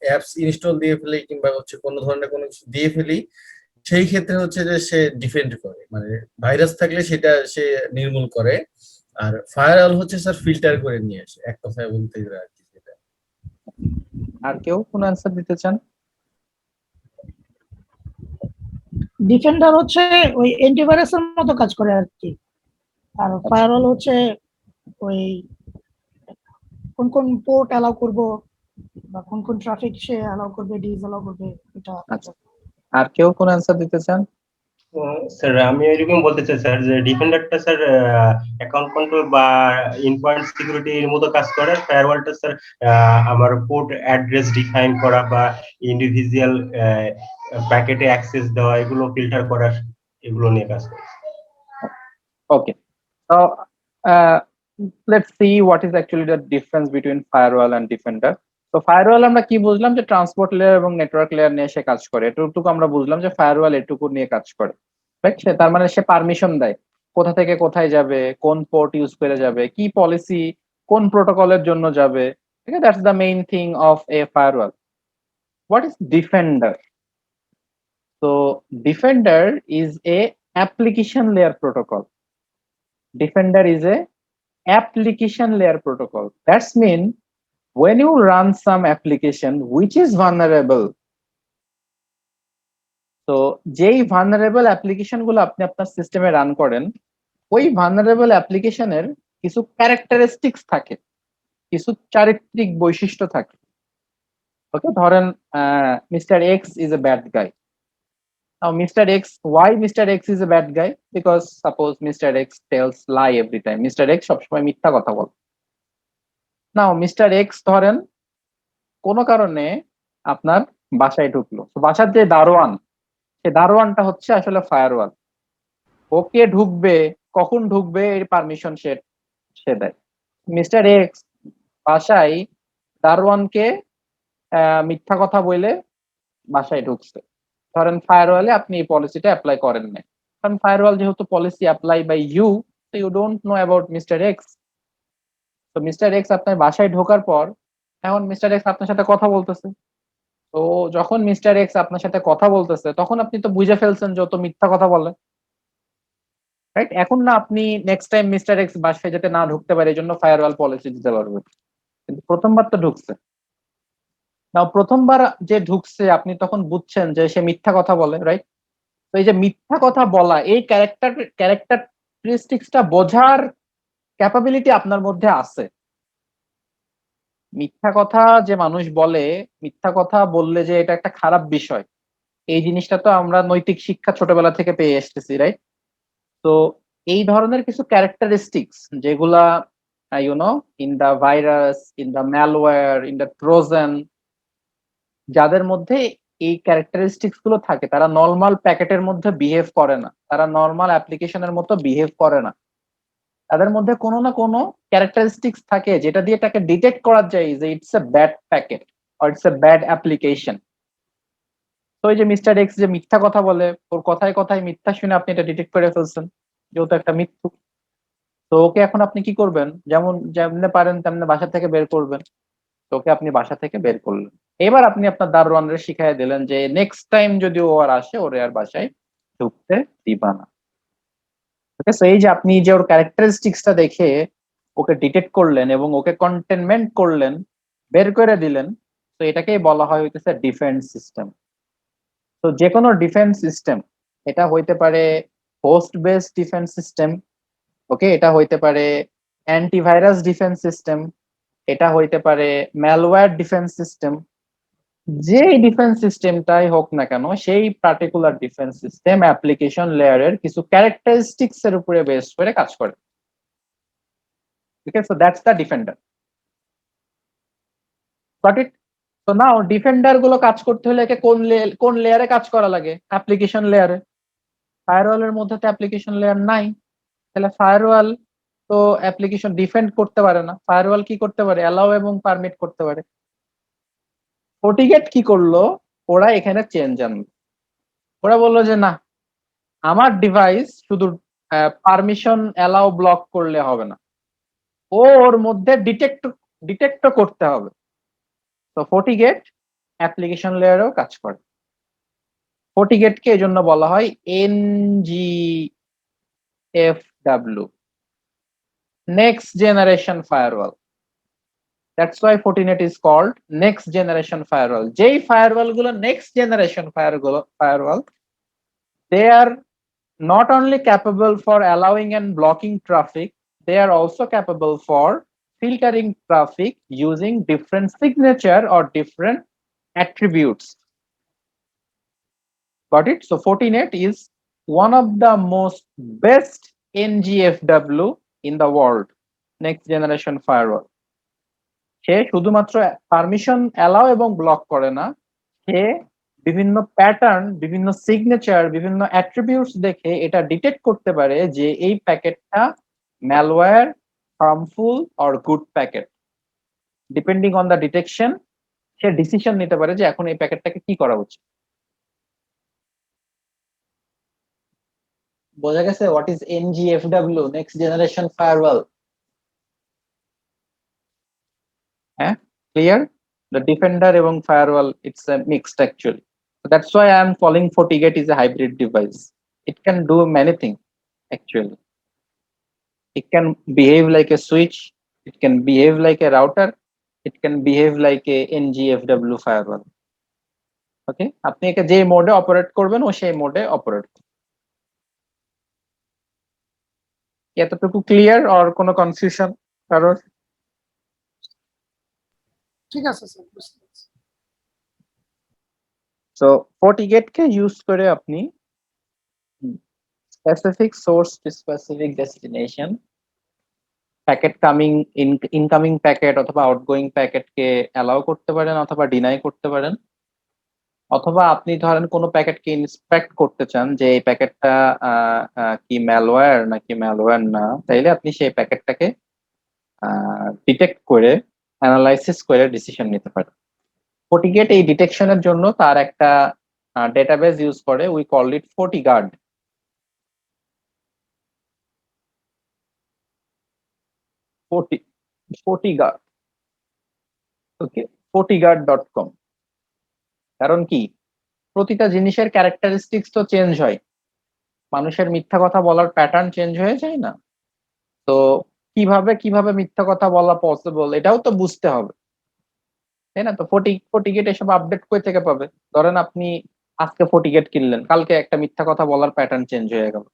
অ্যাপস ইনস্টল দিয়ে ফেলি কিংবা হচ্ছে কোনো ধরনের কোনো কিছু দিয়ে ফেলি সেই ক্ষেত্রে হচ্ছে যে সে ডিফেন্ড করে, মানে ভাইরাস থাকলে সেটা সে নির্মূল করে। আর ফায়ারওয়াল হচ্ছে স্যার ফিল্টার করে নিয়ে আসে, এক কথায় বলতে গেলে আর কি। সেটা আর কেউ কোন অ্যানসার দিতে চান? ডিফেন্ডার হচ্ছে ওই অ্যান্টিভাইরাসের মতো কাজ করে আর কি, আর ফায়ারওয়াল হচ্ছে ওই কোন কোন পোর্ট অ্যালাউ করব বা কোন কোন ট্রাফিক সে অ্যালাউ করবে, ডিসঅ্যালাউ করবে, এটা। আচ্ছা, আর কেউ কোন অ্যানসার দিতে চান? স্যার আমি এরকম বলতে চাই স্যার যে ডিফেন্ডারটা স্যার অ্যাকাউন্ট কন্ট্রোল বা ইনপয়েন্ট সিকিউরিটির মতো কাজ করে। ফায়ারওয়ালটা স্যার আমার পোর্ট অ্যাড্রেস ডিফাইন করা বা ইন্ডিভিজুয়াল প্যাকেটে অ্যাক্সেস দেওয়া, এগুলো ফিল্টার করা, এগুলো নিয়ে কাজ করে। Okay, so let's see what is actually the difference between firewall and defender. তো ফায়ারওয়াল আমরা কি বুঝলাম যে ট্রান্সপোর্ট লেয়ার এবং নেটওয়ার্ক লেয়ার নিয়ে সে কাজ করে, এটুকু আমরা বুঝলাম যে ফায়ারওয়াল এটুকু নিয়ে কাজ করে, রাইট? সে তার মানে সে পারমিশন দেয় কোথা থেকে কোথায় যাবে, কোন পোর্ট ইউজ করে যাবে, কি পলিসি, কোন প্রোটোকলের জন্য যাবে। ঠিক আছে, that's the main thing of A firewall. What is defender? So defender is a application layer protocol. Defender is a application layer protocol. That's mean when you run some application which is vulnerable, so যেই vulnerable application গুলো আপনি আপনার সিস্টেমে run করেন, ওই vulnerable application এর কিছু characteristics থাকে, কিছু চারিত্রিক বৈশিষ্ট্য থাকে। ওকে, ধরেন Mr. X is a bad guy. Now Mr. X, why Mr. X is a bad guy? Because suppose Mr. X tells lie every time. Mr. X সবসময় মিথ্যা কথা বলে। Now Mr. X ধরেন কোনো কারণে আপনার বাসায় ঢুকলো, তো বাসার যে দারোয়ান, সে দারোয়ানটা হচ্ছে আসলে ফায়ারওয়াল। ওকে ঢুকবে, কখন ঢুকবে এর পারমিশন সে দেয়। মিস্টার এক্স বাসায় দারোয়ানকে মিথ্যা কথা বলে বাসায় ঢুকছে, ধরেন ফায়ারওয়ালে আপনি এই পলিসিটা অ্যাপ্লাই করেন না, কারণ ফায়ারওয়াল যেহেতু policy apply by you, so you don't know about Mr. X. তো মিস্টার এক্স আপনার বাসায় ঢোকার পর এখন মিস্টার এক্স আপনার সাথে কথা বলতেছে। তো যখন মিস্টার এক্স আপনার সাথে কথা বলতেছে তখন আপনি তো বুঝে ফেলছেন যে ও তো মিথ্যা কথা বলে, রাইট? এখন না আপনি নেক্সট টাইম মিস্টার এক্স বাসায় যাতে না ঢুকতে পারে এই জন্য ফায়ারওয়াল পলিসি দিতে পারবেন, কিন্তু প্রথমবার তো ঢুকছে না, প্রথমবার যে ঢুকছে আপনি তখন বুঝছেন যে সে মিথ্যা কথা বলে, রাইট? তো এই যে মিথ্যা কথা বলা, এই ক্যারেক্টারিস্টিক্সটা বোঝার ক্যাপাবিলিটি আপনার মধ্যে আছে। মিথ্যা কথা যে মানুষ বলে, মিথ্যা কথা বললে যে এটা একটা খারাপ বিষয়, এই জিনিসটা তো আমরা নৈতিক শিক্ষা ছোটবেলা থেকে পেয়ে আসতেছি, রাইট? তো এই ধরনের কিছু ক্যারেক্টারিস্টিক্স যেগুলা in the virus, in the malware, in the Trojan, যাদের মধ্যে এই ক্যারেক্টারিস্টিক্স গুলো থাকে তারা নর্মাল প্যাকেটের মধ্যে বিহেভ করে না, তারা নর্মাল অ্যাপ্লিকেশনের মতো বিহেভ করে না, তাদের মধ্যে কোনো না কোনো ক্যারেক্টারিস্টিক্স থাকে যেটা দিয়ে তাকে ডিটেক্ট করা যায় যে it's a bad packet or it's a bad application. তো এই যে মিস্টার এক্স যে মিথ্যা কথা বলে, ওর কথায় কথায় মিথ্যা শুনে আপনি এটা ডিটেক্ট করে ফেলছেন যেহেতু একটা মিথ্যুক। তো ওকে এখন আপনি কি করবেন, যেমনে পারেন তেমনি বাসা থেকে বের করবেন। তো ওকে আপনি বাসা থেকে বের করলেন, এবার আপনি আপনার দারোয়ানরে শিখাই দিলেন যে নেক্সট টাইম যদি ও আর আসে ওরে আর বাসায় ঢুকতে দিবা না। ঠিক আছে, এই যে আপনি যে ওর ক্যারেক্টারিস্টিক্সটা দেখে ওকে ডিটেক্ট করলেন এবং ওকে কন্টেনমেন্ট করলেন, বের করে দিলেন, তো এটাকেই বলা হয় হইতেছে ডিফেন্স সিস্টেম। তো যে কোনো ডিফেন্স সিস্টেম, এটা হইতে পারে হোস্ট বেসড ডিফেন্স সিস্টেম, ওকে, এটা হইতে পারে অ্যান্টিভাইরাস ডিফেন্স সিস্টেম, এটা হইতে পারে ম্যালওয়্যার ডিফেন্স সিস্টেম, যে ডিফেন্স সিস্টেমটাই হোক না কেন সেই পার্টিকুলার ডিফেন্স সিস্টেম অ্যাপ্লিকেশন লেয়ারের কিছু ক্যারেক্টারিস্টিক্স এর উপরে বেস করে কাজ করে। ঠিক আছে, so that's the defender. Got it? তো নাও ডিফেন্ডার গুলো কাজ করতে হলে একে কোন লেয়ারে কাজ করা লাগে? অ্যাপ্লিকেশন লেয়ারে। ফায়ারওয়ালের মধ্যে তো অ্যাপ্লিকেশন লেয়ার নাই, তাহলে ফায়ারওয়াল তো অ্যাপ্লিকেশন ডিফেন্ড করতে পারে না। ফায়ারওয়াল কি করতে পারে? অ্যালাউ এবং পারমিট করতে পারে। ফর্টিগেট কি করলো? ওরা এখানে চেঞ্জ আনলো, ওরা বললো যে না, আমার ডিভাইস শুধু পারমিশন অ্যালাউ ব্লক করলে হবে না, ওর মধ্যে ডিটেক্ট করতে হবে। তো ফর্টিগেট অ্যাপ্লিকেশন লেয়ারেও কাজ করে। ফর্টিগেটকে এই জন্য বলা হয় NGFW, next generation firewall. That's why Fortinet is called next generation firewall. যেই ফায়ারওয়াল গুলো next generation firewall, they are not only capable for allowing and blocking traffic, they are also capable for filtering traffic using different signature or different attributes. Got it? So Fortinet is one of the most best NGFW in the world, next generation firewall. সে শুধুমাত্র permission allow এবং block করে না, সে বিভিন্ন pattern, বিভিন্ন signature, বিভিন্ন attributes দেখে এটা detect করতে পারে যে এই প্যাকেটটা malware, harmful or good packet. Depending on the detection say decision নিতে পারে যে এখন এই প্যাকেটটাকে কি করা উচিত। বোঝা গেছে what is NGFW, next generation firewall? হ্যাঁ, ক্লিয়ার? The defender এবং firewall, it's a mixed actually. So that's why I am calling FortiGate is a hybrid device. It can do many things actually. It can behave like a switch, it can behave like a router, it can behave like a NGFW firewall. Okay, আপনি একে যে মোডে operate করবেন ও সেই মোডে operate করবে। এতটুকু clear আর কোনো কনফিউশন কারোর? ঠিক আছে স্যার, বুঝতে পারছি। So FortiGate কে ইউজ করে আপনি specific source to specific destination packet incoming packet অথবা আউটগোয়িং প্যাকেটকে অ্যালাউ করতে পারেন অথবা ডিনাই করতে পারেন, অথবা আপনি ধরেন কোনো প্যাকেটকে ইন্সপেক্ট করতে চান যে এই প্যাকেটটা কি ম্যালওয়্যার নাকি ম্যালওয়্যার না, তাইলে আপনি সেই প্যাকেটটাকে ডিটেক্ট করে অ্যানালাইসিস করে ডিসিশন নিতে পারেন। FortiGate এই ডিটেকশনের জন্য তার একটা ডেটাবেস ইউজ করে, we call it FortiGuard. FortiGuard. Okay, FortiGuard.com. কারণ কি, প্রতিটা জিনিসের ক্যারেক্টারিস্টিক্স তো চেঞ্জ হয়, মানুষের মিথ্যা কথা বলার প্যাটার্ন চেঞ্জ হয়ে যায় না? তো কিভাবে কিভাবে মিথ্যা কথা বলা পসিবল এটাও তো বুঝতে হবে, তাই না? তো ফর্টিগেট এসব আপডেট কই থেকে পাবে? ধরেন আপনি আজকে ফর্টিগেট কিনলেন, কালকে একটা মিথ্যা কথা বলার প্যাটার্ন চেঞ্জ হয়ে গেল,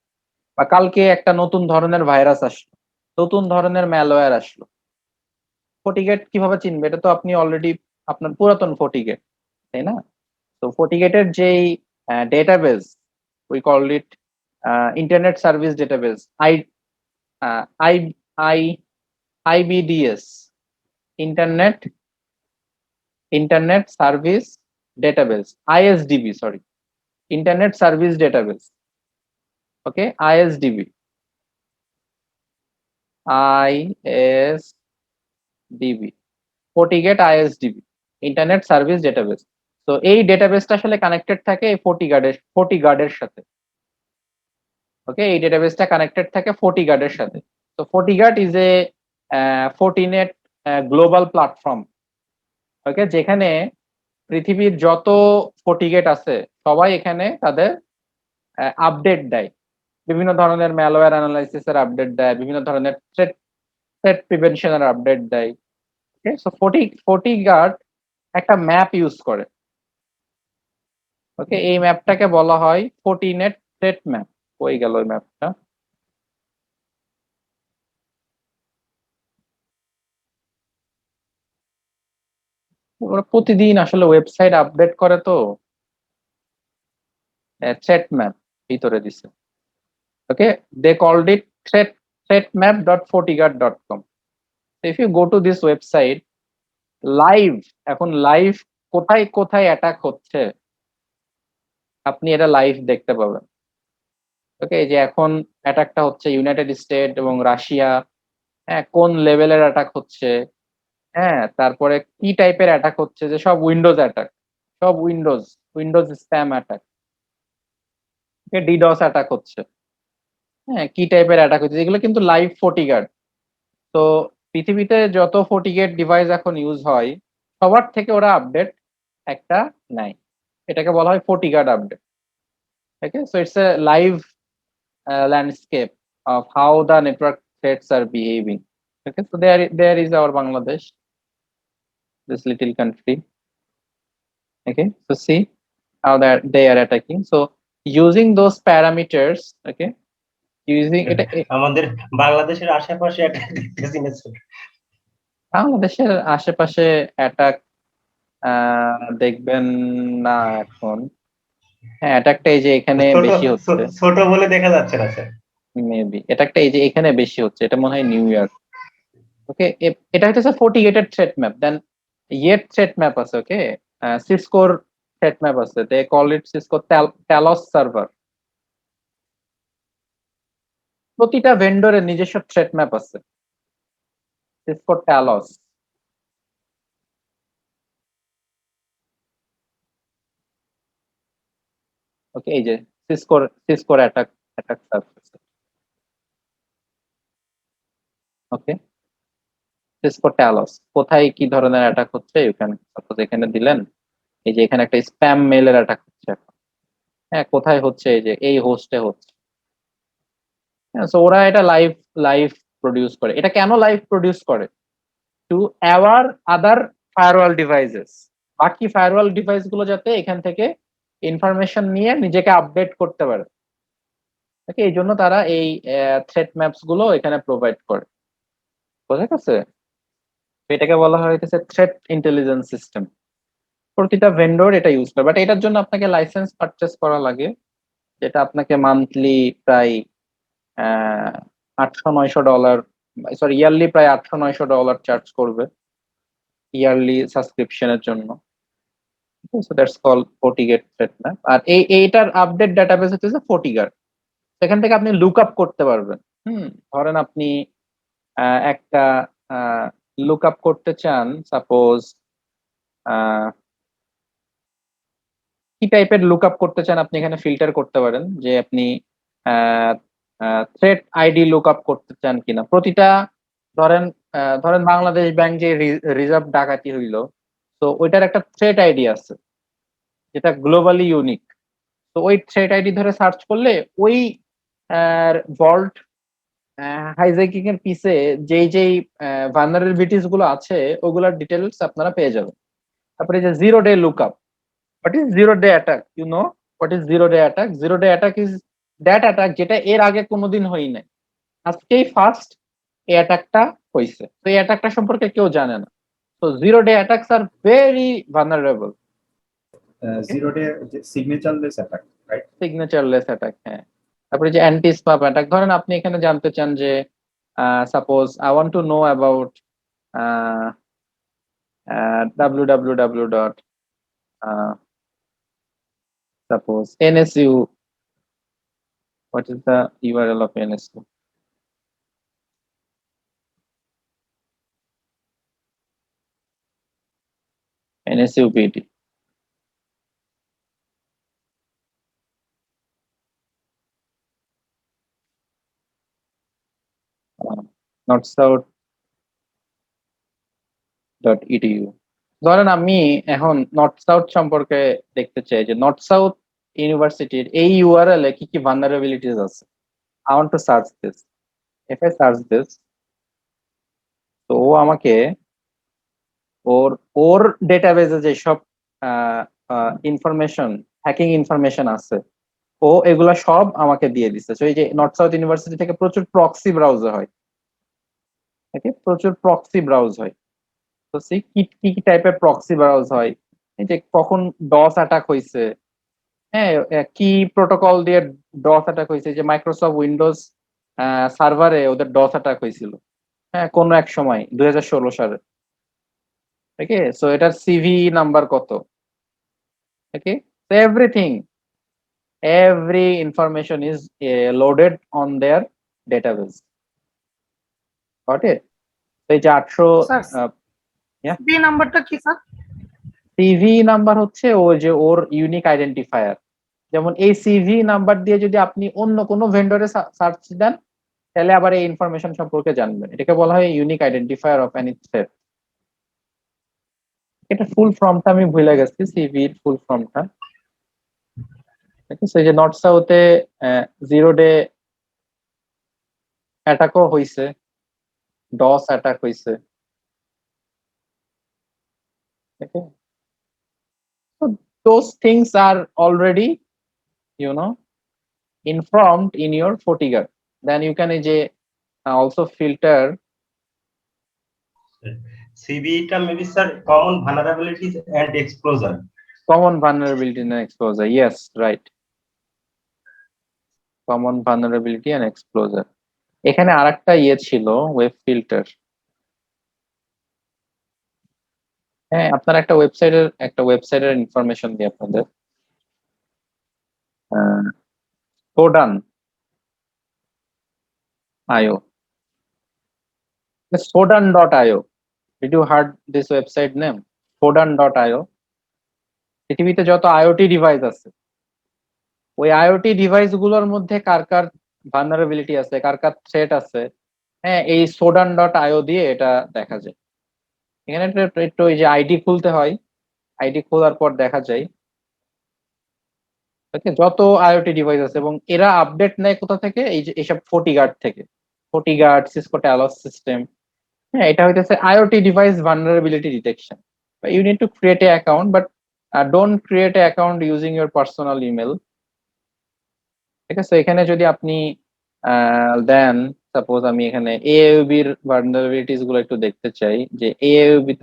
বা কালকে একটা নতুন ধরনের ভাইরাস আসলো, নতুন ধরনের ম্যালওয়্যার আসলো, ফর্টিগেট কিভাবে চিনবে? এটা তো আপনি অলরেডি আপনার পুরাতন ফর্টিগেট, তাই না? তো ফর্টিগেটের যেই database, we call it internet service database, I I I IBDS, internet service database, ISDB, sorry, internet service database, okay, ISDB, FortiGate ISDB, internet service database. তো এই ডেটাবেসটা আসলে কানেক্টেড থাকে এই FortiGuard-এর সাথে, ওকে, এই ডেটাবেসটা কানেক্টেড থাকে FortiGuard-এর সাথে। তো FortiGuard is a Fortinet global platform, okay, যেখানে পৃথিবীর যত FortiGate আছে সবাই এখানে তাদের আপডেট দেয়, বিভিন্ন ধরনের ম্যালওয়্যার অ্যানালাইসিসের আপডেট দেয়, বিভিন্ন ধরনের থ্রেট প্রিভেনশনের আপডেট দেয়। ওকে, সো FortiGuard একটা ম্যাপ ইউজ করে, ওকে, এই ম্যাপটাকে বলা হয় Fortinet থ্রেট ম্যাপ। কই গেল ওই ম্যাপটা? ওরা প্রতিদিন আসলে ওয়েবসাইট আপডেট করে, তো থ্রেট ম্যাপ ভিতরে দিছে, okay, they called it threatmap.fortiguard.com. if you go to this website, live, এখন লাইভ কোথায় কোথায় অ্যাটাক হচ্ছে আপনি এটা লাইভ দেখতে পাবেন, ওকে, এই যে এখন অ্যাটাকটা হচ্ছে ইউনাইটেড স্টেট এবং রাশিয়া, হ্যাঁ, কোন লেভেলের অ্যাটাক হচ্ছে, হ্যাঁ, তারপরে কি টাইপের অ্যাটাক হচ্ছে, যে সব উইন্ডোজ অ্যাটাক, সব Windows spam attack, deeds attack হচ্ছে, হ্যাঁ, কি টাইপের অ্যাটাক হচ্ছে, এগুলো কিন্তু লাইভ FortiGuard। তো পৃথিবীতে যত FortiGate ডিভাইস এখন ইউজ হয় সবার থেকে ওরা আপডেট একটা নেয়, এটাকে বলা হয় FortiGuard update. Okay, so it's a live landscape of how the network threats are behaving. Okay, so there is our Bangladesh, this little country. Okay, so see how that they are attacking. So using those parameters, okay, using it, আমাদের বাংলাদেশের আশেপাশে একটা দেখতেছি না sir. বাংলাদেশের আশেপাশে attack দেখবেন না এখন, হ্যাঁ, অ্যাটাকটা এই যে এখানে বেশি হচ্ছে, ছোট বলে দেখা যাচ্ছে না স্যার, মেবি অ্যাটাকটা এই যে এখানে বেশি হচ্ছে, এটা মনে হয় নিউ ইয়র্ক। ওকে, এটা হচ্ছে FortiGate থ্রেট ম্যাপ। দেন ইয়েট থ্রেট ম্যাপ আছে, ওকে, সিসকোর থ্রেট ম্যাপ আছে, দে কল ইট সিসকো ট্যালস সার্ভার। প্রতিটা ভেন্ডরের নিজস্ব থ্রেট ম্যাপ আছে, সিসকো ট্যালস, ওকে, এই যে সিসকোর অ্যাটাক সার্ফেস, ওকে, সিসকো ট্যালস, কোথায় কি ধরনের অ্যাটাক হচ্ছে এখানে, সাপোজ এখানে দিলেন, এই যে এখানে একটা স্প্যাম মেইলের অ্যাটাক হচ্ছে এখন, হ্যাঁ, কোথায় হচ্ছে, এই যে এই হোস্টে হচ্ছে, হ্যাঁ, সো ওরা এটা লাইভ প্রডিউস করে। এটা কেন লাইভ প্রডিউস করে? টু অ্যাওয়ার আদার ফায়ারওয়াল ডিভাইসেস, বাকি ফায়ারওয়াল ডিভাইস গুলো যাতে এখান থেকে ইনফরমেশন নিয়ে নিজেকে আপডেট করতে পারে, ওকে, এই জন্য তারা এই থ্রেট ম্যাপস গুলো এখানে প্রোভাইড করে, বোঝা গেছে? এটাকে বলা হয়েছে থ্রেট ইন্টেলিজেন্স সিস্টেম। প্রতিটা ভেন্ডর এটা ইউজ করে, বাট এটার জন্য আপনাকে লাইসেন্স পারচেস করা লাগে, যেটা আপনাকে মান্থলি প্রায় $800-900, সরি, ইয়ারলি প্রায় $800-900 চার্জ করবে ইয়ারলি সাবস্ক্রিপশনের জন্য। So that's call FortiGate threat map. আর এইটার আপডেট ডাটাবেস হচ্ছে FortiGuard, সেখান থেকে আপনি লুক আপ করতে পারবেন। ধরেন আপনি একটা লুক আপ করতে চান, সাপোজ কি টাইপের লুকআপ করতে চান আপনি এখানে ফিল্টার করতে পারেন, যে আপনি থ্রেট আইডি লুকআপ করতে চান কিনা। প্রতিটা ধরেন ধরেন বাংলাদেশ ব্যাংক যে রিজার্ভ ডাকাতি হইলো, তো ওইটার একটা থ্রেট আইডি আছে যেটা গ্লোবালি ইউনিক। তো ওই থ্রেট আইডি ধরে সার্চ করলে ওই ভল্ট হাইজ্যাকিং এর পিছে যেই যেই ভালনারেবিলিটিস গুলো আছে ওগুলোর ডিটেলস আপনারা পেয়ে যাবেন। তারপরে যে zero day lookup, what is zero day attack, you know what is zero day attack? Zero day attack is that attack যেটা এর আগে কোনোদিন হই নাই, আজকেই ফার্স্ট এই অ্যাটাকটা হইছে। তো এই অ্যাটাকটা সম্পর্কে কেউ জানে না। তো zero day attacks are very vulnerable. Zero day signatureless attack, right? Signatureless attack, হ্যাঁ। তারপরে যে অ্যান্টি স্পাম অ্যাটাক, ধরেন আপনি এখানে জানতে চান যে suppose I want to know about www dot suppose NSU, what is the URL of NSU? NSU PD. North South .edu. ধরেন আমি এখন নর্থ সাউথ সম্পর্কে দেখতে চাই যে নর্থ সাউথ ইউনিভার্সিটির এই ইউআরএল এ কি কি ভালনারেবিলিটিস আছে। I want to search this. If I search this, তো ও আমাকে ওর ডেটাবেজে যে সব ইনফরমেশন, হ্যাকিং ইনফরমেশন আছে, ও এগুলা সব আমাকে দিয়ে দিচ্ছে। তো এই যে নর্থ সাউথ ইউনিভার্সিটি থেকে প্রচুর প্রক্সি ব্রাউজ হয়, প্রচুর প্রক্সি ব্রাউজ হয়। তো সেই কি কি টাইপের প্রক্সি ব্রাউজ হয়, এই যে কখন ডস অ্যাটাক হয়েছে, হ্যাঁ কি প্রোটোকল দিয়ে ডস অ্যাটাক হয়েছে, যে মাইক্রোসফট উইন্ডোজ সার্ভারে ওদের ডস অ্যাটাক হয়েছিল, হ্যাঁ কোন এক সময় 2016 সালে। ওকে, সো এটার সিভি নাম্বার কত, ওকে, so every information is loaded on their database. Got it? তো এই যে 800 বি নাম্বারটা কি স্যার? সিভি নাম্বার হচ্ছে ও যে ওর ইউনিক আইডেন্টিফায়ার। যেমন এই সিভি নাম্বার দিয়ে যদি আপনি অন্য কোনো ভেন্ডরে সার্চ দেন তাহলে আবার এই ইনফরমেশন সম্পর্কে জানবেন। এটাকে বলা হয় unique identifier of any threat. এটা ফুল ফর্মটা আমি ভুলে গেছি, সিভির ফুল ফর্মটা। সেই যে নর্থ সাউথে জিরো ডে অ্যাটাকও হইছে, ডস অ্যাটাক হইছে। Okay. So those things are already, informed in your FortiGuard. Then you can also filter. CB টা maybe sir common vulnerabilities and exposure. Common vulnerability and exposure. Yes, right. Common vulnerability and exposure. এখানে আরেকটা ছিল web filter. হ্যাঁ, আপনার একটা ওয়েবসাইটের information দিই আপনাদের। Sodan.io. Sodan.io. Did you heard this website name? Sodan.io. পৃথিবীতে যত আইওটি ডিভাইস আছে, ওই আইওটি ডিভাইস গুলোর মধ্যে কার কার ভালনারেবিলিটি আছে, কার কার থ্রেট আছে, হ্যাঁ এই Sodan.io দিয়ে এটা দেখা যায়। এখানে একটু এই যে আইডি খুলতে হয়, আইডি খোলার পর দেখা যায় যত আইওটি ডিভাইস আছে, এবং এরা আপডেট নেয় কোথা থেকে, এই যে এইসব FortiGuard থেকে, FortiGuard, Cisco Talos সিস্টেম। হ্যাঁ, এটা হইতেছে IoT device vulnerability detection. You need to create a account, but don't create a account using your personal email. ঠিক আছে, এখানে যদি আপনি দেন, সাপোজ আমি এখানে এএইউবির ভালনারেবিলিটিস গুলো একটু দেখতে চাই, যে এএইউবি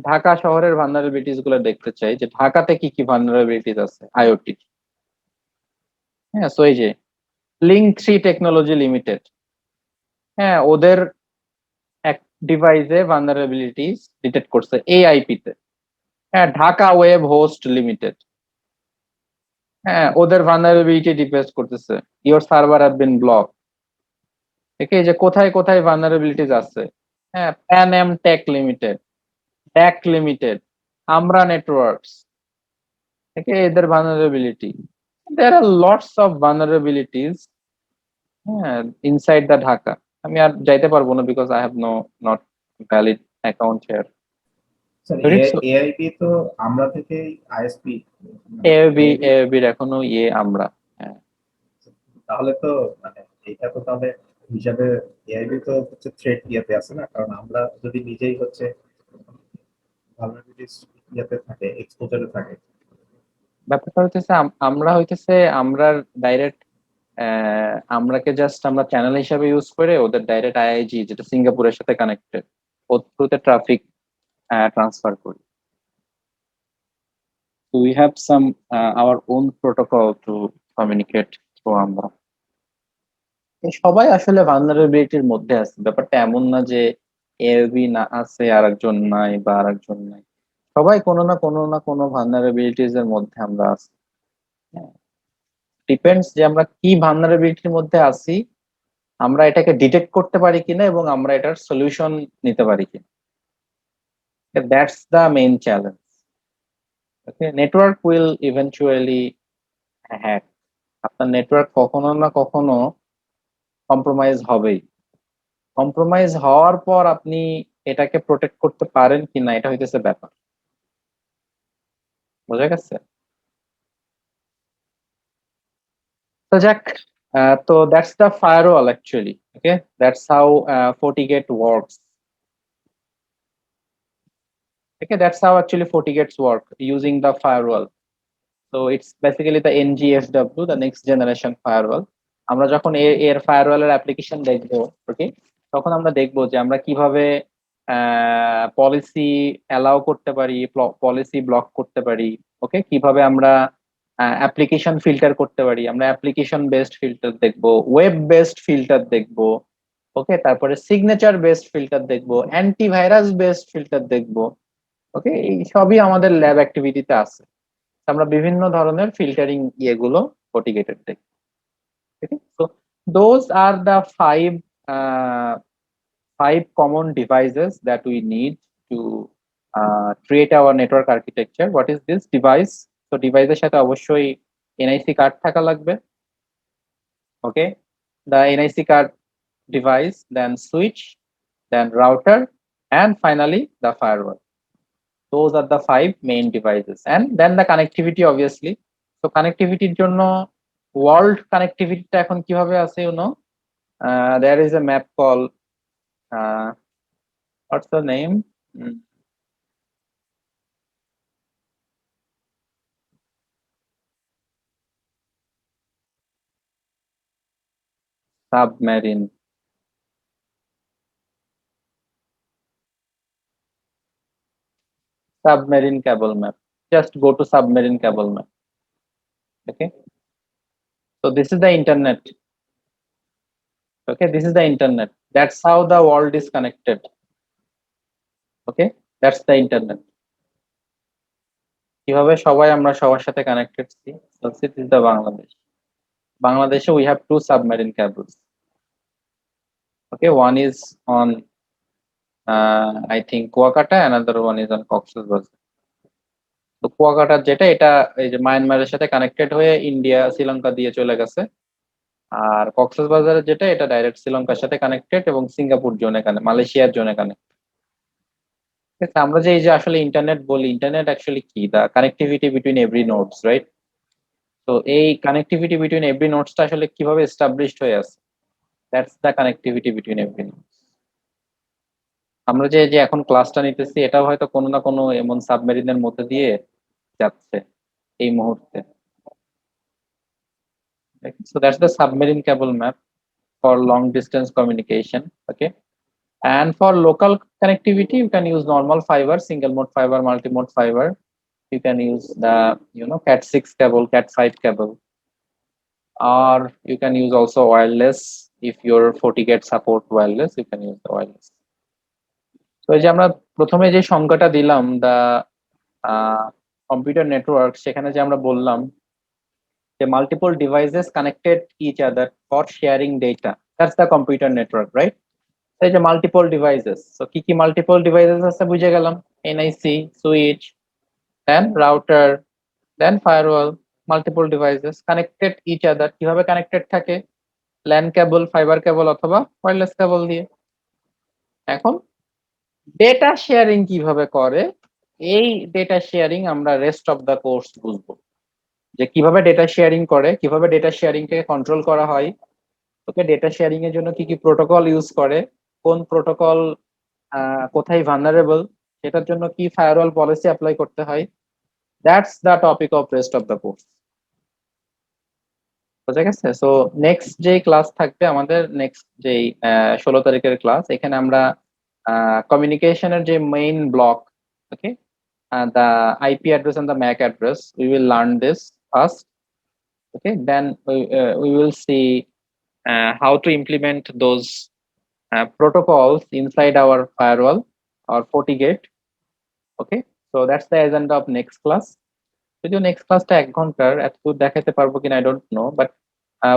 ঢাকা শহরের ভালনারেবিলিটিস গুলো দেখতে চাই, যে ঢাকাতে কি কি ভালনারেবিলিটিস আছে আইওটি। হ্যাঁ, সো এই যে Link3 টেকনোলজি লিমিটেড, হ্যাঁ ওদের এক ডিভাইসে ভালনারেবিলিটিস ডিটেক্ট করছে এই আইপি তে। হ্যাঁ, ঢাকা ওয়েব হোস্ট লিমিটেড, হ্যাঁ ওদের ভালনারেবিলিটি ডিটেক্ট করতেছে, your server have been block. ঠিক আছে, যে কোথায় কোথায় ভালনারেবিলিটিস আছে। হ্যাঁ, প্যান এম টেক লিমিটেড, ড্যাক Limited, Amra Networks, Okay, their vulnerability. There are lots of vulnerabilities inside the Dhaka. আমি আর যাইতে পারবো না because I have not valid account here. Sir Correct? So, AIB তো আমরা থেকে আইএসপি AAB এর এখনো আমরা। হ্যাঁ। তাহলে তো মানে এটা তো তাহলে হিসাবে এআইবি তো হচ্ছে থ্রেট ইয়াতে আছে না, কারণ আমরা যদি নিজেই হচ্ছে ভালনারেবিলিটিস ইয়াতে থাকে, এক্সপোজারে থাকে। ব্যাপারটা হইতেছে আমরা ডাইরেক্ট আমরাকে জাস্ট আমরা চ্যানেল হিসাবে ইউজ করে ওদের ডাইরেক্ট আইআইজি যেটা সিঙ্গাপুরের সাথে কানেক্টেড ওর থ্রুতে ট্রাফিক ট্রান্সফার করি। So we have some our own protocol to communicate through আমরা। সবাই আসলে ভালনারেবিলিটির মধ্যে আছে, ব্যাপারটা এমন না যে এআইবি না আছে আর একজন নাই বা আর একজন নাই, সবাই কোনো না কোনো ভালনারেবিলিটিস এর মধ্যে আমরা আছি। ডিপেন্ডস যে আমরা কি ভালনারেবিলিটির মধ্যে আছি, আমরা এটাকে ডিটেক্ট করতে পারি কিনা এবং আমরা এটার সলিউশন নিতে পারি কিনা। That's the main challenge. Okay, network will eventually hack. আপনার নেটওয়ার্ক কখনো না কখনো কম্প্রোমাইজ হবেই। কম্প্রোমাইজ হওয়ার পর আপনি এটাকে প্রোটেক্ট করতে পারেন কিনা এটা হইতেছে ব্যাপার। বোঝা গেছে? তো যাক, তো that's the firewall actually. Okay, that's how FortiGate works. Okay, that's how actually FortiGates work using the firewall. So it's basically the NGFW, the next generation firewall. আমরা যখন এর ফায়ারওয়ালের অ্যাপ্লিকেশন দেখবো, ওকে, তখন আমরা দেখবো যে আমরা কিভাবে পলিসি অ্যালাউ করতে পারি, পলিসি ব্লক করতে পারি, ওকে, কিভাবে আমরা অ্যাপ্লিকেশন ফিল্টার করতে পারি। আমরা অ্যাপ্লিকেশন বেসড ফিল্টার দেখবো, ওয়েব বেসড ফিল্টার দেখবো, ওকে, তারপরে সিগনেচার বেসড ফিল্টার দেখবো, অ্যান্টিভাইরাস বেসড ফিল্টার দেখবো। ওকে, এই সবই আমাদের ল্যাব অ্যাক্টিভিটিতে আছে। আমরা বিভিন্ন ধরনের ফিল্টারিং ইয়েগুলো FortiGate দেখি। Okay, so those are the five common devices that we need to create our network architecture. What is this device? So device এর সাথে অবশ্যই NIC কার্ড থাকা লাগবে। Okay, the NIC card device, then switch, then router, and finally the firewall. Those are the five main devices, and then the connectivity obviously. So connectivity জন্য world connectivity টা এখন কিভাবে আছে, there is a map called what's the name? Submarine. Submarine cable map. Just go to submarine cable map. Okay, so this is the internet. Okay, this is the internet. That's how the world is connected. Okay, that's the internet. কিভাবে সবাই আমরা সবার সাথে connected. So this is the Bangladesh. We have two submarine cables. Okay, one is on I think Kuakata, another one is on Cox's Bazar. তো কুয়াকাটার যেটা, এটা এই যে মায়ানমারের সাথে কানেক্টেড হয়ে ইন্ডিয়া শ্রীলঙ্কা দিয়ে চলে গেছে, আর কক্সেস বাজারের যেটা, এটা ডাইরেক্ট শ্রীলঙ্কার সাথে কানেক্টেড এবং সিঙ্গাপুর জোনে মালয়েশিয়ার জোনে কানেক্টেড। আমরা যে এই যে আসলে ইন্টারনেট বলি, ইন্টারনেট অ্যাকচুয়ালি কি? The connectivity between every nodes, right? তো এই কানেক্টিভিটি বিটুইন এভরি নোডসটা আসলে কিভাবে এস্টাবলিশড হয়ে আছে? That's the connectivity between every nodes. আমরা যে এখন ক্লাসটা নিতেছি, এটাও হয়তো কোনো না কোনো এমন সাবমেরিনের মধ্যে দিয়ে যাচ্ছে এই মুহূর্তে। So that's the submarine cable map for long distance communication. Okay, and for local connectivity you can use normal fiber, single mode fiber, multi mode fiber. You can use the Cat6 cable, Cat5 cable, or you can use also wireless. If your FortiGate support wireless, you can use the wireless. So এই যে আমরা প্রথমে যে সংজ্ঞাটা দিলাম, the computer network, সেখানে যে আমরা বললাম the multiple devices connected each other for sharing data. That's the computer network, right? So the multiple devices. So কি multiple devices আছে বুঝে গেলাম, NIC, switch, then router, then firewall, multiple devices connected each other, কিভাবে connected থাকে, LAN কেবল, fibre cable অথবা wireless কেবল দিয়ে। এখন data sharing কিভাবে করে, এই ডেটা শেয়ারিং আমরা রেস্ট অফ দ্য কোর্স বুঝবো, যে কিভাবে ডেটা শেয়ারিং করে, কিভাবে ডেটা শেয়ারিং কে কন্ট্রোল করা হয়, ওকে, ডেটা শেয়ারিং এর জন্য কি কি প্রোটোকল ইউজ করে, কোন প্রোটোকল কোথায় ভালনারেবল, সেটার জন্য কি ফায়ারওয়াল পলিসি অ্যাপ্লাই করতে হয়। That's the topic of rest of the course. বোঝা গেছে? সো নেক্সট যে ক্লাস থাকবে আমাদের, নেক্সট যেই 16 তারিখের ক্লাস, এখানে আমরা কমিউনিকেশনের যে main block, okay, the IP address and the MAC address, we will learn this first. Okay, then we will see how to implement those protocols inside our firewall or FortiGate. Okay, so that's the agenda of next class. যদিও next ক্লাসটা 1 ঘন্টার, এতটুকু দেখাতে পারবো কিনা I don't know, but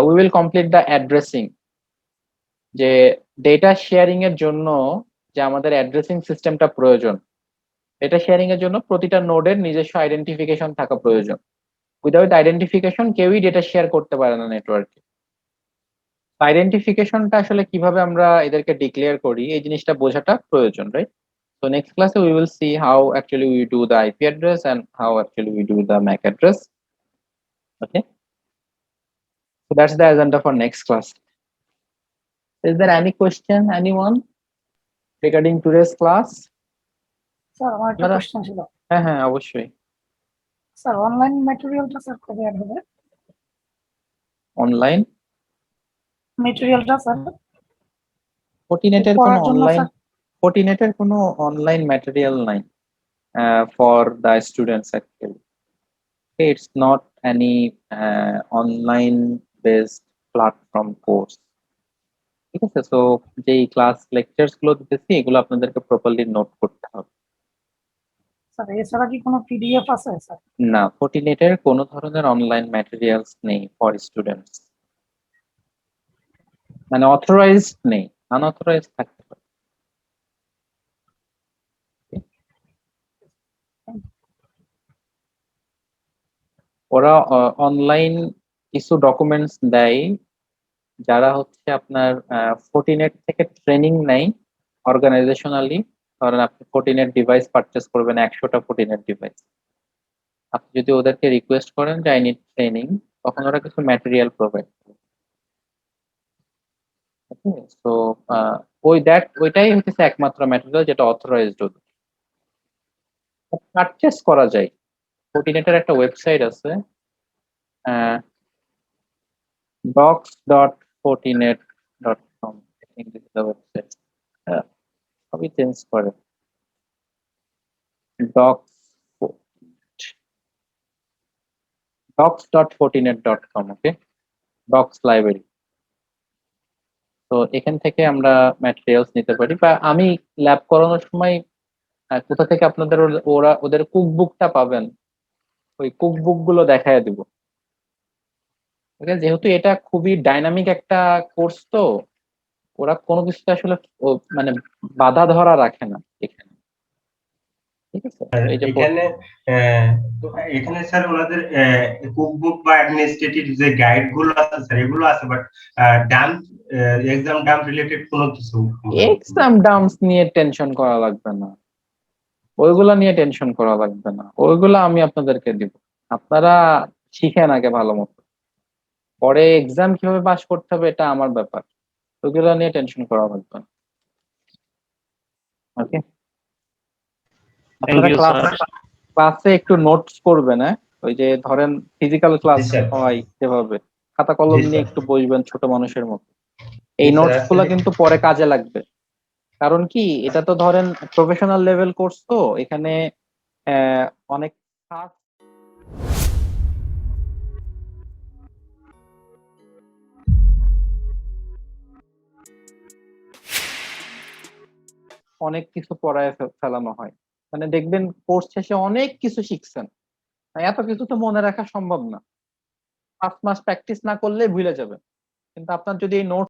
we will complete the addressing, যে data sharing এর জন্য যে আমাদের অ্যাড্রেসিং সিস্টেমটা প্রয়োজন, ডেটা শেয়ারিং এর জন্য প্রতিটা নোডের নিজস্ব আইডেন্টিফিকেশন থাকা প্রয়োজন। উইদাউট আইডেন্টিফিকেশন কেউই ডেটা শেয়ার করতে পারে না নেটওয়ার্কে। আইডেন্টিফিকেশনটা আসলে কিভাবে আমরা এদেরকে ডিক্লেয়ার করি, এই জিনিসটা বোঝাটা প্রয়োজন, right? So next class we will see how actually we do the IP address and how actually we do the MAC address. Okay, so that's the agenda for next class. Is there any question, anyone, regarding today's class? Sir আমার একটা question ছিল। হ্যাঁ হ্যাঁ অবশ্যই। Sir online ম্যাটেরিয়ালটা sir কবে add হবে? Online ম্যাটেরিয়ালটা sir ফোর্টিনেটের কোনো online, ফোর্টিনেটের কোনো অনলাইন ম্যাটেরিয়াল নাই for the students actually. Okay, it's not any online based platform course. ঠিক আছে? সো যেই ক্লাস লেকচারস গুলো দিতেছি এগুলো আপনাদেরকে প্রপারলি নোট করতে হবে। স্যার এছাড়া কি কোনো পিডিএফ আছে স্যার? না, ফোর্টিনেটের কোনো ধরনের অনলাইন ম্যাটেরিয়ালস নেই ফর স্টুডেন্টস, মানে অথরাইজড নেই, আনঅথরাইজড থাকতে পারে। ওরা অনলাইন কিছু ডকুমেন্টস দেয়, যারা হচ্ছে আপনার ফোর্টিনেট থেকে ট্রেনিং নেয় অর্গানাইজেশনালি। ধরেন আপনি ফোর্টিনেট ডিভাইস পারচেস করবেন, 100টা ফোর্টিনেট ডিভাইস, আপনি যদি ওদেরকে রিকোয়েস্ট করেন যে আই নিড ট্রেনিং, তখন ওরা কিছু ম্যাটেরিয়াল প্রোভাইড করে। তো ওইটাই হচ্ছে একমাত্র ম্যাটেরিয়াল যেটা অথরাইজড। পারচেস করা যায়। ফোর্টিনেটের একটা ওয়েবসাইট আছে, docs.fortinet.com, this is the website. সবই চেঞ্জ করে, docs.fortinet.com, ওকে, docs লাইব্রেরি। তো এখান থেকে আমরা ম্যাটেরিয়ালস নিতে পারি, বা আমি ল্যাব করানোর সময় কোথা থেকে আপনাদের ওদের কুকবুকটা পাবেন, ওই কুকবুক গুলো দেখায় দিব। ওকে, যেহেতু এটা খুবই ডাইনামিক একটা কোর্স, তো ওরা কোনো কিছুতে আসলে মানে বাধা ধরা রাখে না এখানে। ঠিক আছে? এই যে এখানে স্যার ওনাদের কুকবুক বা অ্যাডমিনিস্ট্রেটিভ যে গাইড গুলো আছে স্যার, এগুলো আছে, but dump exam dump related কোনো কিছু, এক্সাম ডাম্পস নিয়ে টেনশন করা লাগবে না, ওইগুলা নিয়ে টেনশন করা লাগবে না, ওইগুলা আমি আপনাদেরকে দিব। আপনারা শিখেন আগে ভালো মতো, পরে এক্সাম কিভাবে পাস করতে হবে এটা আমার ব্যাপার, ওইগুলা নিয়ে টেনশন করা লাগবে না। ওকে, ক্লাসে একটু নোটস করবেন, ওই যে ধরেন ফিজিক্যাল ক্লাস হয় যেভাবে, খাতা কলম নিয়ে একটু বসবেন ছোট মানুষের মতো। এই নোটস গুলা কিন্তু পরে কাজে লাগবে, কারণ কি এটা তো ধরেন প্রফেশনাল লেভেল কোর্স, তো এখানে অনেক অনেক কিছু পড়ায় ফেলানো হয়, মানে দেখবেন কোর্স শেষে অনেক কিছু শিখছেন, এত কিছু তো মনে রাখা সম্ভব না, 5 মাস প্র্যাকটিস না করলে ভুলে যাবেন। কিন্তু আপনার যদি এই নোট